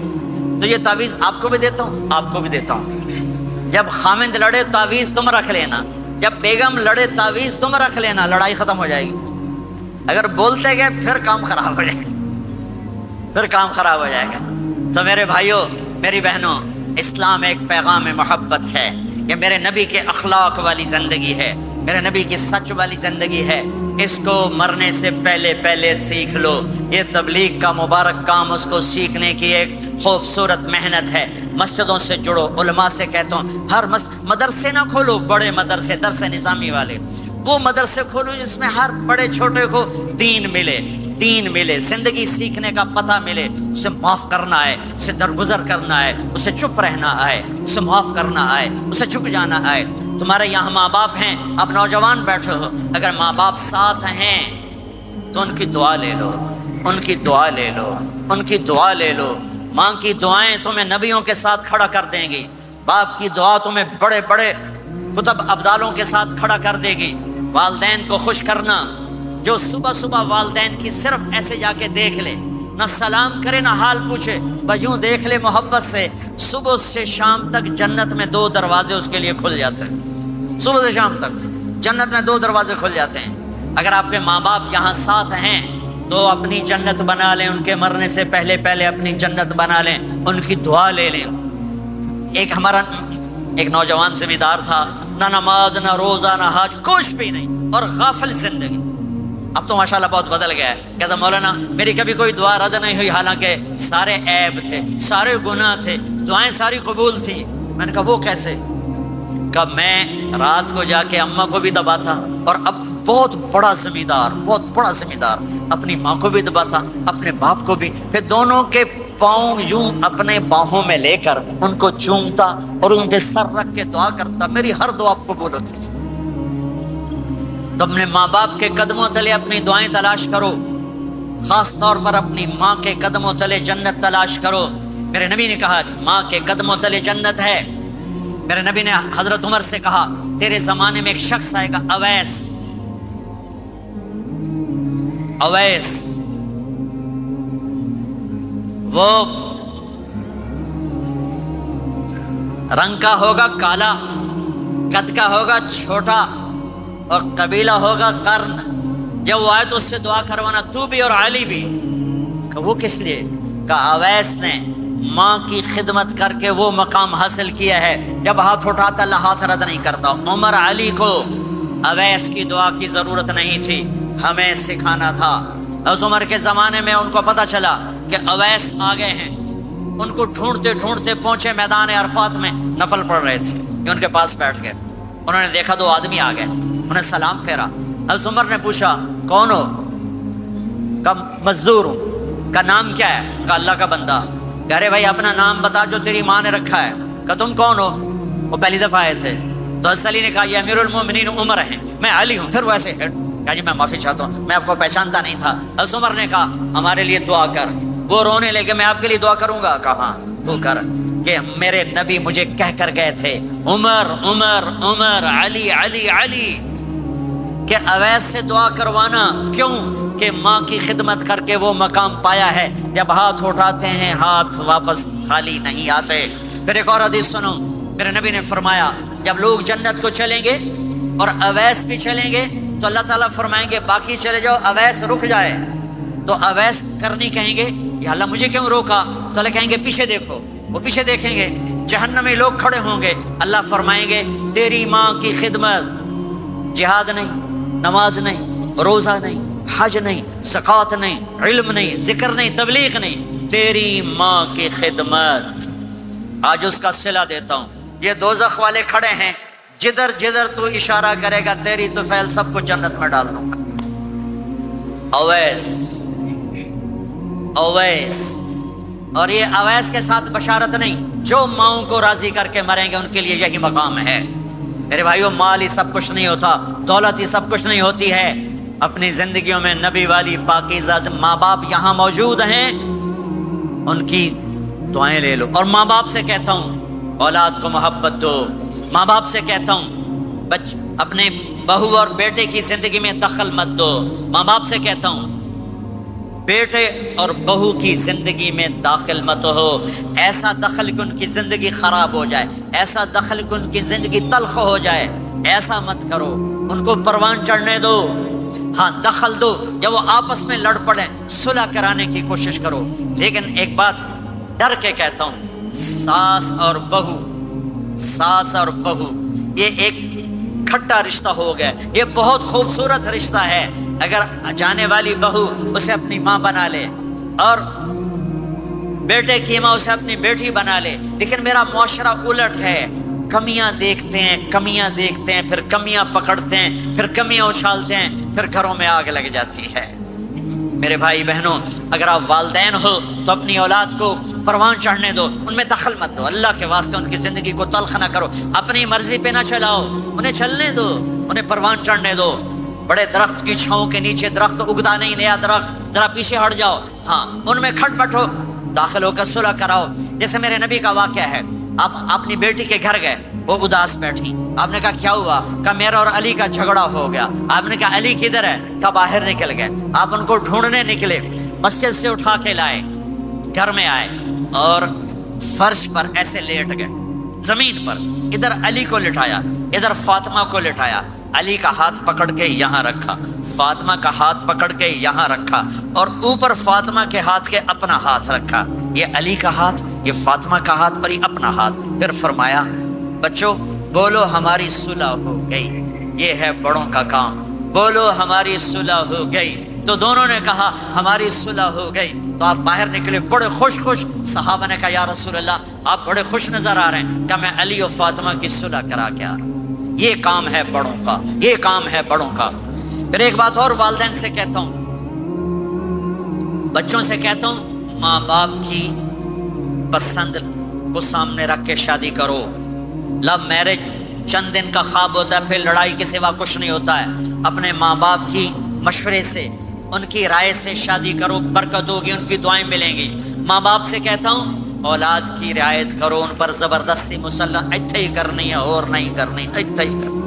Speaker 1: تو یہ تعویذ آپ کو بھی دیتا ہوں, آپ کو بھی دیتا ہوں. جب خامند لڑے تعویذ تم رکھ لینا, جب بیگم لڑے تعویذ تم رکھ لینا, لڑائی ختم ہو جائے گی. اگر بولتے گئے پھر کام خراب ہو جائے گا, پھر کام خراب ہو جائے گا. تو میرے بھائیوں, میری بہنوں, اسلام ایک پیغام محبت ہے. یہ میرے نبی کے اخلاق والی زندگی ہے, میرے نبی کی سچ والی زندگی ہے. اس کو مرنے سے پہلے پہلے سیکھ لو. یہ تبلیغ کا مبارک کام, اس کو سیکھنے کی ایک خوبصورت محنت ہے. مسجدوں سے جڑو. علماء سے کہتا ہوں ہر مدرسے نہ کھولو, بڑے مدرسے, درس نظامی والے, وہ مدرسے کھولو جس میں ہر بڑے چھوٹے کو دین ملے, دین ملے, زندگی سیکھنے کا پتہ ملے. اسے معاف کرنا ہے, اسے درگزر کرنا ہے, اسے چپ رہنا ہے, اسے معاف کرنا ہے, اسے جھک جانا ہے. تمہارے یہاں ماں باپ ہیں, اب نوجوان بیٹھے ہو, اگر ماں باپ ساتھ ہیں تو ان کی دعا لے لو, ان کی دعا لے لو, ان کی دعا لے لو. ماں کی دعائیں تمہیں نبیوں کے ساتھ کھڑا کر دیں گی, باپ کی دعا تمہیں بڑے بڑے کتب ابدالوں کے ساتھ کھڑا کر دے گی. والدین کو خوش کرنا, جو صبح صبح والدین کی صرف ایسے جا کے دیکھ لے, نہ سلام کرے نہ حال پوچھے, بس یوں دیکھ لے محبت سے, صبح سے شام تک جنت میں 2 دروازے اس کے لیے کھل جاتے ہیں. صبح سے شام تک جنت میں 2 دروازے کھل جاتے ہیں. اگر آپ کے ماں باپ یہاں ساتھ ہیں تو اپنی جنت بنا لیں, ان کے مرنے سے پہلے پہلے اپنی جنت بنا لیں, ان کی دعا لے لیں. ہمارا ایک نوجوان زمیندار تھا, نہ نماز نہ روزہ نہ حج, کچھ بھی نہیں, اور غافل زندگی. اب تو ماشاءاللہ بہت بدل گیا ہے. کہتا مولانا میری کبھی کوئی دعا رد نہیں ہوئی, حالانکہ سارے عیب تھے, سارے گناہ تھے, دعائیں ساری قبول تھیں. میں نے کہا وہ کیسے؟ کہ میں رات کو جا کے اماں کو بھی دباتا, اور اب بہت بڑا زمیندار, بہت بڑا زمیندار, اپنی ماں کو بھی دباتا, اپنے باپ کو بھی, پھر دونوں کے پاؤں یوں اپنے باہوں میں لے کر ان کو چومتا اور ان پہ سر رکھ کے دعا کرتا. میری ہر دعا قبول ہوتی تھی. تو اپنے ماں باپ کے قدموں تلے اپنی دعائیں تلاش کرو, خاص طور پر اپنی ماں کے قدموں تلے جنت تلاش کرو. میرے نبی نے کہا ماں کے قدموں تلے جنت ہے. میرے نبی نے حضرت عمر سے کہا تیرے زمانے میں ایک شخص آئے گا, اویس, اویس, وہ رنگ کا ہوگا کالا, قد کا ہوگا چھوٹا, اور قبیلہ ہوگا قرن. جب وہ آئے تو اس سے دعا کروانا, تو بھی اور علی بھی. کہ وہ کس لیے؟ کہ اویس نے ماں کی خدمت کر کے وہ مقام حاصل کیا ہے. جب ہاتھ اٹھاتا اللہ ہاتھ رد نہیں کرتا. عمر علی کو اویس کی دعا کی ضرورت نہیں تھی, ہمیں سکھانا تھا. اس عمر کے زمانے میں ان کو پتا چلا کہ اویس آ گئے ہیں, ان کو ڈھونڈتے ڈھونڈتے پہنچے میدان عرفات میں, نفل پڑھ رہے تھے, یہ ان کے پاس بیٹھ گئے. انہوں نے دیکھا 2 آدمی آ گئے, انہیں سلام پھیرا. حضرت عمر نے پوچھا کون ہو؟ کہ مزدور ہوں. کا نام کیا ہے؟ کہ اللہ کا بندہ. کہ ارے بھائی اپنا نام بتا جو تیری ماں نے رکھا ہے. کہ تم کون ہو؟ وہ پہلی دفعہ آئے تھے. تو حضرت علی نے کہا یہ امیر المومنین عمر ہیں, میں علی ہوں. پھر وہ ایسے کہا جی میں معافی چاہتا ہوں, میں آپ کو پہچانتا نہیں تھا. حضرت عمر نے کہا ہمارے لیے دعا کر. وہ رونے لگے, میں آپ کے لیے دعا کروں گا. کہا تو کر, کہ میرے نبی مجھے کہہ کر گئے تھے عمر عمر عمر, علی علی علی, کہ اویس سے دعا کروانا. کیوں؟ کہ ماں کی خدمت کر کے وہ مقام پایا ہے. جب ہاتھ اٹھاتے ہیں ہاتھ واپس خالی نہیں آتے. پھر ایک اور حدیث سنو, میرے نبی نے فرمایا جب لوگ جنت کو چلیں گے اور اویس بھی چلیں گے تو اللہ تعالیٰ فرمائیں گے باقی چلے جاؤ، اویس رک جائے، تو اویس کرنی کہیں گے یا اللہ مجھے کیوں روکا؟ تو اللہ کہیں گے پیچھے دیکھو، وہ پیچھے دیکھیں گے، جہنمی لوگ کھڑے ہوں گے، اللہ فرمائیں گے تیری ماں کی خدمت، جہاد نہیں، نماز نہیں، روزہ نہیں، حج نہیں، زکوٰۃ نہیں، علم نہیں، ذکر نہیں، تبلیغ نہیں، تیری ماں کی خدمت، آج اس کا صلہ دیتا ہوں۔ یہ دوزخ والے کھڑے ہیں، جدھر جدھر تو اشارہ کرے گا تیری طفیل سب کو جنت میں ڈال دوں گا۔ اویس، اویس، اور یہ اویس کے ساتھ بشارت نہیں، جو ماؤں کو راضی کر کے مریں گے ان کے لیے یہی مقام ہے۔ میرے بھائیو، مال ہی سب کچھ نہیں ہوتا، دولت ہی سب کچھ نہیں ہوتی ہے۔ اپنی زندگیوں میں نبی والی پاکیزہ ماں باپ یہاں موجود ہیں، ان کی دعائیں لے لو۔ اور ماں باپ سے کہتا ہوں اولاد کو محبت دو، ماں باپ سے کہتا ہوں اپنے بہو اور بیٹے کی زندگی میں دخل مت دو، ماں باپ سے کہتا ہوں بیٹے اور بہو کی زندگی میں داخل مت ہو، ایسا دخل کہ ان کی زندگی خراب ہو جائے، ایسا دخل کہ ان کی زندگی تلخ ہو جائے، ایسا مت کرو، ان کو پروان چڑھنے دو۔ ہاں دخل دو، یا وہ آپس میں لڑ پڑیں صلح کرانے کی کوشش کرو، لیکن ایک بات ڈر کے کہتا ہوں، ساس اور بہو، ساس اور بہو یہ ایک کھٹا رشتہ ہو گیا، یہ بہت خوبصورت رشتہ ہے۔ اگر جانے والی بہو اسے اپنی ماں بنا لے اور بیٹے کی ماں اسے اپنی بیٹی بنا لے، لیکن میرا معاشرہ الٹ ہے، کمیاں دیکھتے ہیں، کمیاں دیکھتے ہیں، پھر کمیاں پکڑتے ہیں، پھر کمیاں اچھالتے ہیں، پھر گھروں میں آگ لگ جاتی ہے۔ میرے بھائی بہنوں، اگر آپ والدین ہو تو اپنی اولاد کو پروان چڑھنے دو، ان میں دخل مت دو، اللہ کے واسطے ان کی زندگی کو تلخ نہ کرو، اپنی مرضی پہ نہ چلاؤ، انہیں چلنے دو، انہیں پروان چڑھنے دو۔ بڑے درخت کی چھاؤں کے نیچے درخت اگتا نہیں، نیا درخت، ذرا پیچھے ہٹ جاؤ، ہاں ان میں کھٹ پٹ ہو، داخل ہو کر صلح کراؤ۔ جیسے میرے نبی کا واقعہ ہے، آپ اپنی بیٹی کے گھر گئے، وہ اداس بیٹھی، آپ نے کہا کیا ہوا؟ کہا میرا اور علی کا جھگڑا ہو گیا۔ آپ نے کہا علی کدھر ہے؟ کہا باہر نکل گئے۔ آپ ان کو ڈھونڈنے نکلے، مسجد سے اٹھا کے لائے، گھر میں آئے اور فرش پر ایسے لیٹ گئے، زمین پر، ادھر علی کو لٹایا، ادھر فاطمہ کو لٹایا، علی کا ہاتھ پکڑ کے یہاں رکھا، فاطمہ کا ہاتھ پکڑ کے یہاں رکھا، اور اوپر فاطمہ کے ہاتھ کے اپنا ہاتھ رکھا، یہ علی کا ہاتھ، یہ فاطمہ کا ہاتھ اور یہ اپنا ہاتھ۔ پھر فرمایا بچوں بولو ہماری صلح ہو گئی، یہ ہے بڑوں کا کام، بولو ہماری صلح ہو گئی۔ تو دونوں نے کہا ہماری صلح ہو گئی۔ تو آپ باہر نکلے بڑے خوش خوش، صحابہ نے کہا یا رسول اللہ آپ بڑے خوش نظر آ رہے ہیں۔ کہ میں علی و فاطمہ کی صلح کرا کے آ رہا ہوں، یہ کام ہے بڑوں کا، یہ کام ہے بڑوں کا۔ پھر ایک بات اور والدین سے کہتا ہوں، بچوں سے کہتا ہوں، ماں باپ کی پسند کو سامنے رکھ کے شادی کرو۔ لو میرج چند دن کا خواب ہوتا ہے، پھر لڑائی کے سوا کچھ نہیں ہوتا ہے۔ اپنے ماں باپ کی مشورے سے، ان کی رائے سے شادی کرو، برکت ہوگی، ان کی دعائیں ملیں گی۔ ماں باپ سے کہتا ہوں اولاد کی رعایت کرو، ان پر زبردستی مسلط اتھے ہی کرنی ہے اور نہیں کرنی، اتھے ہی کرنی،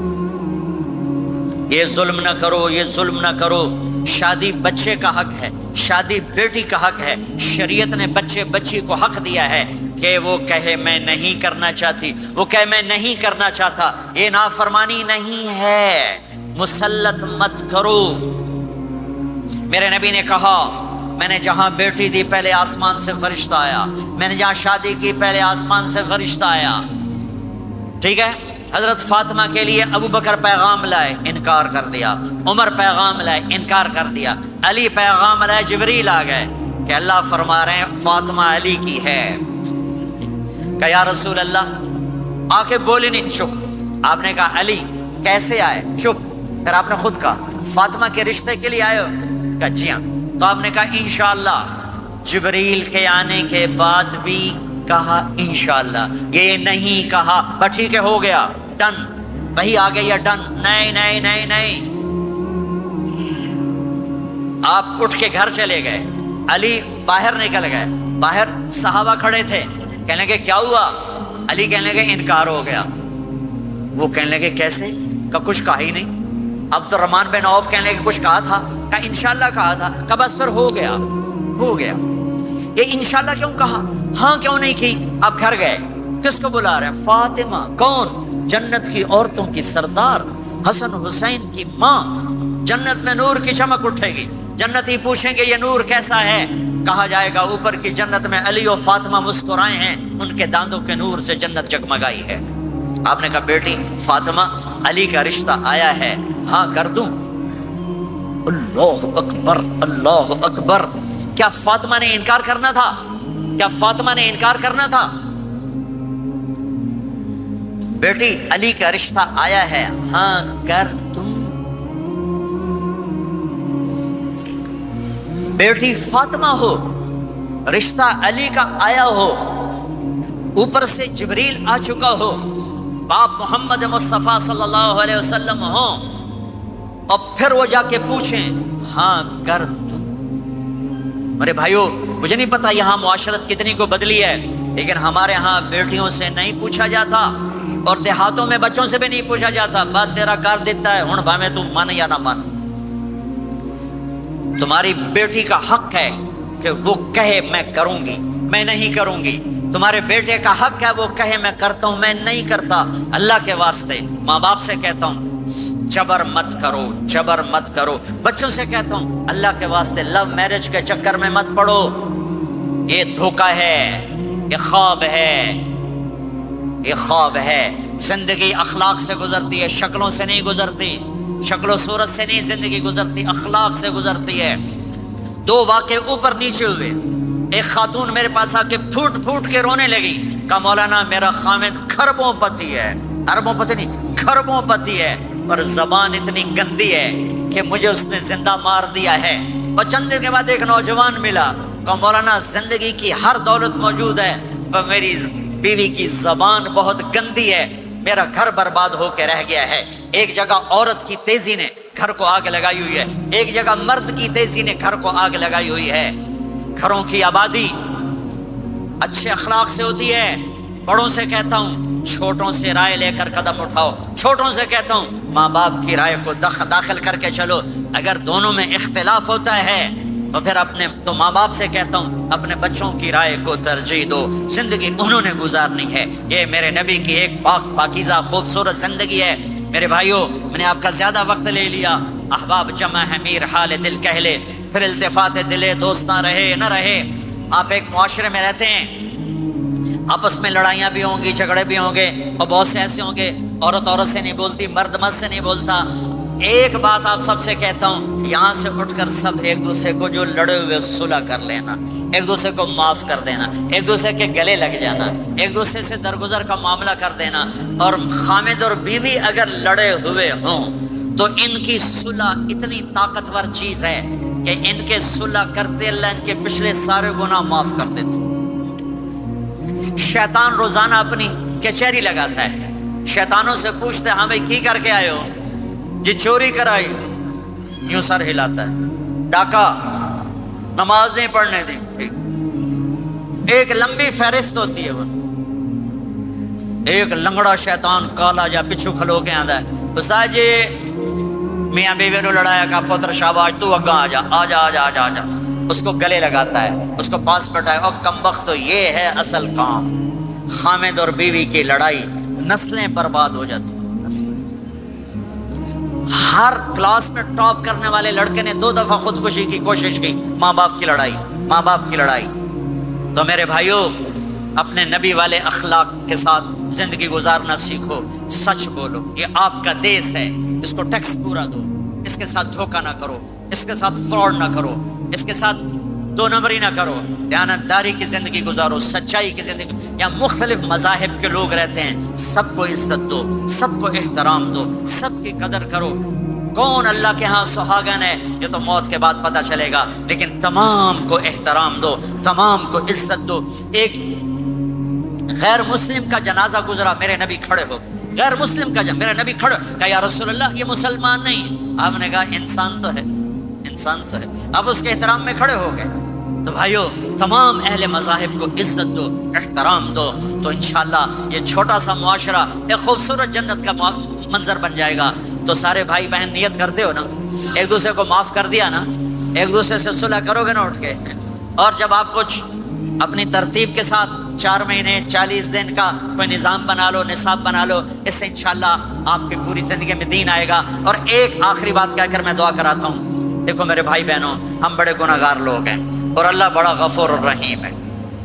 Speaker 1: یہ ظلم نہ کرو، یہ ظلم نہ کرو۔ شادی بچے کا حق ہے، شادی بیٹی کا حق ہے۔ شریعت نے بچے بچی کو حق دیا ہے کہ وہ کہے میں نہیں کرنا چاہتی، وہ کہے میں نہیں کرنا چاہتا، یہ نافرمانی نہیں ہے، مسلط مت کرو۔ میرے نبی نے کہا میں نے جہاں بیٹی دی پہلے آسمان سے فرشتہ آیا، میں نے جہاں شادی کی پہلے آسمان سے فرشتہ آیا، ٹھیک ہے۔ حضرت فاطمہ کے لیے ابو بکر پیغام لائے، انکار کر دیا، عمر پیغام لائے، انکار کر دیا، علی پیغام لائے، جبریل آ گئے کہ اللہ فرما رہے ہیں فاطمہ علی کی ہے۔ کہ یا رسول اللہ آ کے بولی نہیں، چپ۔ آپ نے کہا علی کیسے آئے؟ چپ۔ پھر آپ نے خود کہا فاطمہ کے رشتے کے لیے آئے ہو؟ کہا جی ہاں۔ تو آپ نے کہا انشاءاللہ۔ جبریل کے آنے کے بعد بھی کہا انشاءاللہ، یہ نہیں کہا بس ٹھیک ہے ہو گیا ڈن، وہی آ گئی ہے ڈن، نہیں نہیں نہیں نہیں۔ آپ اٹھ کے گھر چلے گئے، علی باہر نکل گئے، باہر صحابہ کھڑے تھے، کہنے لگے کیا ہوا؟ علی کہنے لگے انکار ہو گیا۔ وہ کہنے لگے کیسے؟ کہ کچھ کہا ہی نہیں۔ عبد الرحمن بن عوف کہنے لگے کچھ کہا تھا؟ کہ انشاءاللہ کہا تھا۔ کہ بس پھر ہو گیا، ہو گیا۔ یہ انشاءاللہ کیوں کہا؟ ہاں کیوں نہیں کی؟ آپ گھر گئے، کس کو بلا رہے ہیں؟ فاطمہ۔ کون؟ جنت کی عورتوں کی سردار، حسن حسین کی ماں، جنت میں نور کی چمک اٹھے گی. جنتی پوچھیں گے یہ نور کیسا ہے؟ کہا جائے گا اوپر کی جنت میں علی و فاطمہ مسکرائے ہیں، ان کے دانتوں کے نور سے جنت جگمگائی ہے. آپ نے کہا بیٹی فاطمہ علی کا رشتہ آیا ہے، ہاں کر دوں؟ اللہ اکبر اللہ اکبر. کیا فاطمہ نے انکار کرنا تھا؟ کیا فاطمہ نے انکار کرنا تھا؟ بیٹی علی کا رشتہ آیا ہے، ہاں کر دوں؟ بیٹی فاطمہ ہو، رشتہ علی کا آیا ہو، اوپر سے جبریل آ چکا ہو، باپ محمد مصطفیٰ صلی اللہ علیہ وسلم ہو، اور پھر وہ جا کے پوچھیں ہاں کر دوں؟ میرے بھائیو، مجھے نہیں پتا یہاں معاشرت کتنی کو بدلی ہے، لیکن ہمارے ہاں بیٹیوں سے نہیں پوچھا جاتا، اور دیہاتوں میں بچوں سے بھی نہیں پوچھا جاتا. بات تیرا کر دیتا ہے ہن بھاویں تو مان یا نہ مان. تمہاری بیٹی کا حق ہے کہ وہ کہے میں کروں گی، میں نہیں کروں گی. تمہارے بیٹے کا حق ہے وہ کہے میں کرتا ہوں، میں نہیں کرتا. اللہ کے واسطے ماں باپ سے کہتا ہوں جبر مت کرو، جبر مت کرو. بچوں سے کہتا ہوں اللہ کے واسطے لو میرج کے چکر میں مت پڑو. یہ دھوکہ ہے، یہ خواب ہے، یہ خواب ہے. زندگی اخلاق سے گزرتی ہے، شکلوں سے نہیں گزرتی. شکل و صورت سے نہیں زندگی گزرتی، اخلاق سے گزرتی ہے. دو واقعے اوپر نیچے ہوئے. ایک خاتون میرے پاس آ کے پھوٹ پھوٹ کے رونے لگی. کہا مولانا میرا خامد کھربوں پتی ہے، اربوں پتی نہیں کھربوں پتی ہے، پر زبان اتنی گندی ہے کہ مجھے اس نے زندہ مار دیا ہے. اور چند دن کے بعد ایک نوجوان ملا. کہا مولانا زندگی کی ہر دولت موجود ہے پر میری بیوی کی زبان بہت گندی ہے، میرا گھر برباد ہو کے رہ گیا ہے. ایک جگہ عورت کی تیزی نے گھر کو آگ لگائی ہوئی ہے، ایک جگہ مرد کی تیزی نے گھر کو آگ لگائی ہوئی ہے. گھروں کی آبادی اچھے اخلاق سے ہوتی ہے. بڑوں سے کہتا ہوں چھوٹوں سے رائے لے کر قدم اٹھاؤ. چھوٹوں سے کہتا ہوں ماں باپ کی رائے کو داخل کر کے چلو. اگر دونوں میں اختلاف ہوتا ہے تو پھر تو ماں باپ سے کہتا ہوں اپنے بچوں کی رائے کو ترجیح دو. زندگی انہوں نے گزارنی ہے. یہ میرے نبی کی ایک پاکیزہ خوبصورت زندگی ہے. میرے بھائیوں، میں نے آپ کا زیادہ وقت لے لیا. احباب جمع ہے میر حال دل کہہ لے، پھر التفات دلے دوستاں رہے نہ رہے. آپ ایک معاشرے میں رہتے ہیں، آپس میں لڑائیاں بھی ہوں گی، جھگڑے بھی ہوں گے، اور بہت سے ایسے ہوں گے عورت عورت سے نہیں بولتی، مرد مرد سے نہیں بولتا. ایک بات آپ سب سے کہتا ہوں، یہاں سے اٹھ کر سب ایک دوسرے کو جو لڑے ہوئے صلح کر لینا، ایک دوسرے کو معاف کر دینا، ایک دوسرے کے گلے لگ جانا، ایک دوسرے سے درگزر کا معاملہ کر دینا. اور خامد اور بیوی اگر لڑے ہوئے ہوں تو ان کی صلح اتنی طاقتور چیز ہے کہ ان کے صلح کرتے اللہ ان کے پچھلے سارے گناہ معاف کر دیتے. شیطان روزانہ اپنی کچہری لگاتا ہے. شیطانوں سے پوچھتے ہاں بھائی کی کر کے آئے ہو؟ جی چوری کرائی. یوں سر ہلاتا ہے. ڈاکہ، نماز نہیں پڑھنے دی. ایک لمبی فہرست ہوتی ہے. وہ ایک لنگڑا شیطان کالا جا پچھو کھلو کے آندا ہے، استاد جی میاں بیوی نے لڑایا، کا پتر شاباش تو اگا آ جا آ جا آ جا آ جا. اس کو گلے لگاتا ہے، اس کو پاس بٹھائے. اور کمبخت تو یہ ہے اصل کام. خامد اور بیوی کی لڑائی نسلیں برباد ہو جاتی ہیں. ہر کلاس میں ٹاپ کرنے والے لڑکے نے 2 دفعہ خودکشی کی کوشش کی. ماں باپ کی لڑائی، ماں باپ کی لڑائی. تو میرے بھائیوں، اپنے نبی والے اخلاق کے ساتھ زندگی گزارنا سیکھو. سچ بولو، یہ آپ کا دیس ہے، اس کو ٹیکس پورا دو. اس کے ساتھ دھوکہ نہ کرو، اس کے ساتھ فراڈ نہ کرو، اس کے ساتھ 2 نمبری نہ کرو. دیانتداری کی زندگی گزارو، سچائی کی زندگی. یہاں مختلف مذاہب کے لوگ رہتے ہیں، سب کو عزت دو، سب کو احترام دو، سب کی قدر کرو. کون اللہ کے ہاں سہاگن ہے یہ تو موت کے بعد پتہ چلے گا، لیکن تمام کو احترام دو، تمام کو عزت دو. ایک غیر مسلم کا جنازہ گزرا، میرے نبی کھڑے ہو. غیر مسلم کا میرے نبی کھڑے کہا یا رسول اللہ یہ مسلمان نہیں. آپ نے کہا انسان تو ہے، انسان تو ہے. اب اس کے احترام میں کھڑے ہو گئے. تو بھائیو، تمام اہل مذاہب کو عزت دو، احترام دو، تو انشاءاللہ یہ چھوٹا سا معاشرہ ایک خوبصورت جنت کا منظر بن جائے گا. تو سارے بھائی بہن نیت کرتے ہو نا، ایک دوسرے کو معاف کر دیا نا، ایک دوسرے سے صلح کرو گے نا اٹھ کے. اور جب آپ کچھ اپنی ترتیب کے ساتھ 4 مہینے 40 دن کا کوئی نظام بنا لو، نصاب بنا لو، اس سے انشاءاللہ آپ کی پوری زندگی میں دین آئے گا۔ اور ایک آخری بات کہہ کر میں دعا کراتا ہوں، دیکھو میرے بھائی بہنوں، ہم بڑے گناہ گار لوگ ہیں اور اللہ بڑا غفور الرحیم ہے۔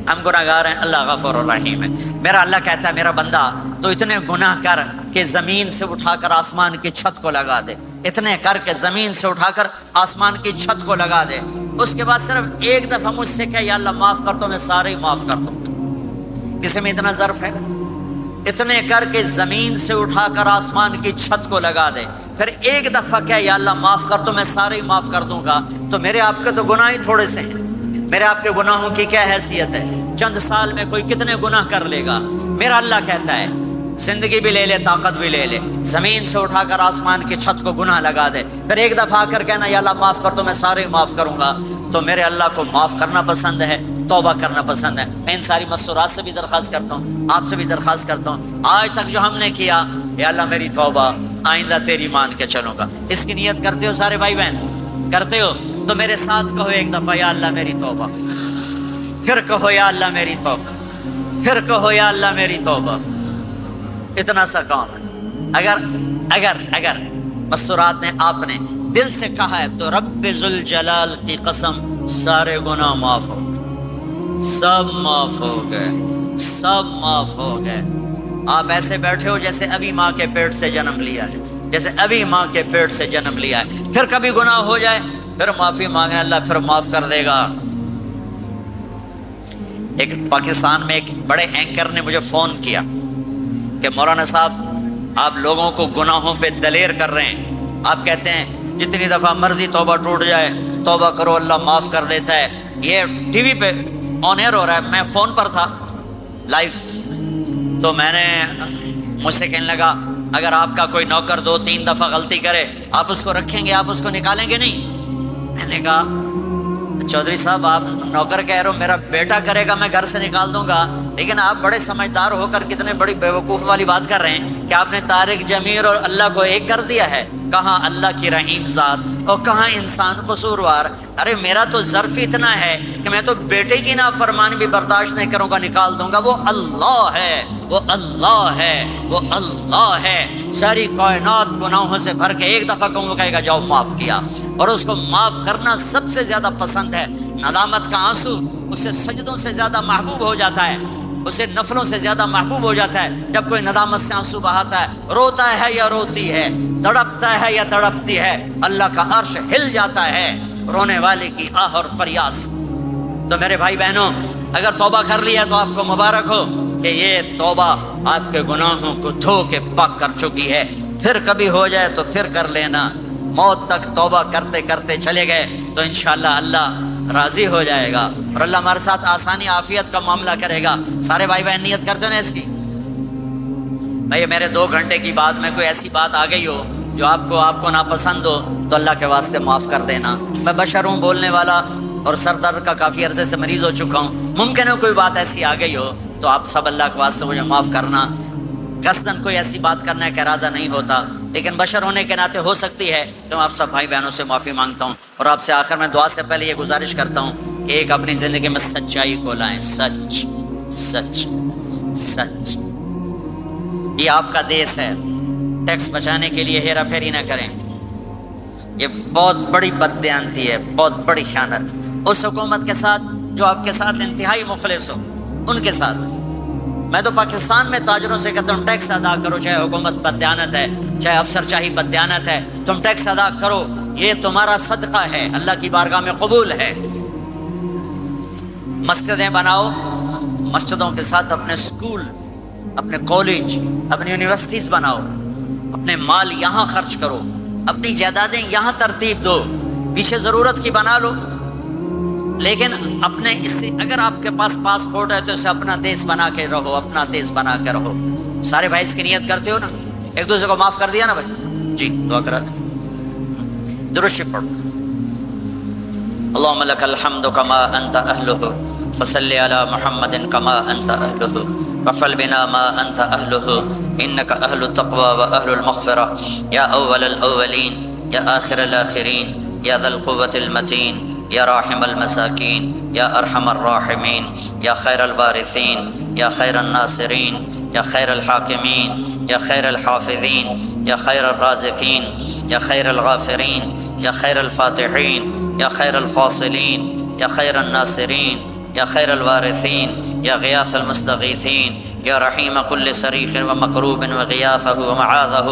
Speaker 1: ہم گناہ گار ہیں، اللہ غفور الرحیم ہے۔ میرا اللہ کہتا ہے میرا بندہ تو اتنے گناہ کر کہ زمین سے اٹھا کر آسمان کی چھت کو لگا دے، اتنے کر کے زمین سے اٹھا کر آسمان کی چھت کو لگا دے، اس کے بعد صرف ایک دفعہ مجھ سے کہ یا اللہ معاف کر دو، میں سارے ہی معاف کر دوں۔ کسی میں اتنا ظرف ہے؟ اتنے کر کے زمین سے اٹھا کر آسمان کی چھت کو لگا دے، پھر ایک دفعہ کہ یا اللہ معاف کر دو، میں سارے ہی معاف کر دوں گا۔ تو میرے آپ کے تو گناہ ہی تھوڑے سے ہیں، میرے آپ کے گناہوں کی کیا حیثیت ہے؟ چند سال میں کوئی کتنے گناہ کر لے گا۔ میرا اللہ کہتا ہے زندگی بھی لے لے، طاقت بھی لے لے، زمین سے اٹھا کر آسمان کی چھت کو گناہ لگا دے، پھر ایک دفعہ آ کر کہنا یا اللہ معاف کر دو، میں سارے معاف کروں گا۔ تو میرے اللہ کو معاف کرنا پسند ہے، توبہ کرنا پسند ہے۔ میں ان ساری مستورات سے بھی درخواست کرتا ہوں، آپ سے بھی درخواست کرتا ہوں، آج تک جو ہم نے کیا یا اللہ میری توبہ، آئندہ تیری مان کے چلوں گا، اس کی نیت کرتے ہو سارے بھائی بہن؟ کرتے ہو تو میرے ساتھ کہو ایک دفعہ یا اللہ میری توبہ، پھر کہو یا اللہ میری توبہ، پھر کہو یا اللہ میری توبہ۔ اتنا سا کام ہے۔ اگر مستورات نے آپ نے دل سے کہا ہے تو رب ذوالجلال کی قسم سارے گناہ معاف ہو گئے، سب معاف ہو گئے، سب معاف ہو گئے۔ آپ ایسے بیٹھے ہو جیسے ابھی ماں کے پیٹ سے جنم لیا ہے، جیسے ابھی ماں کے پیٹ سے جنم لیا ہے۔ پھر کبھی گناہ ہو جائے پھر معافی مانگے، اللہ پھر معاف کر دے گا۔ ایک پاکستان میں ایک بڑے اینکر نے مجھے فون کیا کہ مولانا صاحب آپ لوگوں کو گناہوں پہ دلیر کر رہے ہیں، آپ کہتے ہیں جتنی دفعہ مرضی توبہ ٹوٹ جائے توبہ کرو اللہ معاف کر دیتا ہے۔ یہ ٹی وی پہ آن ایئر ہو رہا ہے، میں فون پر تھا لائیو، تو میں نے مجھ سے کہنے لگا اگر آپ کا کوئی نوکر 2-3 دفعہ غلطی کرے آپ اس کو رکھیں گے، آپ اس کو نکالیں گے نہیں؟ میں نے کہا چودھری صاحب آپ نوکر کہہ رہے ہو، میرا بیٹا کرے گا میں گھر سے نکال دوں گا، لیکن آپ بڑے سمجھدار ہو کر کتنے بڑی بیوقوف والی بات کر رہے ہیں کہ آپ نے طارق جمیل اور اللہ کو ایک کر دیا ہے۔ کہاں اللہ کی رحیم ذات اور کہاں انسان قصوروار۔ ارے میرا تو ظرف اتنا ہے کہ میں تو بیٹے کی نافرمانی بھی برداشت نہیں کروں گا، نکال دوں گا۔ وہ اللہ ہے، وہ اللہ ہے، وہ اللہ ہے۔ ساری کائنات گناہوں سے بھر کے ایک دفعہ کہوں کہے گا جاؤ معاف کیا، اور اس کو معاف کرنا سب سے زیادہ پسند ہے۔ ندامت کا آنسو اسے سجدوں سے زیادہ محبوب ہو جاتا ہے، اسے نفلوں سے زیادہ محبوب ہو جاتا ہے۔ جب کوئی ندامت سے آنسو بہاتا ہے، روتا ہے یا روتی ہے، تڑپتا ہے یا تڑپتی ہے، اللہ کا عرش ہل جاتا ہے رونے والے کی آہ اور فریاد۔ تو میرے بھائی بہنوں اگر توبہ کر لی ہے تو آپ کو مبارک ہو کہ یہ توبہ آپ کے گناہوں کو دھو کے پاک کر چکی ہے۔ پھر کبھی ہو جائے تو پھر کر لینا، موت تک توبہ کرتے کرتے چلے گئے تو انشاءاللہ اللہ راضی ہو جائے گا اور اللہ ہمارے ساتھ آسانی عافیت کا معاملہ کرے گا۔ سارے بھائی بہن نیت کرتے ہو نا اس کی؟ بھائی میرے 2 گھنٹے کی بات میں کوئی ایسی بات آ گئی ہو جو آپ کو ناپسند ہو تو اللہ کے واسطے معاف کر دینا۔ میں بشر ہوں، بولنے والا، اور سر درد کا کافی عرصے سے مریض ہو چکا ہوں۔ ممکن ہے کوئی بات ایسی آ گئی ہو تو آپ سب اللہ کے واسطے مجھے معاف کرنا۔ قصداً کوئی ایسی بات کرنے کا ارادہ نہیں ہوتا، لیکن بشر ہونے کے ناطے ہو سکتی ہے تو میں آپ سب بھائی بہنوں سے معافی مانگتا ہوں، اور آپ سے آخر میں دعا سے پہلے یہ گزارش کرتا ہوں کہ ایک اپنی زندگی میں سچائی کو لائیں۔ سچ سچ سچ، یہ آپ کا دیس ہے، ٹیکس بچانے کے لیے ہیرا پھیری نہ کریں۔ یہ بہت بڑی بددیانتی ہے، بہت بڑی خیانت اس حکومت کے ساتھ جو آپ کے ساتھ انتہائی مخلص ہو، ان کے ساتھ۔ میں تو پاکستان میں تاجروں سے کہتا ہوں ٹیکس ادا کرو، چاہے حکومت بددیانت ہے، چاہے افسر چاہی بددیانت ہے، تم ٹیکس ادا کرو، یہ تمہارا صدقہ ہے، اللہ کی بارگاہ میں قبول ہے۔ مسجدیں بناؤ، مسجدوں کے ساتھ اپنے اسکول، اپنے کالج، اپنی یونیورسٹیز بناؤ، اپنے مال یہاں خرچ کرو، اپنی جائیدادیں یہاں ترتیب دو، پیچھے ضرورت کی بنا لو، لیکن اپنے اس سے اگر آپ کے پاس پاسپورٹ ہے تو اسے اپنا دیس بنا کے رہو، اپنا دیس بنا کے رہو۔ سارے بھائی اس کی نیت کرتے ہو نا؟ ایک دوسرے کو معاف کر دیا نا بھائی؟ جی دعا کرا دیں، درود شریف پڑھو۔ اللهم لك الحمد كما انت اهله فصل على محمد كما انت اهله وفعل بنا ما انت اهله انك اهل التقوى واهل المغفرة يا اول الاولين يا اخر الاخرين يا ذا القوة المتين یا راحم المساکین، یا ارحم الراحمین، یا خیر الوارثین، یا خیر الناصرین، یا خیر الحاکمین، یا خیر الحافظین، یا خیر الرازقین، یا خیر الغافرین، یا خیر الفاتحین، یا خیر الفاصلین، یا خیر الناصرین، یا خیر الوارثین، یا غیاث المستغیثین، یا رحیم کل صریف و مکروب و غیاثہ و معاذہ،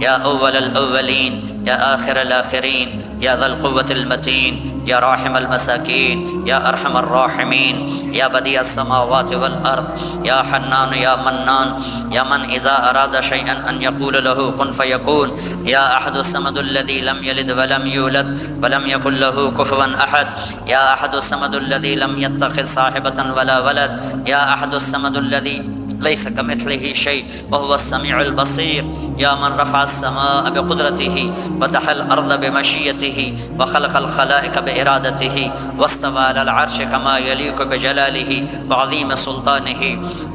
Speaker 1: یا اول الاولین، یا آخر الآخرین، یا ذا القوة المتین، یا راحم المساکین، یا ارحم الراحمین، یا بدیع السماوات والارض، یا حنان یا منان، یا من اذا اراد شیئا ان یقول له کن فیکون، یا احد الصمد الذی لم یلد ولم یولد ولم یکن له کفوا احد، یا احد الصمد الذی لم یتخذ صاحبة ولا ولد، یا احد الصمد الذی ليس كمثله شيء وهو السميع البصير، يا من رفع السماء بقدرته وتحى الأرض بمشيته وخلق الخلائق بإرادته واستوى على العرش كما يليق بجلاله وعظيم سلطانه،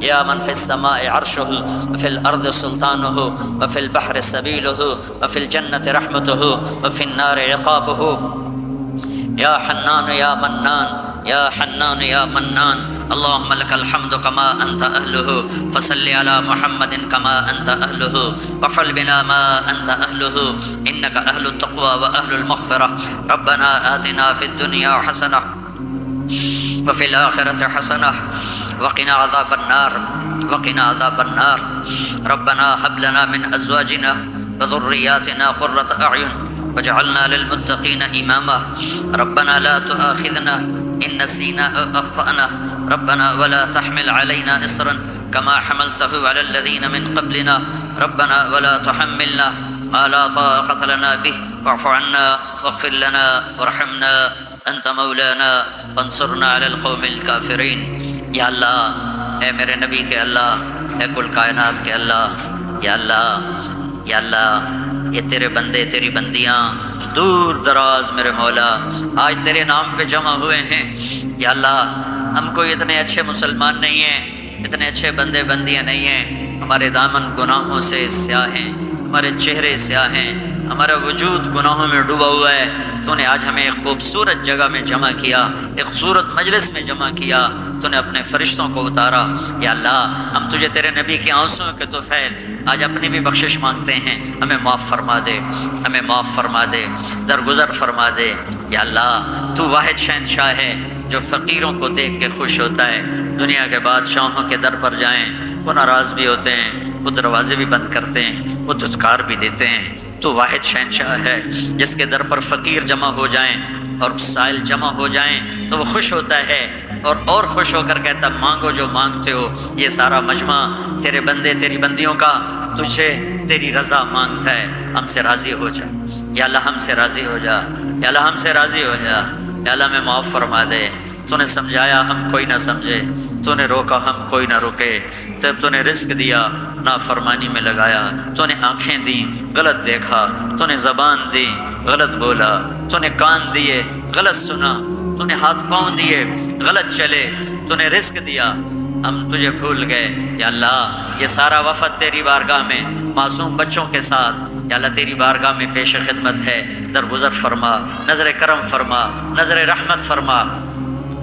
Speaker 1: يا من في السماء عرشه وفي الأرض سلطانه وفي البحر سبيله وفي الجنة رحمته وفي النار عقابه، يا حنان يا منان، يا حنان يا منان، اللهم لك الحمد كما أنت أهله، فصل على محمد كما أنت أهله، وافعل بنا ما أنت أهله، إنك أهل التقوى وأهل المغفرة، ربنا آتنا في الدنيا حسنة وفي الآخرة حسنة وقنا عذاب النار، وقنا عذاب النار، ربنا هب لنا من أزواجنا وذرياتنا قرة أعين واجعلنا للمتقين إماما، ربنا لا تؤاخذنا إن نسينا أو أخطأنا، ربنا ولا تحمل علينا إصرا كما حملته على الذين من قبلنا، ربنا ولا تحملنا ما لا طاقة لنا به، واعف عنا واغفر لنا وارحمنا أنت مولانا فانصرنا على القوم الكافرين۔ یا اللہ، اے میرے نبی کے اللہ، اے کل کائنات کے اللہ، یا اللہ، یا اللہ، یہ تیرے بندے تیری بندیاں دور دراز میرے مولا آج تیرے نام پہ جمع ہوئے ہیں، یا اللہ ہم کوئی اتنے اچھے مسلمان نہیں ہیں، اتنے اچھے بندے بندیاں نہیں ہیں، ہمارے دامن گناہوں سے سیاہ ہیں، ہمارے چہرے سیاہ ہیں، ہمارا وجود گناہوں میں ڈوبا ہوا ہے۔ تو نے آج ہمیں ایک خوبصورت جگہ میں جمع کیا، ایک خوبصورت مجلس میں جمع کیا، تو نے اپنے فرشتوں کو اتارا، یا اللہ ہم تجھے تیرے نبی کے آنسوؤں کے طفیل آج اپنی بھی بخشش مانگتے ہیں، ہمیں معاف فرما دے، ہمیں معاف فرما دے، درگزر فرما دے، یا اللہ تو واحد شہنشاہ ہے جو فقیروں کو دیکھ کے خوش ہوتا ہے۔ دنیا کے بادشاہوں کے در پر جائیں وہ ناراض بھی ہوتے ہیں، وہ دروازے بھی بند کرتے ہیں، وہ دھتکار بھی دیتے ہیں، تو واحد شہنشاہ ہے جس کے در پر فقیر جمع ہو جائیں اور سائل جمع ہو جائیں تو وہ خوش ہوتا ہے اور خوش ہو کر کہتا مانگو جو مانگتے ہو۔ یہ سارا مجمع تیرے بندے تیری بندیوں کا تجھے تیری رضا مانگتا ہے، ہم سے راضی ہو جا، یا اللہ ہم سے راضی ہو جا، یا اللہ ہم سے راضی ہو جا، یا اللہ میں معاف فرما دے۔ تو نے سمجھایا ہم کوئی نہ سمجھے، تو نے روکا ہم کوئی نہ رکے، جب تو نے رزق دیا نافرمانی میں لگایا، تو نے آنکھیں دیں غلط دیکھا، تو نے زبان دی غلط بولا، تو نے کان دیے غلط سنا، تو نے ہاتھ پاؤں دیے غلط چلے، تو نے رزق دیا ہم تجھے بھول گئے۔ یا اللہ یہ سارا وفد تیری بارگاہ میں معصوم بچوں کے ساتھ یا اللہ تیری بارگاہ میں پیش خدمت ہے، درگزر فرما، نظر کرم فرما، نظر رحمت فرما۔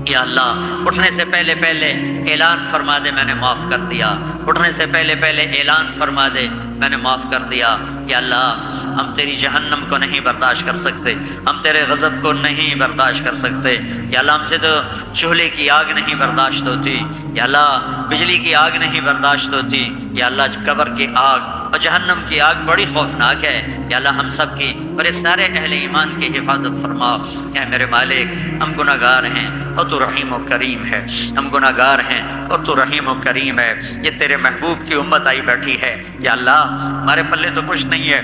Speaker 1: یا اللہ اٹھنے سے پہلے اعلان فرما دے میں نے معاف کر دیا، اٹھنے سے پہلے اعلان فرما دے میں نے معاف کر دیا۔ یا اللہ ہم تیری جہنم کو نہیں برداشت کر سکتے، ہم تیرے غضب کو نہیں برداشت کر سکتے، یا اللہ ہم سے تو چولہے کی آگ نہیں برداشت ہوتی، یا اللہ بجلی کی آگ نہیں برداشت ہوتی، یا اللہ قبر کی آگ اور جہنم کی آگ بڑی خوفناک ہے۔ یا اللہ ہم سب کی اور اس سارے اہل ایمان کی حفاظت فرما۔ اے میرے مالک ہم گناہ گار ہیں اور تو رحیم و کریم ہے، ہم گناہ گار ہیں اور تو رحیم و کریم ہے۔ یہ تیرے محبوب کی امت آئی بیٹھی ہے، یا اللہ ہمارے پلے تو کچھ نہیں ہے،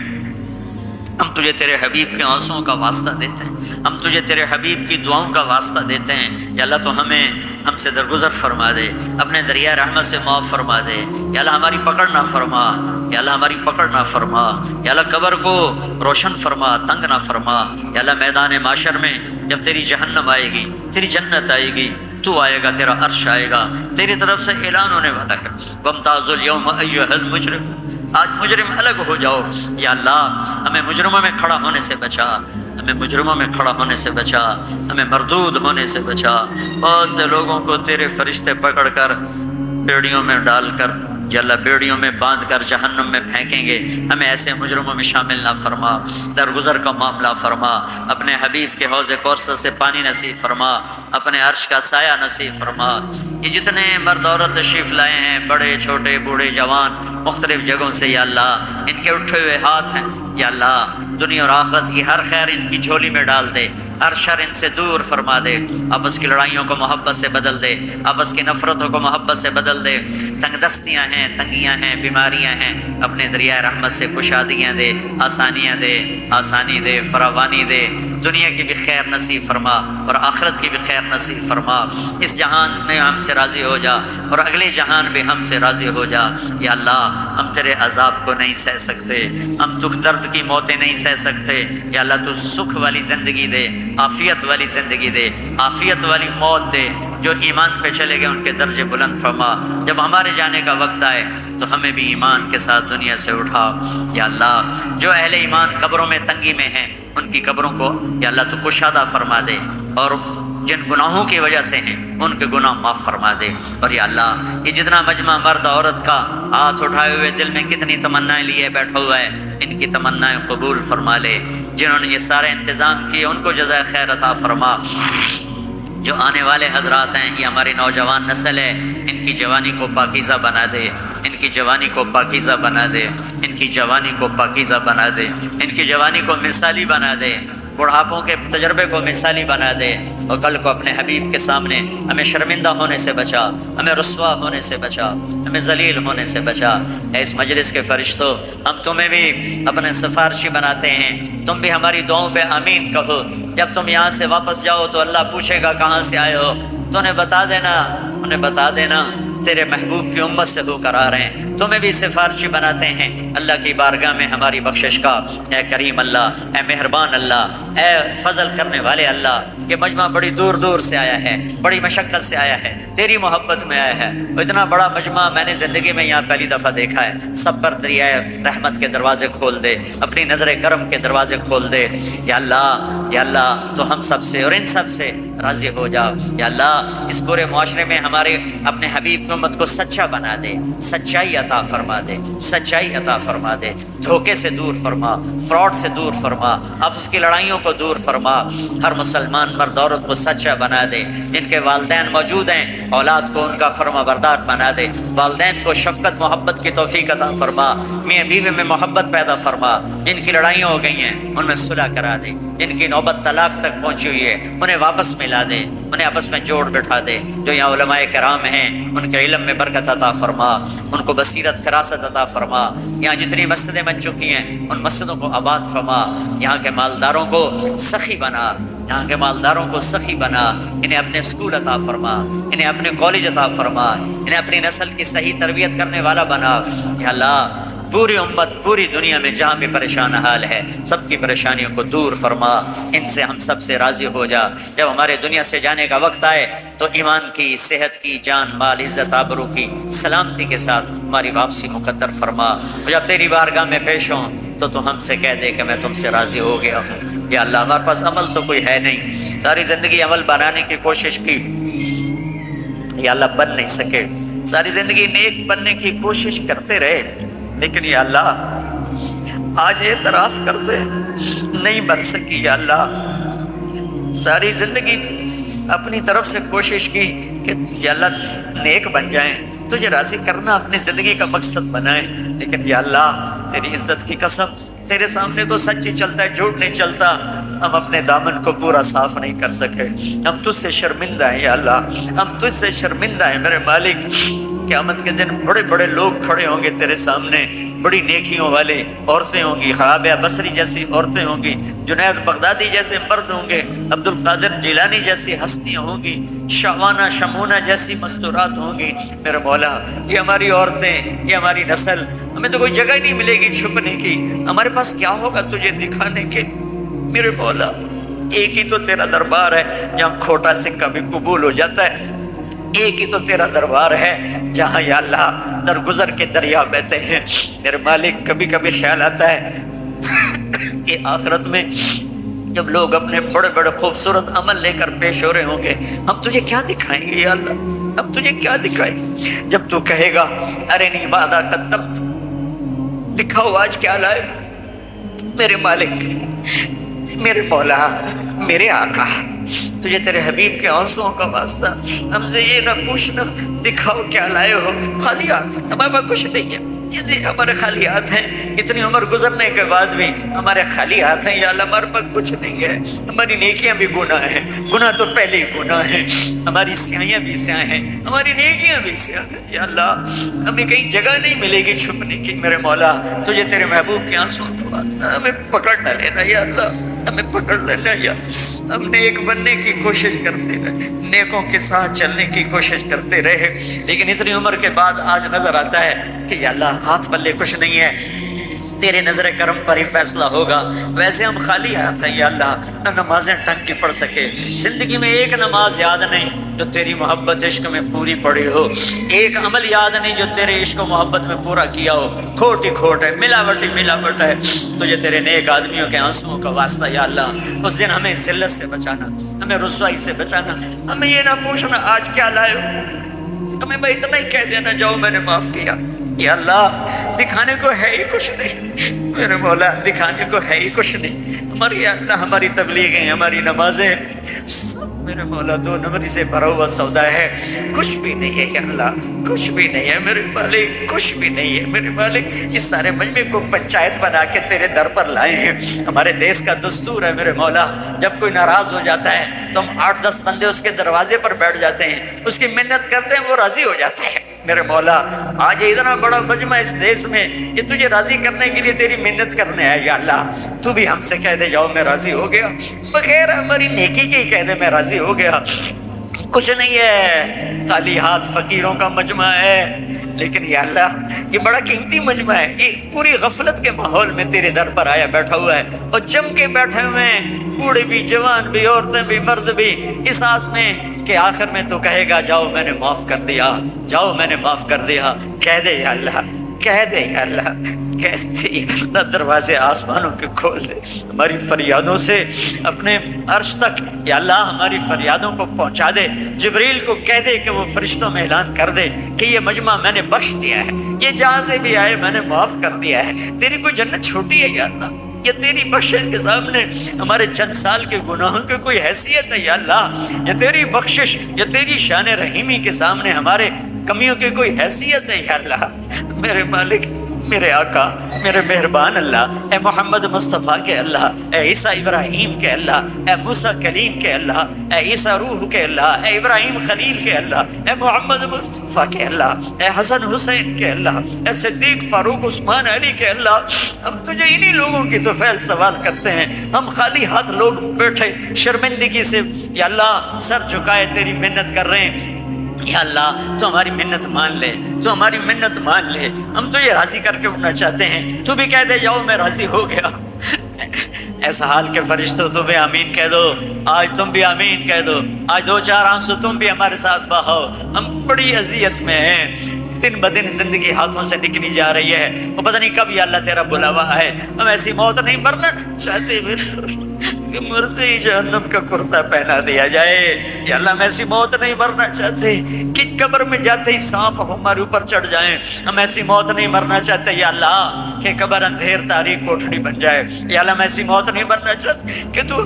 Speaker 1: ہم تجھے تیرے حبیب کے آنسوؤں کا واسطہ دیتے ہیں، ہم تجھے تیرے حبیب کی دعاؤں کا واسطہ دیتے ہیں۔ یا اللہ تو ہم سے درگزر فرما دے، اپنے دریائے رحمت سے معاف فرما دے، یا اللہ ہماری پکڑ نہ فرما، یا اللہ ہماری پکڑ نہ فرما، یا اللہ قبر کو روشن فرما، تنگ نہ فرما۔ یا اللہ میدان معاشر میں جب تیری جہنم آئے گی، تیری جنت آئے گی، تو آئے گا، تیرا عرش آئے گا، تیری طرف سے اعلان ہونے والا ہے وَامْتَازُوا الْيَوْمَ أَيُّهَا الْمُجْرِمُونَ، آج مجرم الگ ہو جاؤ۔ یا اللہ ہمیں مجرموں میں کھڑا ہونے سے بچا، ہمیں مجرموں میں کھڑا ہونے سے بچا، ہمیں مردود ہونے سے بچا۔ بہت سے لوگوں کو تیرے فرشتے پکڑ کر بیڑیوں میں ڈال کر یا اللہ بیڑیوں میں باندھ کر جہنم میں پھینکیں گے، ہمیں ایسے مجرموں میں شامل نہ فرما۔ درگزر کا معاملہ فرما، اپنے حبیب کے حوض کوثر سے پانی نصیب فرما، اپنے عرش کا سایہ نصیب فرما۔ یہ جتنے مرد عورت تشریف لائے ہیں، بڑے چھوٹے بوڑھے جوان، مختلف جگہوں سے، یا اللہ ان کے اٹھے ہوئے ہاتھ ہیں، یا اللہ دنیا اور آخرت کی ہر خیر ان کی جھولی میں ڈال دے، ہر شر ان سے دور فرما دے، آپس کی لڑائیوں کو محبت سے بدل دے، آپس کی نفرتوں کو محبت سے بدل دے۔ تنگ دستیاں ہیں، تنگیاں ہیں، بیماریاں ہیں، اپنے دریائے رحمت سے کشادگیاں دے، آسانیاں دے، آسانی دے، فراوانی دے، دنیا کی بھی خیر نصیب فرما اور آخرت کی بھی خیر نصیب فرما۔ اس جہان میں ہم سے راضی ہو جا اور اگلے جہان بھی ہم سے راضی ہو جا۔ یا اللہ ہم تیرے عذاب کو نہیں سہ سکتے، ہم دکھ درد کی موتیں نہیں سہ سکتے، یا اللہ تو سکھ والی زندگی دے، عافیت والی زندگی دے، عافیت والی موت دے۔ جو ایمان پہ چلے گئے ان کے درجے بلند فرما، جب ہمارے جانے کا وقت آئے تو ہمیں بھی ایمان کے ساتھ دنیا سے اٹھا۔ یا اللہ جو اہل ایمان قبروں میں تنگی میں ہیں ان کی قبروں کو یا اللہ تو کشادہ فرما دے، اور جن گناہوں کی وجہ سے ہیں ان کے گناہ معاف فرما دے۔ اور یا اللہ یہ جتنا مجمع مرد عورت کا ہاتھ اٹھائے ہوئے دل میں کتنی تمنائیں لیے بیٹھا ہوا ہے، ان کی تمنائیں قبول فرما لے۔ جنہوں نے یہ سارے انتظام کیے ان کو جزائے خیر عطا فرما۔ جو آنے والے حضرات ہیں، یہ ہماری نوجوان نسل ہے، ان کی جوانی کو پاکیزہ بنا دے، ان کی جوانی کو پاکیزہ بنا دے، ان کی جوانی کو پاکیزہ بنا دے، ان کی جوانی کو مثالی بنا دے، بڑھاپوں کے تجربے کو مثالی بنا دے، اور کل کو اپنے حبیب کے سامنے ہمیں شرمندہ ہونے سے بچا، ہمیں رسوا ہونے سے بچا، ہمیں ذلیل ہونے سے بچا۔ اے اس مجلس کے فرشتوں، ہم تمہیں بھی اپنے سفارشی بناتے ہیں، تم بھی ہماری دعاؤں پہ آمین کہو۔ جب تم یہاں سے واپس جاؤ تو اللہ پوچھے گا کہاں سے آئے ہو، تو انہیں بتا دینا، انہیں بتا دینا تیرے محبوب کی امت سے ہو کر آ رہے ہیں۔ تمہیں بھی سفارشی بناتے ہیں اللہ کی بارگاہ میں ہماری بخشش کا۔ اے کریم اللہ، اے مہربان اللہ، اے فضل کرنے والے اللہ، یہ مجمع بڑی دور دور سے آیا ہے، بڑی مشقت سے آیا ہے، تیری محبت میں آیا ہے۔ وہ اتنا بڑا مجمع میں نے زندگی میں یہاں پہلی دفعہ دیکھا ہے۔ سب پر دریائے رحمت کے دروازے کھول دے، اپنی نظر کرم کے دروازے کھول دے۔ یا اللہ، یا اللہ تو ہم سب سے اور ان سب سے راضی ہو جا۔ یا اللہ اس پورے معاشرے میں ہمارے اپنے حبیب کی امت کو سچا بنا دے، سچائی عطا فرما دے، سچائی عطا فرما دے، دھوکے سے دور فرما، فراڈ سے دور فرما، آپس کی لڑائیوں کو دور فرما۔ ہر مسلمان مرد عورت کو سچا بنا دے۔ جن کے والدین موجود ہیں اولاد کو ان کا فرما بردار بنا دے، والدین کو شفقت محبت کی توفیق عطا فرما، میاں بیوی میں محبت پیدا فرما۔ جن کی لڑائیاں ہو گئی ہیں ان میں صلح کرا دے، جن کی نوبت طلاق تک پہنچی ہوئی ہے انہیں واپس ملا دے، انہیں آپس میں جوڑ بٹھا دے۔ جو یہاں علماء کرام ہیں ان کے علم میں برکت عطا فرما، ان کو بصیرت فراست عطا فرما۔ یہاں جتنی مسجدیں بن چکی ہیں ان مسجدوں کو آباد فرما۔ یہاں کے مالداروں کو سخی بنا، یہاں کے مالداروں کو سخی بنا، انہیں اپنے اسکول عطا فرما، انہیں اپنے کالج عطا فرما، انہیں اپنی نسل کی صحیح تربیت کرنے والا بنا۔ یا اللہ پوری امت پوری دنیا میں جہاں بھی پریشان حال ہے سب کی پریشانیوں کو دور فرما، ان سے ہم سب سے راضی ہو جا۔ جب ہمارے دنیا سے جانے کا وقت آئے تو ایمان کی، صحت کی، جان مال عزت آبرو کی سلامتی کے ساتھ ہماری واپسی مقدر فرما۔ جب تیری بارگاہ میں پیش ہوں تو ہم سے کہہ دے کہ میں تم سے راضی ہو گیا ہوں۔ یا اللہ ہمارے پاس عمل تو کوئی ہے نہیں، ساری زندگی عمل بنانے کی کوشش کی، یا اللہ بن نہیں سکے، ساری زندگی نیک بننے کی کوشش کرتے رہے، لیکن یا اللہ آج اعتراف کرتے نہیں بن سکی۔ یا اللہ ساری زندگی اپنی طرف سے کوشش کی کہ یا اللہ نیک بن جائیں، تجھے راضی کرنا اپنی زندگی کا مقصد بنائیں، لیکن یا اللہ تیری عزت کی قسم تیرے سامنے تو سچ ہی چلتا ہے، جھوٹ نہیں چلتا۔ ہم اپنے دامن کو پورا صاف نہیں کر سکے، ہم تجھ سے شرمندہ ہیں یا اللہ، ہم تجھ سے شرمندہ ہیں میرے مالک۔ قیامت کے دن بڑے بڑے لوگ کھڑے ہوں گے تیرے سامنے، بڑی نیکیوں والے عورتیں ہوں گی، رابعہ بصری جیسی عورتیں ہوں گی، جنید بغدادی جیسے مرد ہوں گے، عبد القادر جیلانی جیسی ہستیاں ہوں گی، شعوانہ شمونہ جیسی مستورات ہوں گی۔ میرے مولا یہ ہماری عورتیں، یہ ہماری نسل، ہمیں تو کوئی جگہ نہیں ملے گی چھپنے کی، ہمارے پاس کیا ہوگا تجھے دکھانے کے؟ میرے مولا ایک ہی تو تیرا دربار ہے جہاں کھوٹا سکہ بھی قبول ہو جاتا ہے، ایک ہی تو تیرا دربار ہے جہاں یا اللہ درگزر کے دریا بہتے ہیں۔ میرے مالک کبھی کبھی خیال آتا ہے کہ آخرت میں جب لوگ اپنے بڑے بڑے خوبصورت عمل لے کر پیش ہو رہے ہوں گے، ہم تجھے کیا دکھائیں گے یا اللہ؟ اب تجھے کیا دکھائیں گے جب تو کہے گا ارنی ماذا قدمت، دکھاؤ آج کیا لائے میرے مالک، میرے مولا، میرے آقا، تجھے تیرے حبیب کے آنسوؤں کا واسطہ ہم سے یہ نہ پوچھنا دکھاؤ کیا لائے ہو، خالی ہاتھ، ہمارے پاس کچھ نہیں ہے، جتنے ہمارے خالی ہاتھ ہیں، اتنی عمر گزرنے کے بعد بھی ہمارے خالی ہاتھ ہیں یا اللہ، ہمارے پاس کچھ نہیں ہے، ہماری نیکیاں بھی گناہ ہیں، گناہ تو پہلے ہی گناہ ہیں، ہماری سیاہیاں بھی سیاہ ہیں، ہماری نیکیاں بھی سیاہ ہیں یا اللہ، ہمیں کہیں جگہ نہیں ملے گی چھپنے کی میرے مولا، تجھے تیرے محبوب کے آنسوں کے بعد ہمیں پکڑ نہ لینا یا اللہ، ہمیں پکڑ لینا یا ہم نیک بننے کی کوشش کرتے رہے، نیکوں کے ساتھ چلنے کی کوشش کرتے رہے، لیکن اتنی عمر کے بعد آج نظر آتا ہے کہ یا اللہ ہاتھ پلے کچھ نہیں ہے، تیرے نظر کرم پر ہی فیصلہ ہوگا، ویسے ہم خالی ہاتھ ہیں یا اللہ، نہ نمازیں ٹنگ کی پڑھ سکے، زندگی میں ایک نماز یاد نہیں جو تیری محبت عشق میں پوری پڑی ہو، ایک عمل یاد نہیں جو تیرے عشق و محبت میں پورا کیا ہو، کھوٹ ہی کھوٹ ہے، ملاوٹ ہی ملاوٹ ہے، تجھے تیرے نیک آدمیوں کے آنسوؤں کا واسطہ یا اللہ، اس دن ہمیں ذلت سے بچانا، ہمیں رسوائی سے بچانا، ہمیں یہ نہ پوچھنا آج کیا لائے ہو، ہمیں بھائی اتنا ہی کہہ دینا جاؤ میں نے معاف کیا یا اللہ، دکھانے کو ہے ہی کچھ نہیں میرے مولا، دکھانے کو ہے ہی کچھ نہیں، ہماری اللہ، ہماری تبلیغیں، ہماری نمازیں سب میرے مولا دو نمبری سے بھرا ہوا سودا ہے، کچھ بھی نہیں ہے یا اللہ، کچھ بھی نہیں ہے میرے مالک، کچھ بھی نہیں ہے میرے مالک، اس سارے مجمع کو پنچایت بنا کے تیرے در پر لائے ہیں، ہمارے دیس کا دستور ہے میرے مولا، جب کوئی ناراض ہو جاتا ہے تو ہم 8-10 بندے اس کے دروازے پر بیٹھ جاتے ہیں، اس کی منت کرتے ہیں، وہ راضی ہو جاتا ہے میرے مولا، آج اتنا بڑا مجمع اس دیس میں، یہ تجھے راضی کرنے کے لیے تیری منت کرنے آئے یا اللہ، تو بھی ہم سے کہہ دے جاؤ میں راضی ہو گیا، بغیر ہماری نیکی کے ہی کہہ دے میں راضی ہو گیا، کچھ نہیں ہے، خالی ہاتھ فقیروں کا مجمع ہے، لیکن یا اللہ یہ بڑا قیمتی مجمع ہے، یہ پوری غفلت کے ماحول میں تیرے در پر آیا بیٹھا ہوا ہے، اور جم کے بیٹھے ہوئے ہیں، بوڑھے بھی، جوان بھی، عورتیں بھی، مرد بھی، اس آس میں کہ آخر میں تو کہے گا جاؤ میں نے معاف کر دیا، جاؤ میں نے معاف کر دیا، کہہ دے یا اللہ، کہہ دے یا اللہ، کہہ دے یا اللہ، دروازے آسمانوں کے کھول دے، ہماری فریادوں سے اپنے عرش تک یا اللہ ہماری فریادوں کو پہنچا دے، جبریل کو کہہ دے کہ وہ فرشتوں میں اعلان کر دے کہ یہ مجمع میں نے بخش دیا ہے، یہ جہاں سے بھی آئے میں نے معاف کر دیا ہے، تیری کوئی جنت چھوٹی ہے یا اللہ، یہ تیری بخشش کے سامنے ہمارے چند سال کے گناہوں کی کوئی حیثیت ہے یا اللہ، یہ تیری بخشش، یہ تیری شان رحیمی کے سامنے ہمارے کمیوں کی کوئی حیثیت ہے یا اللہ، میرے مالک، میرے آقا، میرے مہربان اللہ، اے محمد مصطفیٰ کے اللہ، اے عیسیٰ ابراہیم کے اللہ، اے موسیٰ کلیم کے اللہ، اے عیسیٰ روح کے اللہ، اے ابراہیم خلیل کے اللہ، اے محمد مصطفیٰ کے اللہ، اے حسن حسین کے اللہ، اے صدیق فاروق عثمان علی کے اللہ، ہم تجھے انہی لوگوں کی توفیل سوال کرتے ہیں، ہم خالی ہاتھ لوگ بیٹھے شرمندگی سے یا اللہ سر جھکائے تیری منت کر رہے ہیں، یا اللہ تو ہماری منت مان لے، تو ہماری منت مان لے، ہم تو یہ راضی کر کے اٹھنا چاہتے ہیں، تو بھی کہہ دے جاؤ میں راضی ہو گیا، ایسا حال کے فرشتوں تم بھی آمین کہہ دو، آج تم بھی آمین کہہ دو، آج 2-4 آنسو تم بھی ہمارے ساتھ بہاؤ، ہم بڑی اذیت میں ہیں، دن بدن زندگی ہاتھوں سے نکلی جا رہی ہے، وہ پتہ نہیں کب یا اللہ تیرا بلاوا ہے، ہم ایسی موت نہیں مرنا چاہتے کہ مرتے ہی جہنم کا کرتا پہنا دیا جائے، یا اللہ ہم ایسی موت نہیں مرنا چاہتے کہ قبر میں جاتے ہی سانپ ہمارے اوپر چڑھ جائیں، ہم ایسی موت نہیں مرنا چاہتے یا اللہ کہ قبر اندھیر تاریک کوٹھڑی بن جائے، یا اللہ ہم ایسی موت نہیں مرنا چاہتے کہ تو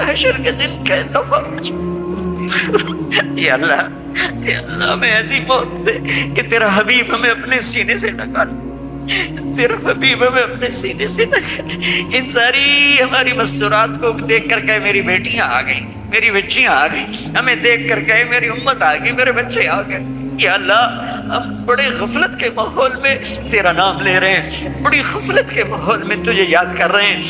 Speaker 1: حشر کے دن کہ دفعہ یا اللہ ہمیں ایسی موت دے کہ تیرا حبیب ہمیں اپنے سینے سے لگا، تیرا حبیب ہمیں اپنے سینے سے لگا، ان ساری ہماری مسرات کو دیکھ کر کہ میری بیٹیاں آ گئی، میری بچیاں آ گئی، ہمیں دیکھ کر کہ میری امت آ گئی، میرے بچے آ گئے، یا اللہ ہم بڑے غفلت کے ماحول میں تیرا نام لے رہے ہیں، بڑی غفلت کے ماحول میں تجھے یاد کر رہے ہیں،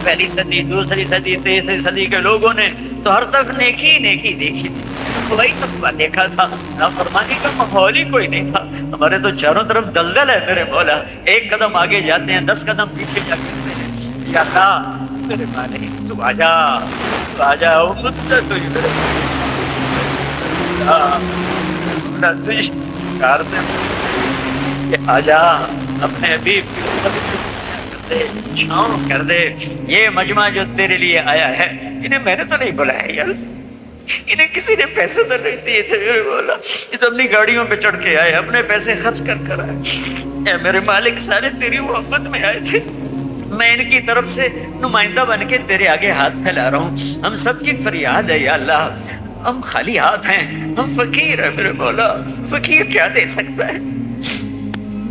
Speaker 1: پہلی صدی، دوسری صدی، تیسری صدی کے لوگوں نے تو ہر طرف نیکی نیکی دیکھی تھی، کوئی طبقہ دیکھا تھا، نافرمانی کا ماحول ہی کوئی نہیں تھا، ہمارے تو چاروں طرف دلدل ہے میرے مولا، ایک قدم آگے جاتے ہیں 10 قدم پیچھے جا کرتے ہیں، یا اللہ میرے مالک تو آجا، تو آجا، امت تجھ تجھ کار دے کہ آجا اپنے حبیب کی امت کو سنیا کر دے، چھاؤں کر دے. یہ مجمع جو تیرے لیے آیا ہے انہیں میں نے تو نہیں بلایا یار, انہیں کسی نے پیسے تو نہیں دیے تھے میرے مولا, یہ تو اپنی گاڑیوں پہ چڑھ کے آئے, اپنے پیسے خرچ کر آئے. اے میرے مالک سارے تیری محبت میں آئے تھے, میں ان کی طرف سے نمائندہ بن کے تیرے آگے ہاتھ پھیلا رہا ہوں. ہم سب کی فریاد ہے یا اللہ, ہم خالی ہاتھ ہیں, ہم فقیر ہیں میرے مولا. فقیر کیا دے سکتا ہے,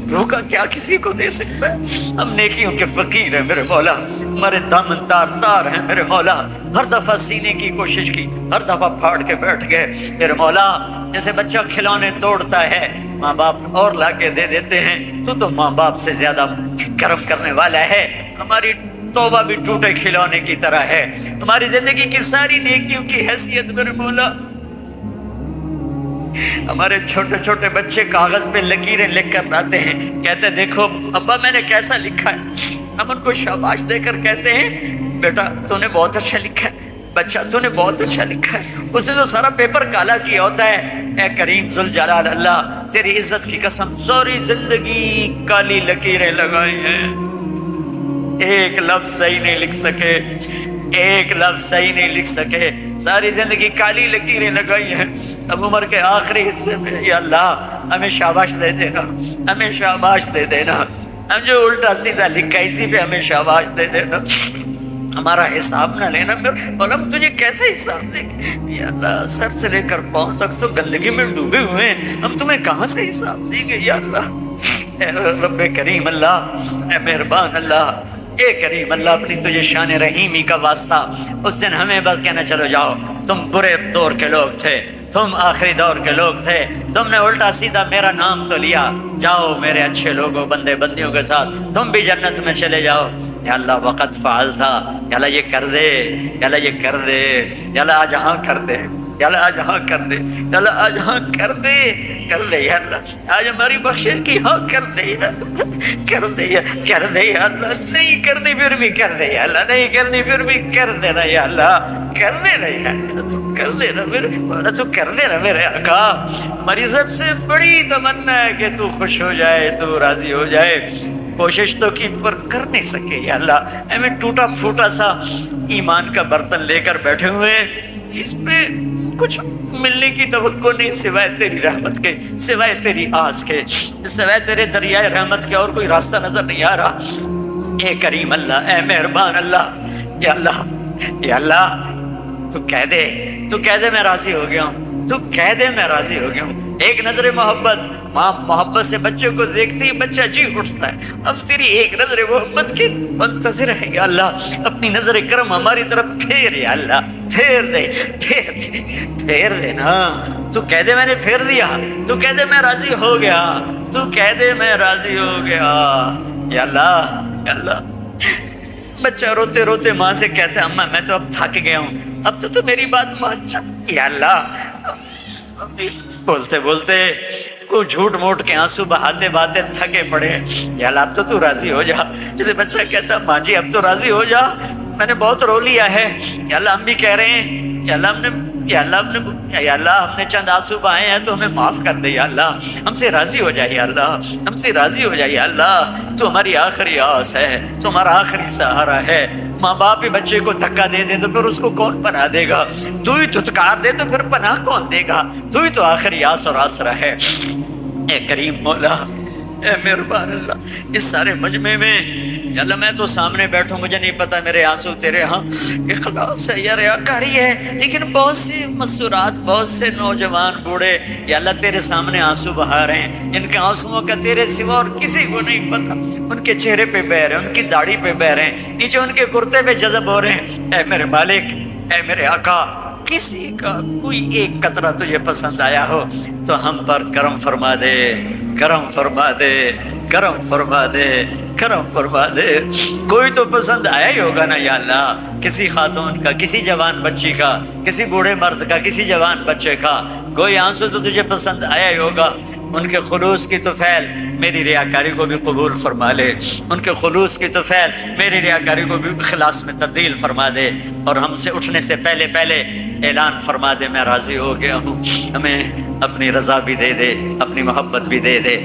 Speaker 1: بھوکا کیا کسی کو دے سکتا ہے؟ ہم نیکیوں کے فقیر ہیں میرے مولا. ہمارے دامن تار تار ہیں میرے مولا. ہر دفعہ سینے کی کوشش کی, ہر دفعہ پھاڑ کے بیٹھ گئے میرے مولا. جیسے بچہ کھلونے توڑتا ہے ماں باپ اور لا کے دے دیتے ہیں, تو ماں باپ سے زیادہ کرم کرنے والا ہے. ہماری توبہ بھی ٹوٹے کھلونے کی طرح ہے. ہماری زندگی کی ساری نیکیوں کی حیثیت میرے مولا, ہمارے چھوٹے چھوٹے بچے کاغذ پہ لکیریں لکھ کر لاتے ہیں, کہتے ہیں دیکھو ابا میں نے کیسا لکھا ہے. ہم ان کو شاباش دے کر کہتے ہیں بیٹا تو نے بہت اچھا لکھا ہے, بچہ تو نے بہت اچھا لکھا ہے. اسے تو سارا پیپر کالا کیا ہوتا ہے. اے کریم ذوالجلال اللہ, تیری عزت کی قسم ساری زندگی کالی لکیریں لگائی ہیں, ایک لفظ صحیح نہیں لکھ سکے, ایک لفظ صحیح نہیں لکھ سکے. ساری زندگی کالی لکیریں لگائی ہیں. اب عمر کے آخری حصے میں یا اللہ ہمیں شاباش دے دینا, ہمیں شاباش دے دینا. ہم جو الٹا سیدھا لکھا اسی پہ ہمیں شاباش دے دینا. ہمارا حساب نہ لینا مولا, ہم تجھے کیسے حساب دیں گے یا اللہ. سر سے لے کر پاؤں تک تو گندگی میں ڈوبے ہوئے ہیں, ہم تمہیں کہاں سے حساب دیں گے یا اللہ. اے رب کریم اللہ, اے مہربان اللہ, اے کریم اللہ, اپنی تجھے شان رحیمی کا واسطہ اس دن ہمیں بس کہنا چلو جاؤ, تم برے دور کے لوگ تھے, تم آخری دور کے لوگ تھے, تم نے الٹا سیدھا میرا نام تو لیا, جاؤ میرے اچھے لوگوں بندے بندیوں کے ساتھ تم بھی جنت میں چلے جاؤ. یا اللہ وقت فعال تھا, یا اللہ یہ کر دے, یا اللہ یہ کر دے, یا اللہ آج ہاں کر دے, یا اللہ آج ہاں کر دے, یا اللہ آج ہاں کر دے, کر دے یا اللہ, آج ہماری بخشش کی ہاں کر دے, کر دے, کر دے یا اللہ. نہیں کرنی پھر بھی کر دے یا اللہ, نہیں کرنی پھر بھی کر دینا یا اللہ, کر دینا یا اللہ, کر دینا میرے مولا, تو کر دینا میرے آقا. ہماری سب سے بڑی تمنا ہے کہ تو خوش ہو جائے, تو راضی ہو جائے. کوشش تو کی پر کر نہیں سکے یا اللہ. ہمیں ٹوٹا پھوٹا سا ایمان کا برتن لے کر بیٹھے ہوئے ہیں, اس پہ کچھ ملنے کی توقع نہیں سوائے تیری رحمت کے, سوائے تیری آس کے, سوائے تیرے دریائے رحمت کے اور کوئی راستہ نظر نہیں آ رہا. اے کریم اللہ, اے مہربان اللہ, یا اللہ, یا اللہ, تو کہہ دے, تو کہہ دے میں راضی ہو گیا ہوں, تو کہہ دے میں راضی ہو گیا ہوں. ایک نظر محبت, ماں محبت سے بچوں کو دیکھتی ہی بچہ جی اٹھتا ہے. ہم تیری ایک نظر محبت کے منتظر ہیں یا اللہ. اپنی نظر کرم ہماری طرف پھیر یا اللہ, پھیر دے, پھیر دے, پھیر دے نا. تو کہہ دے میں نے پھیر دیا, تو کہہ دے میں راضی ہو گیا, تو کہہ دے میں راضی ہو گیا یا اللہ, یا اللہ. بچہ روتے روتے ماں سے کہتا ہے اماں میں تو اب تھک گیا ہوں, اب تو میری بات مان جا یا اللہ. بولتے بولتے کو جھوٹ موٹ کے آنسو بہاتے بہاتے تھکے پڑے یا اللہ, اب تو راضی ہو جا. جیسے بچہ کہتا ماں جی اب تو راضی ہو جا, میں نے بہت رو لیا ہے یا اللہ. ہم بھی کہہ رہے ہیں یا اللہ, ہم نے یا اللہ ہم نے چند آنسو بہائے ہیں تو ہمیں معاف کر دے یا اللہ. ہم سے راضی ہو جائے یا اللہ, ہم سے راضی ہو جائے یا اللہ. تو ہماری آخری آس ہے, تو ہمارا آخری سہارا ہے. ماں باپ ہی بچے کو دھکا دے دے تو پھر اس کو کون پناہ دے گا, تو ہی دھتکار دے تو پھر پناہ کون دے گا, تو ہی تو آخری آس اور آسرا ہے. اے کریم مولا, اے مہربان اللہ, اس سارے مجمع میں یا اللہ میں تو سامنے بیٹھوں, مجھے نہیں پتا میرے آنسو تیرے ہاں اخلاص ہے یا ریاکاری ہے, لیکن بہت سی مسورات, بہت سے نوجوان بوڑھے یا اللہ تیرے سامنے آنسو بہا رہے ہیں. ان کے آنسوؤں کا تیرے سوا اور کسی کو نہیں پتا. ان کے چہرے پہ بہ رہے ہیں, ان کی داڑھی پہ بہ رہے ہیں, نیچے ان کے کرتے پہ جذب ہو رہے ہیں. اے میرے مالک, اے میرے آقا, کسی کا کوئی ایک قطرہ تجھے پسند آیا ہو تو ہم پر کرم فرما دے, کرم فرما دے, کرم فرما دے, کرم فرما دے. کوئی تو پسند آیا ہی ہوگا نا یا اللہ, کسی خاتون کا, کسی جوان بچی کا, کسی بوڑھے مرد کا, کسی جوان بچے کا, کوئی آنسو تو تجھے پسند آیا ہی ہوگا. ان کے خلوص کی طفیل میری ریاکاری کو بھی قبول فرما لے, ان کے خلوص کی طفیل میری ریاکاری کو بھی اخلاص میں تبدیل فرما دے, اور ہم سے اٹھنے سے پہلے پہلے اعلان فرما دے میں راضی ہو گیا ہوں. ہمیں اپنی رضا بھی دے دے, اپنی محبت بھی دے دے.